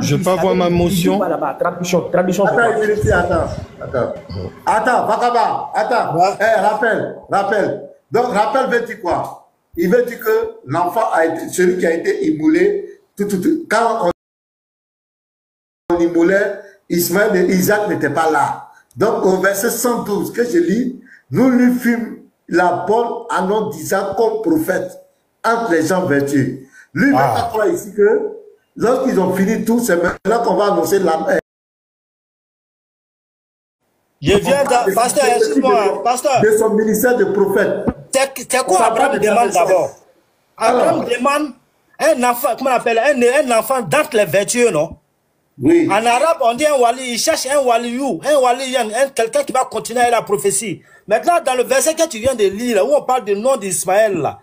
Speaker 11: Je peux avoir ma motion.
Speaker 10: Traduction.
Speaker 1: Attends, Vakaba. Attends. Rappel. Donc, rappel veut dire quoi? Il veut dire que l'enfant a été, celui qui a été immolé, quand on immolait, Ismaël et Isaac n'étaient pas là. Donc, au verset 112 que je lis, nous lui fîmes la bonne annonce d'Isaac comme prophète entre les gens vertueux. Lui, il va croire ici que lorsqu'ils ont fini tout, c'est maintenant qu'on va annoncer la mère.
Speaker 2: Je viens de... Pasteur, excuse-moi, pasteur.
Speaker 1: De son ministère de prophète.
Speaker 2: C'est quoi Abraham demande d'abord? Abraham demande un enfant, comment on appelle, un enfant d'entre les vertueux, non?
Speaker 1: Oui.
Speaker 2: En arabe, on dit un wali, il cherche un waliyou, quelqu'un qui va continuer la prophétie. Maintenant, dans le verset que tu viens de lire, là, où on parle du nom d'Ismaël, là,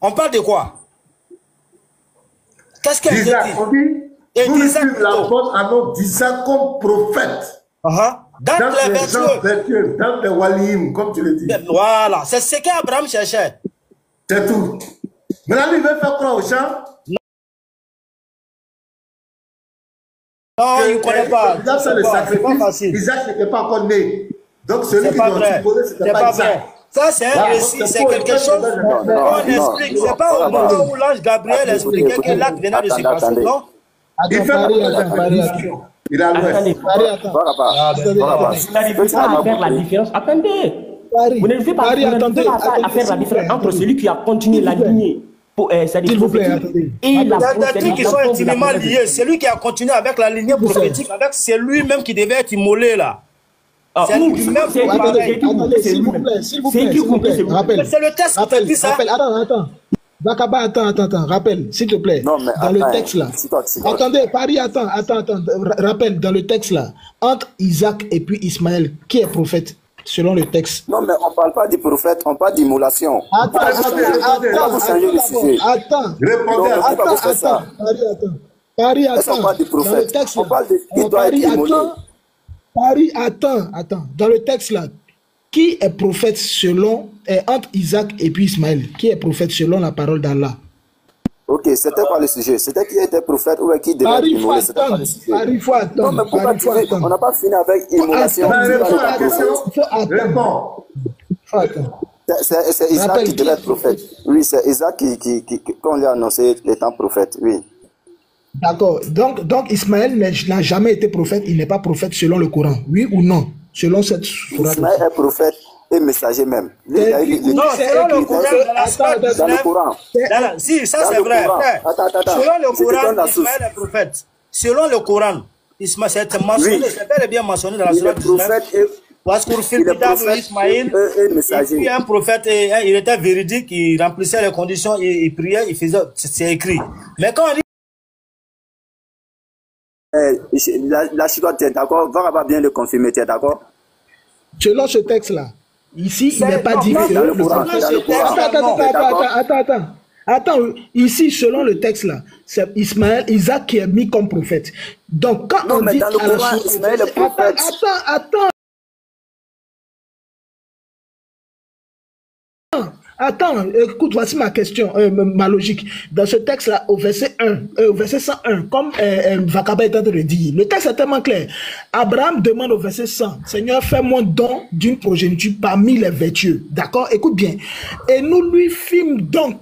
Speaker 2: on parle de quoi? Qu'est-ce qu'elle dit?
Speaker 1: On dit, nous lui fîmes la bonne annonce d'Isaac comme prophète.
Speaker 2: Dans les
Speaker 1: vertueux, dans les waliyim, comme tu le dis.
Speaker 2: Voilà, c'est ce qu'Abraham cherchait.
Speaker 1: C'est tout. Maintenant, il veut faire croire aux gens.
Speaker 2: Non, il ne connaît pas.
Speaker 1: C'est pas facile. Isaac n'était pas encore né. Donc, celui qui doit supposer, ce n'était pas Isaac.
Speaker 2: Ça, c'est un récit, c'est quelque chose qu'on explique. Ce n'est pas au moment où l'ange Gabriel expliquait que l'acte venait de se passer, non?
Speaker 1: Il fait il a
Speaker 10: Attendez, à faire la différence. Attendez. Vous ne pouvez pas faire la différence entre celui qui a continué la lignée.
Speaker 2: S'il vous plaît, et la prophétie qui sont intimement liés. Celui qui a continué avec la lignée prophétique, avec c'est lui-même qui devait être immolé là. C'est lui-même qui
Speaker 8: s'il vous plaît.
Speaker 2: C'est le texte qui te dit ça.
Speaker 8: Attends. Vakaba, attends, rappelle, s'il te plaît.
Speaker 7: Non, mais
Speaker 8: dans le texte là. Attendez, Paris, attends. Rappelle, dans le texte là, entre Isaac et puis Ismaël, qui est prophète, selon le texte?
Speaker 7: Non, mais on ne parle pas du prophète, on parle d'immolation.
Speaker 8: Attends. Paris, attends.
Speaker 7: On parle du prophète.
Speaker 8: Dans le texte,
Speaker 7: on parle de qui doit être immolé.
Speaker 8: Paris, attends. Dans le texte là, qui est prophète selon, entre Isaac et puis Ismaël, qui est prophète selon la parole d'Allah?
Speaker 7: Ok, c'était pas le sujet. C'était qui était prophète ou qui devait être immolé. C'était pas le sujet.
Speaker 8: Paris, il faut attendre.
Speaker 7: Non, mais pourquoi on n'a pas fini avec immolation? C'est Isaac qui devait être prophète. Oui, c'est Isaac qui qu'on lui a annoncé étant prophète, oui.
Speaker 8: D'accord. Donc Ismaël n'a jamais été prophète, il n'est pas prophète selon le Coran, oui ou non? Selon cette sourate.
Speaker 7: Ismaël est prophète et messager même.
Speaker 2: Non, selon le Coran,
Speaker 7: dans le Coran.
Speaker 2: Si, ça c'est vrai. Selon le Coran, Ismaël est prophète. Selon le Coran, Ismaël, c'est mentionné, c'est bel et bien mentionné dans la sourate 19. Parce que Ismaël, et puis un prophète, il était véridique, il remplissait les conditions, il priait, il faisait, c'est écrit. Mais quand on dit
Speaker 7: la Chicotte, tu es d'accord? Va bien le confirmer, tu es d'accord?
Speaker 8: Selon ce texte-là, ici, il n'est pas dit que... Attends, ici, selon le texte-là, c'est Isaac qui est mis comme prophète. Donc, quand on dit...
Speaker 7: dans le Coran, Ismaël est prophète.
Speaker 8: Attends, écoute, voici ma question, ma logique. Dans ce texte-là, au verset 101, comme Vakaba est en train de dire, le texte est tellement clair. Abraham demande au verset 100, Seigneur, fais-moi don d'une progéniture parmi les vertueux. D'accord? Écoute bien. Et nous lui fîmes donc,